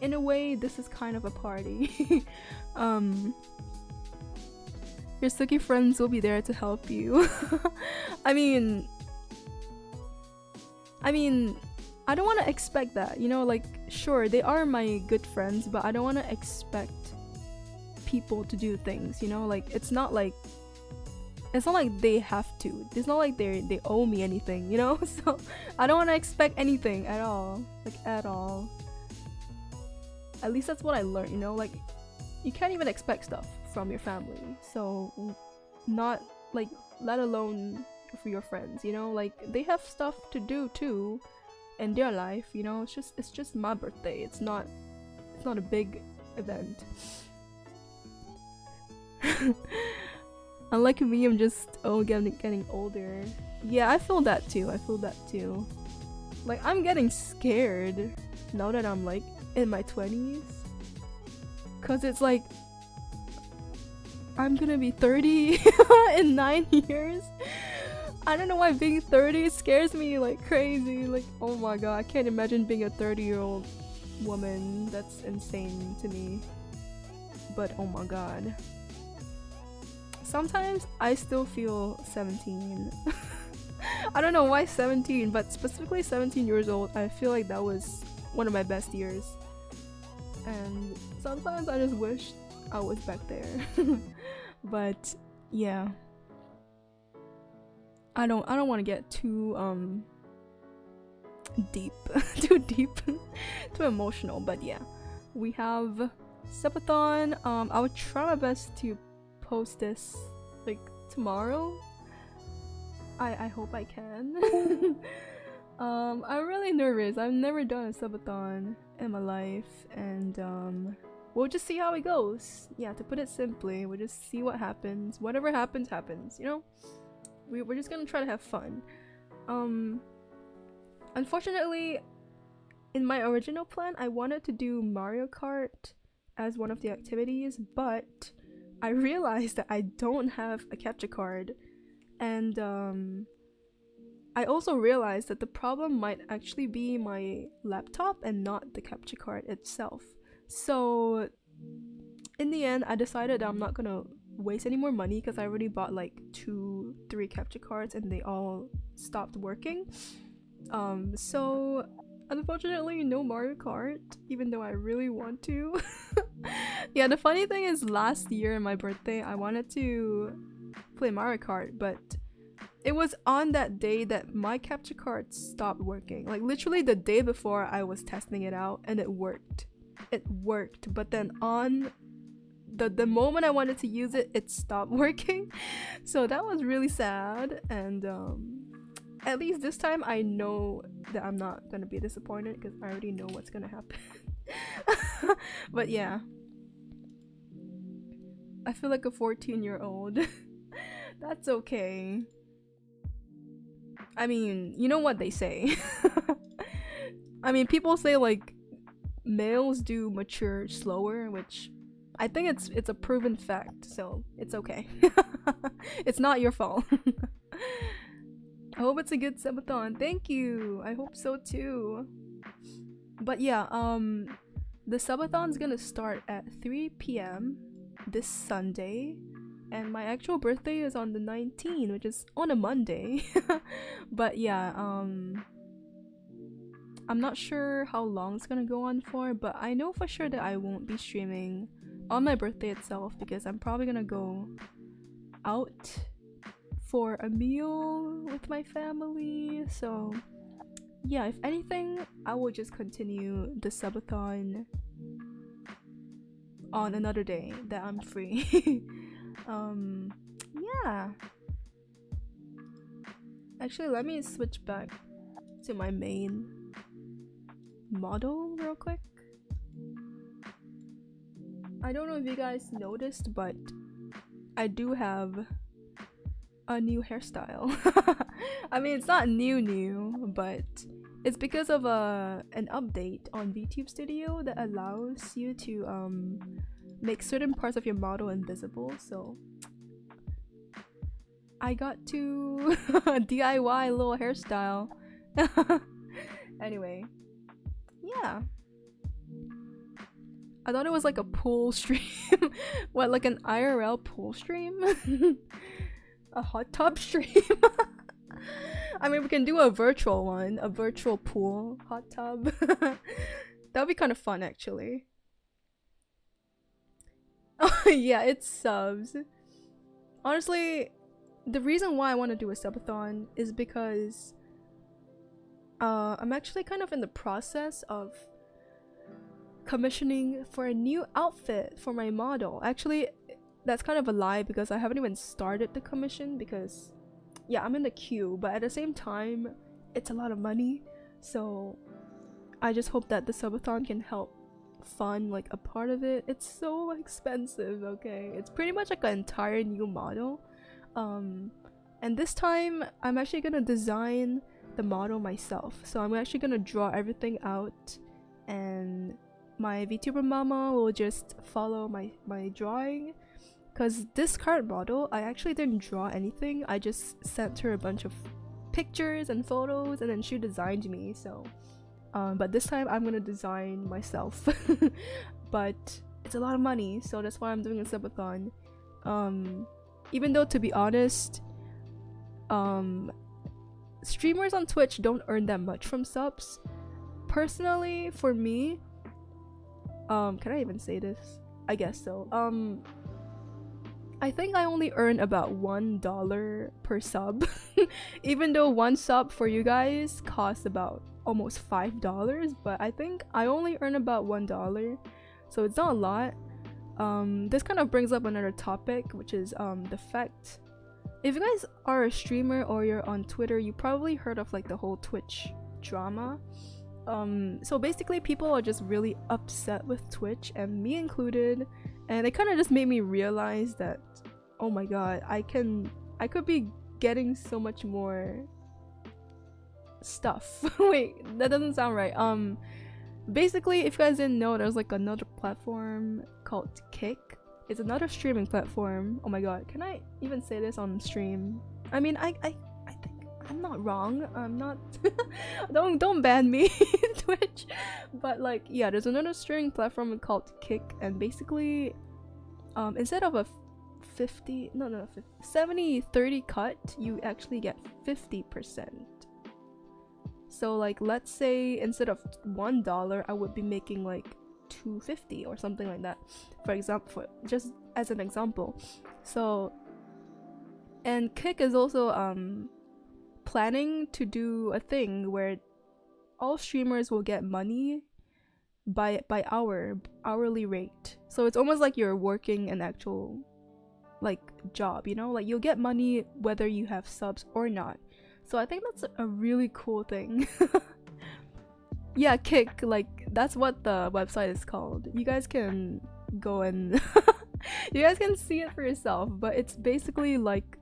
in a way, this is kind of a party. Your Suki friends will be there to help you. I mean, I don't want to expect that, you know, like, sure, they are my good friends, but I don't want to expect people to do things, you know, like, it's not like they have to. It's not like they owe me anything, you know? So I don't want to expect anything at all. Like, at all. At least that's what I learned, you know? Like, you can't even expect stuff from your family. So not like, let alone for your friends, you know? Like, they have stuff to do too in their life, you know? It's just my birthday. It's not a big event. Unlike me, I'm just getting older. Yeah, I feel that too. Like, I'm getting scared now that I'm like in my 20s, cause it's like I'm gonna be 30 in 9 years. I don't know why being 30 scares me like crazy. Like, oh my god, I can't imagine being a 30-year-old woman. That's insane to me. But oh my god. Sometimes I still feel 17. I don't know why 17, but specifically 17 years old, I feel like that was one of my best years. And sometimes I just wish I was back there. But yeah. I don't want to get too deep, too emotional, but yeah. We have Subathon. I would try my best to post this like tomorrow. I hope I can. I'm really nervous. I've never done a subathon in my life, and we'll just see how it goes. Yeah, to put it simply, we'll just see what happens. Whatever happens, happens, you know? We're just gonna try to have fun. Unfortunately, in my original plan, I wanted to do Mario Kart as one of the activities, but I realized that I don't have a capture card, and I also realized that the problem might actually be my laptop and not the capture card itself. So in the end, I decided that I'm not gonna waste any more money because I already bought like 2-3 capture cards and they all stopped working. So unfortunately no Mario Kart, even though I really want to. Yeah, the funny thing is, last year on my birthday I wanted to play Mario Kart, but it was on that day that my capture card stopped working. Like literally the day before I was testing it out, and it worked. But then on the moment I wanted to use it, it stopped working. So that was really sad, and at least this time I know that I'm not gonna be disappointed because I already know what's gonna happen. But yeah, I feel like a 14-year-old. That's okay. I mean, you know what they say. I mean, people say like males do mature slower, which I think it's a proven fact, so it's okay. It's not your fault. I hope it's a good subathon. Thank you. I hope so too. But yeah, the subathon's gonna start at 3 p.m. this Sunday, and my actual birthday is on the 19th, which is on a Monday. But yeah, I'm not sure how long it's gonna go on for, but I know for sure that I won't be streaming on my birthday itself because I'm probably gonna go out for a meal with my family. So yeah, if anything, I will just continue the subathon on another day that I'm free. Yeah. Actually, let me switch back to my main model real quick. I don't know if you guys noticed, but I do have a new hairstyle. I mean, it's not new, but it's because of an update on VTube Studio that allows you to make certain parts of your model invisible. So I got to DIY a little hairstyle. Anyway, yeah. I thought it was like a pool stream. What, like an IRL pool stream? A hot tub stream? I mean, we can do a virtual one, a virtual pool hot tub. That would be kind of fun, actually. Oh yeah, it's subs. Honestly, the reason why I want to do a subathon is because I'm actually kind of in the process of commissioning for a new outfit for my model. Actually, that's kind of a lie because I haven't even started the commission because yeah, I'm in the queue, but at the same time it's a lot of money, so I just hope that the subathon can help fund like a part of it. It's so expensive, okay? It's pretty much like an entire new model. And this time I'm actually gonna design the model myself. So I'm actually gonna draw everything out, and my VTuber mama will just follow my drawing. Cause this current model, I actually didn't draw anything. I just sent her a bunch of pictures and photos, and then she designed me. So, but this time I'm gonna design myself. But it's a lot of money, so that's why I'm doing a subathon. Even though, to be honest, streamers on Twitch don't earn that much from subs. Personally, for me, can I even say this? I guess so. I think I only earn about $1 per sub. Even though one sub for you guys costs about almost $5, but I think I only earn about $1, so it's not a lot. This kind of brings up another topic, which is the fact, if you guys are a streamer or you're on Twitter, you probably heard of like the whole Twitch drama. So basically people are just really upset with Twitch, and me included, and it kind of just made me realize that, oh my god, I could be getting so much more stuff. Wait, that doesn't sound right. Basically, if you guys didn't know, there's like another platform called Kick. It's another streaming platform. Oh my god, can I even say this on stream? I mean, I think I'm not wrong. I'm not. don't ban me, Twitch. But like, yeah, there's another streaming platform called Kick, and basically, instead of a 70-30 cut, you actually get 50%. So like, let's say instead of $1, I would be making like $2.50 or something like that, for example, just as an example. So, and Kick is also planning to do a thing where all streamers will get money by hourly rate. So it's almost like you're working an actual like job, you know, like you'll get money whether you have subs or not. So I think that's a really cool thing. Yeah, Kick, like that's what the website is called. You guys can go and you guys can see it for yourself, but it's basically like,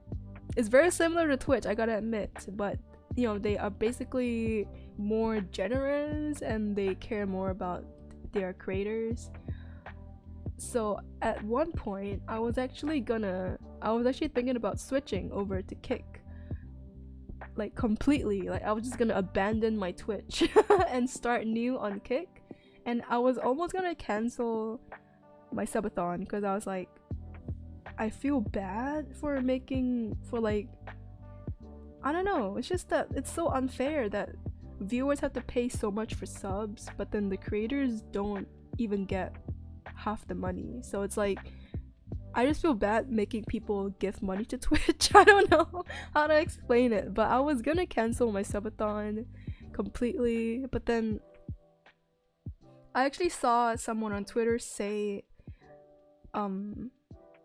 it's very similar to Twitch, I gotta admit, but you know, they are basically more generous and they care more about their creators. So at one point I was actually thinking about switching over to Kick, like completely. Like I was just gonna abandon my Twitch and start new on Kick, and I was almost gonna cancel my subathon because I was like, I feel bad for like, I don't know, it's just that it's so unfair that viewers have to pay so much for subs, but then the creators don't even get half the money. So it's like, I just feel bad making people give money to Twitch. I don't know how to explain it, but I was gonna cancel my subathon completely, but then I actually saw someone on Twitter say, you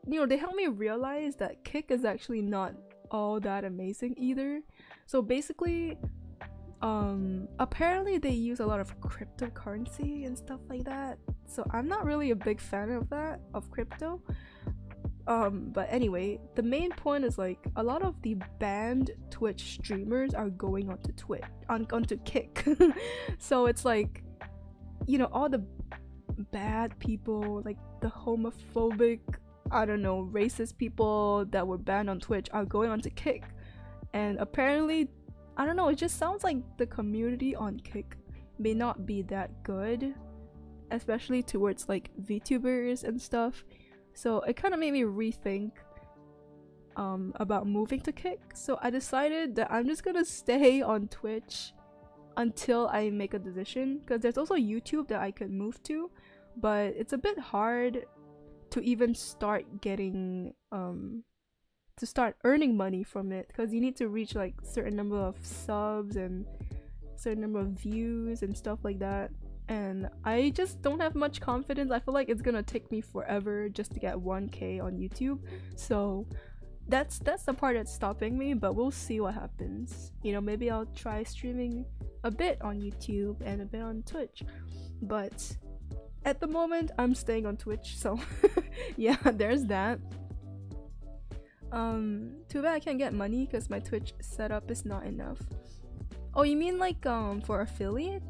know, they helped me realize that Kick is actually not all that amazing either. So basically, apparently they use a lot of cryptocurrency and stuff like that. So I'm not really a big fan of that, of crypto. But anyway, the main point is like, a lot of the banned Twitch streamers are going onto onto Kick. So it's like, you know, all the bad people, like the homophobic, I don't know, racist people that were banned on Twitch are going onto Kick. And apparently, I don't know, it just sounds like the community on Kick may not be that good, especially towards like VTubers and stuff. So it kind of made me rethink about moving to Kick. So I decided that I'm just gonna stay on Twitch until I make a decision, because there's also YouTube that I could move to, but it's a bit hard to even start getting to start earning money from it, because you need to reach like certain number of subs and certain number of views and stuff like that. and I just don't have much confidence. I feel like it's gonna take me forever just to get 1K on YouTube. So that's the part that's stopping me, but we'll see what happens. You know, maybe I'll try streaming a bit on YouTube and a bit on Twitch. But at the moment I'm staying on Twitch, so yeah, there's that. Too bad I can't get money because my Twitch setup is not enough. Oh, you mean like for affiliate?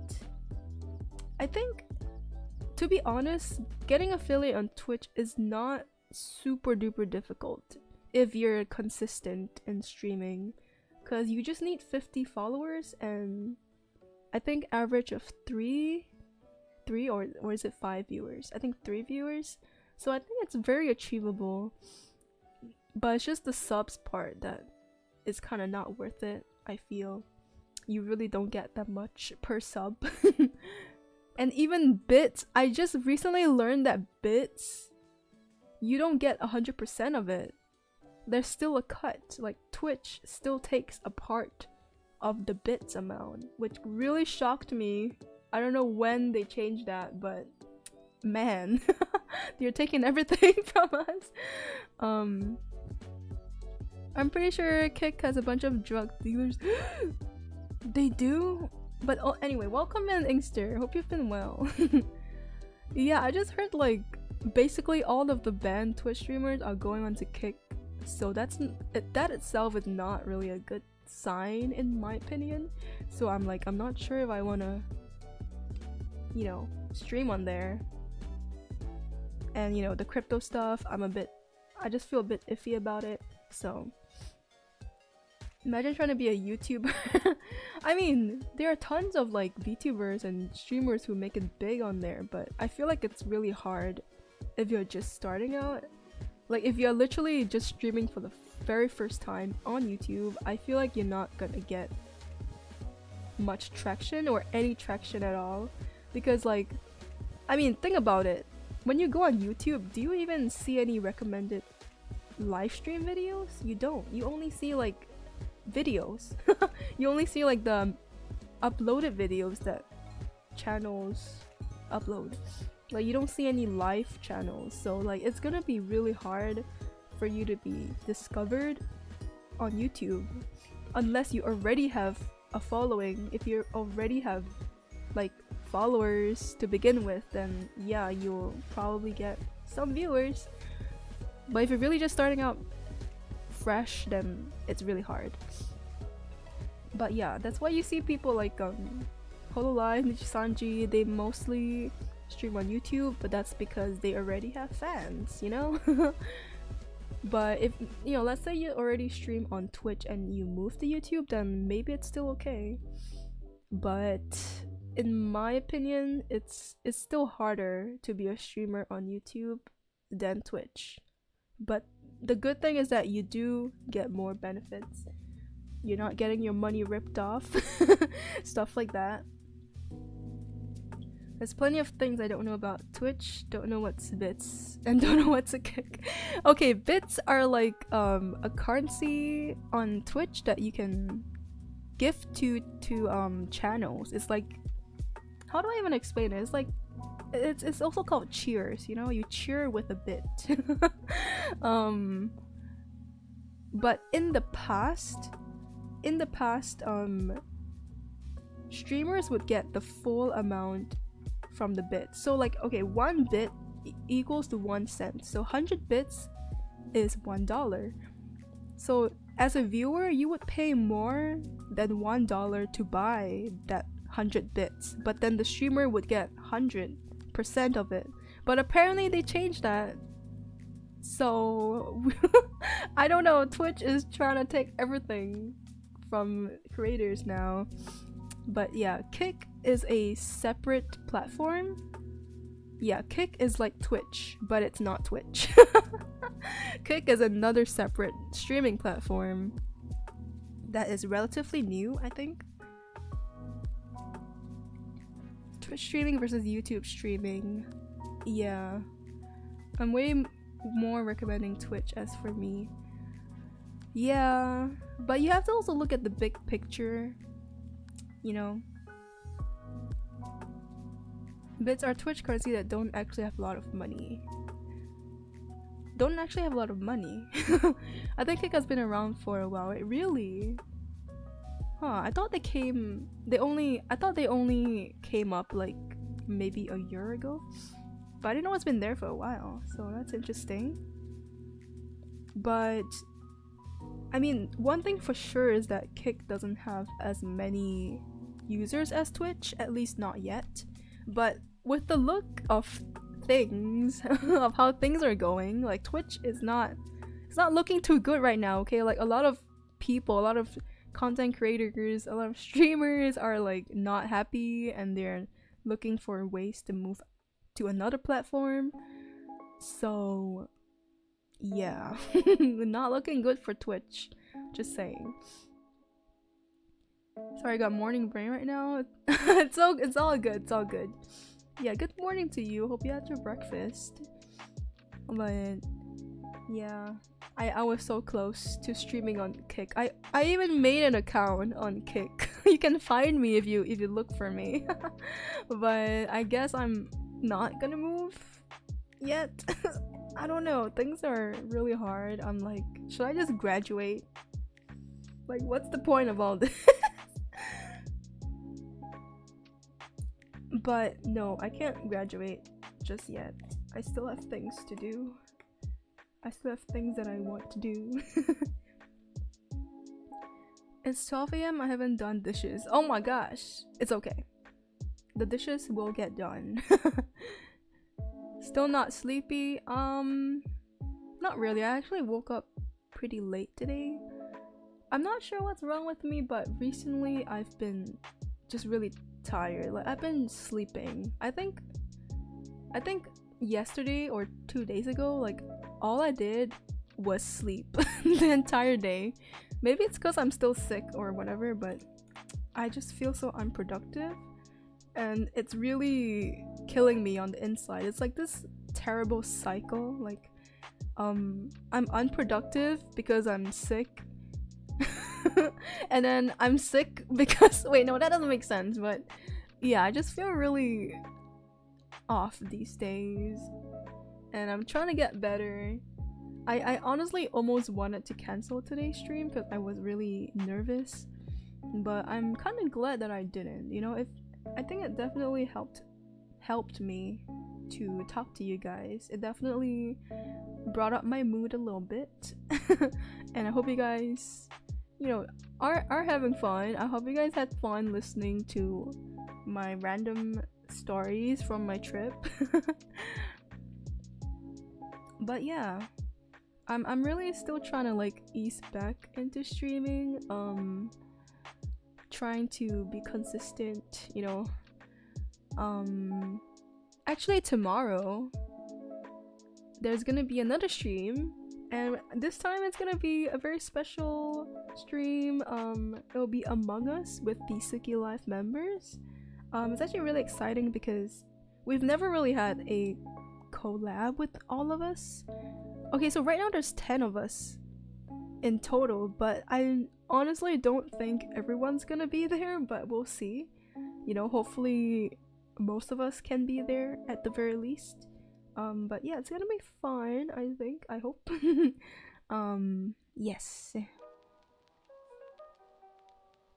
I think, to be honest, getting affiliate on Twitch is not super duper difficult if you're consistent in streaming, because you just need 50 followers and I think average of three or is it 5 viewers? I think 3 viewers. So I think it's very achievable. But it's just the subs part that is kind of not worth it, I feel. You really don't get that much per sub. And even bits, I just recently learned that bits, you don't get 100% of it. There's still a cut. Like Twitch still takes a part of the bits amount, which really shocked me. I don't know when they changed that, but man, you're taking everything from us. I'm pretty sure Kick has a bunch of drug dealers. They do? But oh, anyway, welcome in, Inkster. Hope you've been well. Yeah, I just heard like basically all of the banned Twitch streamers are going on to Kick, so that itself is not really a good sign in my opinion. So I'm like, I'm not sure if I wanna, you know, stream on there. And you know, the crypto stuff, I just feel a bit iffy about it. So imagine trying to be a YouTuber. I mean, there are tons of like VTubers and streamers who make it big on there, but I feel like it's really hard if you're just starting out. Like if you're literally just streaming for the very first time on YouTube, I feel like you're not gonna get much traction or any traction at all. Because like, I mean, think about it. When you go on YouTube, do you even see any recommended live stream videos? You don't. You only see like videos. You only see like the uploaded videos that channels upload. Like you don't see any live channels, so like it's gonna be really hard for you to be discovered on YouTube unless you already have a following. If you already have like followers to begin with, then yeah, you'll probably get some viewers. But if you're really just starting out fresh, then it's really hard. But yeah, that's why you see people like Hololive, Nichisanji, they mostly stream on YouTube, but that's because they already have fans, you know? But if, you know, let's say you already stream on Twitch and you move to YouTube, then maybe it's still okay. But in my opinion, it's still harder to be a streamer on YouTube than Twitch. But the good thing is that you do get more benefits. You're not getting your money ripped off. Stuff like that. There's plenty of things I don't know about Twitch, don't know what's bits, and don't know what's a Kick. Okay, bits are like a currency on Twitch that you can gift to channels. It's like, how do I even explain it? It's like, it's also called cheers, you know? You cheer with a bit. But in the past, streamers would get the full amount from the bit. So like, okay, 1 bit equals to 1 cent. So 100 bits is $1. So as a viewer, you would pay more than $1 to buy that 100 bits, but then the streamer would get 100% of it. But apparently they changed that. So I don't know, Twitch is trying to take everything from creators now. But yeah, Kick is a separate platform. Yeah, Kick is like Twitch, but it's not Twitch. Kick is another separate streaming platform that is relatively new, I think. Twitch streaming versus YouTube streaming. Yeah, I'm way more recommending Twitch as for me. Yeah, but you have to also look at the big picture, you know. Bits are Twitch currency that don't actually have a lot of money. Don't actually have a lot of money. I think Kick has been around for a while. Wait, really? Huh, I thought they only came up like maybe a year ago. But I didn't know it's been there for a while, so that's interesting. But I mean, one thing for sure is that Kick doesn't have as many users as Twitch, at least not yet. But with the look of things, of how things are going, like Twitch is not, it's not looking too good right now, okay? Like a lot of people, a lot of content creators, a lot of streamers are like not happy and they're looking for ways to move to another platform. So yeah, not looking good for Twitch, just saying. Sorry, I got morning brain right now. it's all good, it's all good. Yeah, good morning to you. Hope you had your breakfast. But yeah, I was so close to streaming on Kick. I even made an account on Kick. You can find me if you look for me. But I guess I'm not gonna move yet. I don't know, things are really hard. I'm like, should I just graduate? Like, what's the point of all this? But no, I can't graduate just yet. I still have things to do. I still have things that I want to do. It's 12 AM, I haven't done dishes. Oh my gosh, it's okay. The dishes will get done. Still not sleepy? Not really. I actually woke up pretty late today. I'm not sure what's wrong with me, but recently I've been just really tired. Like, I've been sleeping. I think yesterday or 2 days ago, like, all I did was sleep the entire day. Maybe it's because I'm still sick or whatever, but I just feel so unproductive. And it's really killing me on the inside. It's like this terrible cycle. Like, I'm unproductive because I'm sick. And then I'm sick because wait, no, that doesn't make sense. But yeah, I just feel really off these days. And I'm trying to get better. I honestly almost wanted to cancel today's stream because I was really nervous. But I'm kind of glad that I didn't. You know, I think it definitely helped me to talk to you guys. It definitely brought up my mood a little bit. And I hope you guys, you know, are having fun. I hope you guys had fun listening to my random stories from my trip. But yeah, I'm really still trying to like ease back into streaming. Trying to be consistent, you know. Actually tomorrow there's gonna be another stream, and this time it's gonna be a very special stream. It'll be Among Us with the Suki Life members. It's actually really exciting because we've never really had a collab with all of us. Okay, so right now there's 10 of us in total, but I honestly don't think everyone's gonna be there, but we'll see. You know, hopefully most of us can be there at the very least. But yeah, it's gonna be fun, I think. I hope. Yes.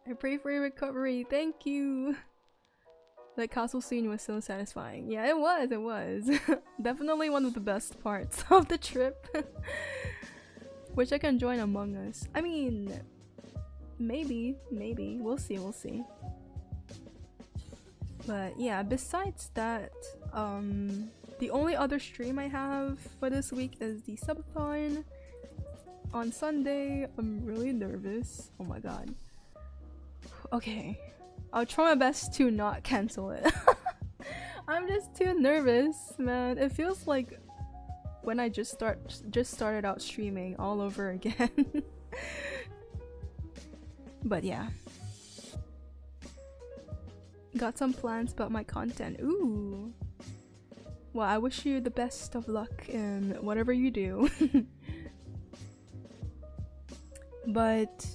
I pray for your recovery. Thank you. That castle scene was so satisfying. Yeah, it was. Definitely one of the best parts of the trip. Wish I can join Among Us. I mean, maybe. We'll see. But yeah, besides that, the only other stream I have for this week is the subathon on Sunday. I'm really nervous. Oh my god. Okay, I'll try my best to not cancel it. I'm just too nervous, man. It feels like when I just started out streaming all over again. But yeah, got some plans about my content. Ooh. Well, I wish you the best of luck in whatever you do. But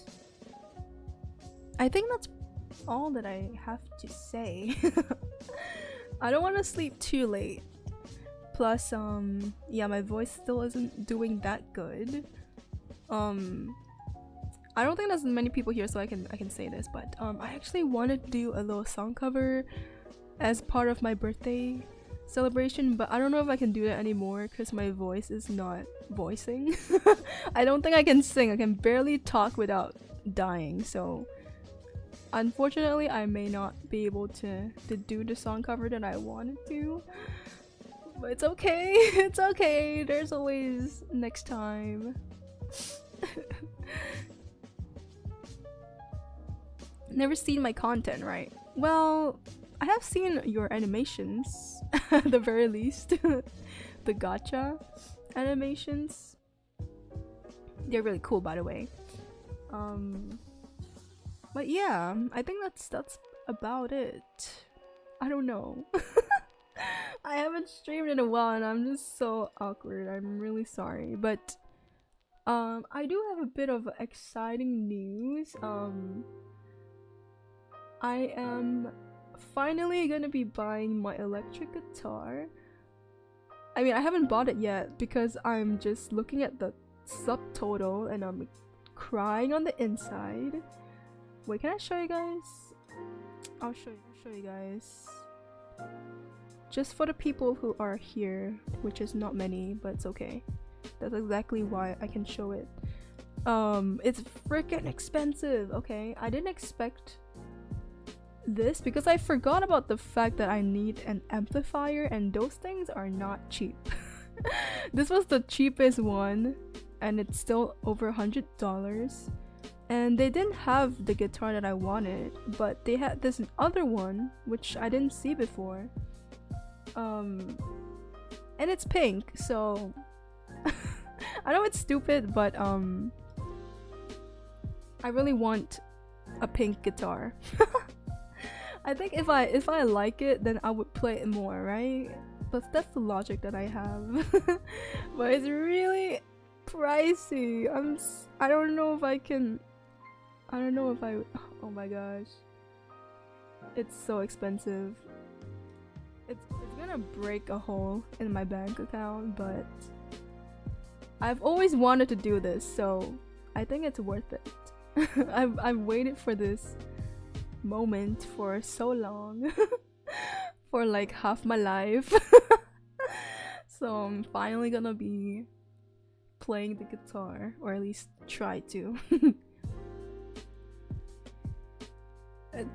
I think that's all that I have to say. I don't want to sleep too late. Plus, yeah, my voice still isn't doing that good. I don't think there's many people here, so I can say this, but I actually wanted to do a little song cover as part of my birthday celebration, but I don't know if I can do that anymore because my voice is not voicing. I don't think I can sing. I can barely talk without dying, so unfortunately I may not be able to do the song cover that I wanted to. But it's okay. It's okay. There's always next time. Never seen my content, right? Well, I have seen your animations at the very least. The gacha animations. They're really cool, by the way. But yeah, I think that's about it. I don't know. I haven't streamed in a while and I'm just so awkward. I'm really sorry, but I do have a bit of exciting news. I am finally gonna be buying my electric guitar. I mean, I haven't bought it yet because I'm just looking at the subtotal and I'm crying on the inside. Wait, can I show you guys? I'll show you guys. Just for the people who are here, which is not many, but it's okay. That's exactly why I can show it. It's freaking expensive, okay? I didn't expect this because I forgot about the fact that I need an amplifier and those things are not cheap. This was the cheapest one and it's still over $100. And they didn't have the guitar that I wanted, but they had this other one which I didn't see before. And it's pink, so I know it's stupid, but I really want a pink guitar. I think if I like it, then I would play it more, right? But that's the logic that I have. But it's really pricey. I don't know if I can. I don't know if I. Oh my gosh, it's so expensive. It's gonna break a hole in my bank account, but I've always wanted to do this, so I think it's worth it. I've waited for this moment for so long. For like half my life. So I'm finally gonna be playing the guitar, or at least try to.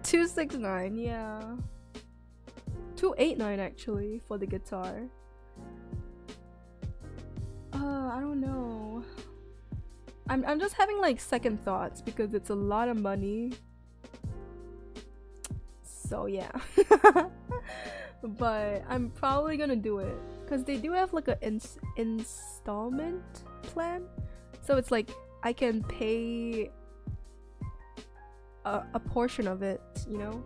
269, yeah. 289 actually for the guitar. I don't know. I'm just having like second thoughts because it's a lot of money. So yeah. But I'm probably gonna do it because they do have like a installment plan. So it's like I can pay a portion of it, you know?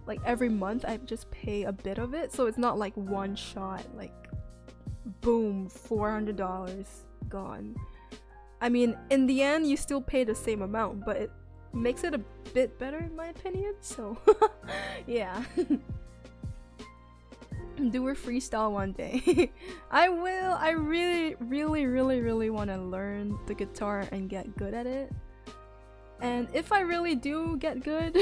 Like every month I just pay a bit of it, so it's not like one shot, like boom, $400 gone. I mean, in the end you still pay the same amount, but it makes it a bit better in my opinion, so yeah. Do a freestyle one day. I will. I really want to learn the guitar and get good at it. And if I really do get good,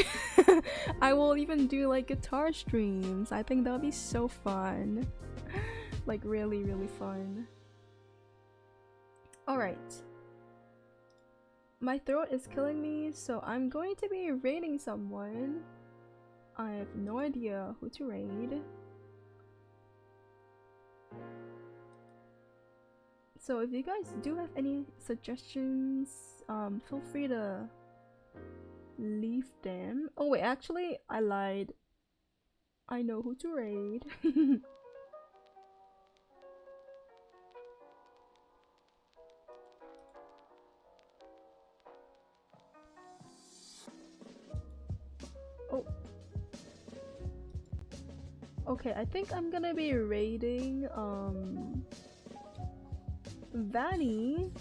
I will even do like guitar streams. I think that'll be so fun. Like really fun. Alright. My throat is killing me, so I'm going to be raiding someone. I have no idea who to raid. So if you guys do have any suggestions, feel free to leave them. Oh wait, actually I lied. I know who to raid. Oh. Okay, I think I'm gonna be raiding Vanny.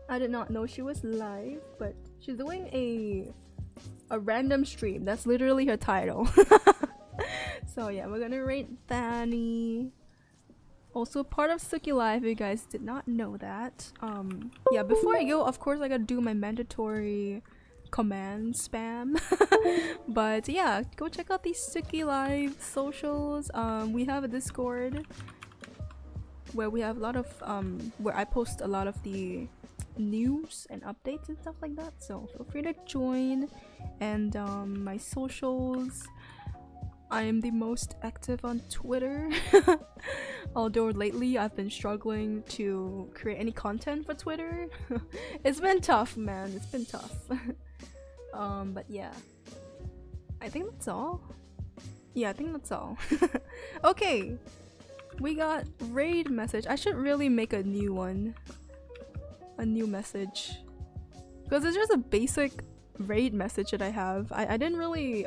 I did not know she was live, but she's doing a random stream. That's literally her title. So yeah, we're gonna rate Fanny. Also part of Suki Life, if you guys did not know that. Yeah, before I go, of course I gotta do my mandatory command spam. But yeah, go check out the Suki Live socials. We have a Discord where we have a lot of where I post a lot of the news and updates and stuff like that, so feel free to join. And my socials, I am the most active on Twitter. Although lately I've been struggling to create any content for Twitter. It's been tough, man, it's been tough. But yeah, I think that's all. Yeah, I think that's all. Okay, we got raid message. I should really make a new one, a new message, because it's just a basic raid message that I have. I didn't really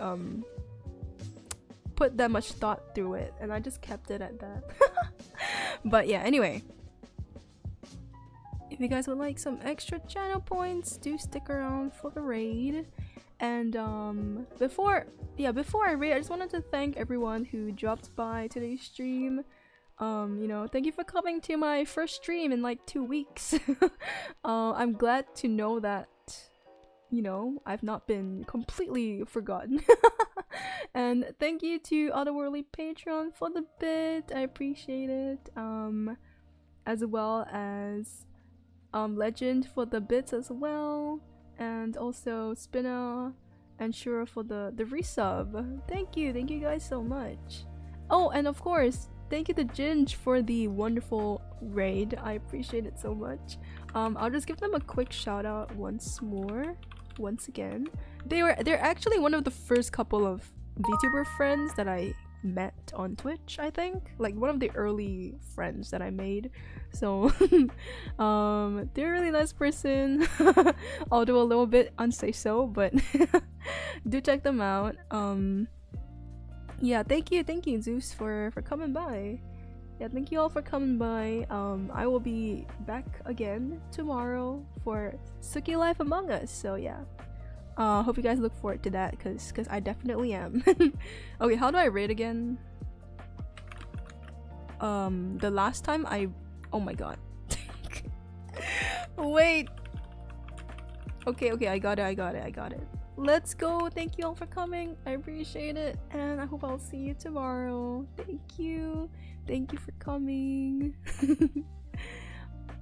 put that much thought through it, and I just kept it at that. But yeah, anyway, if you guys would like some extra channel points, do stick around for the raid. And before I raid, I just wanted to thank everyone who dropped by today's stream. You know, thank you for coming to my first stream in like 2 weeks. I'm glad to know that, you know, I've not been completely forgotten. And thank you to Otherworldly Patreon for the bit, I appreciate it. As well as Legend for the bits as well, and also Spinna and Shura for the resub. Thank you guys so much. Oh, and of course, thank you to Ginge for the wonderful raid. I appreciate it so much. I'll just give them a quick shout out once again. They're actually one of the first couple of VTuber friends that I met on Twitch, I think. Like one of the early friends that I made. So they're a really nice person. Although a little bit unsafe so, but do check them out. Yeah, thank you Zeus for coming by. Yeah, thank you all for coming by. I will be back again tomorrow for Suki Life Among Us, so yeah. Hope you guys look forward to that, cause I definitely am. Okay, how do I rate again? The last time oh my god. Wait. Okay, I got it. Let's go. Thank you all for coming. I appreciate it, and I hope I'll see you tomorrow. Thank you for coming.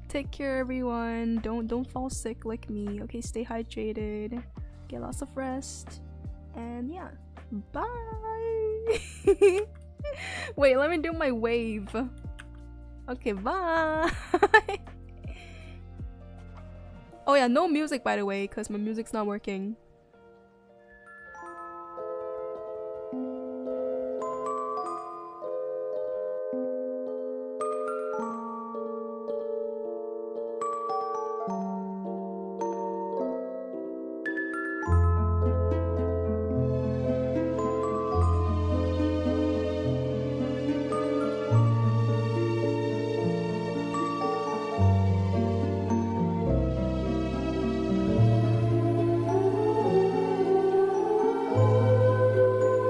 Take care, everyone. Don't fall sick like me. Okay, stay hydrated. Get lots of rest. And yeah, bye. Wait, let me do my wave. Okay, bye. Oh yeah, no music by the way, because my music's not working.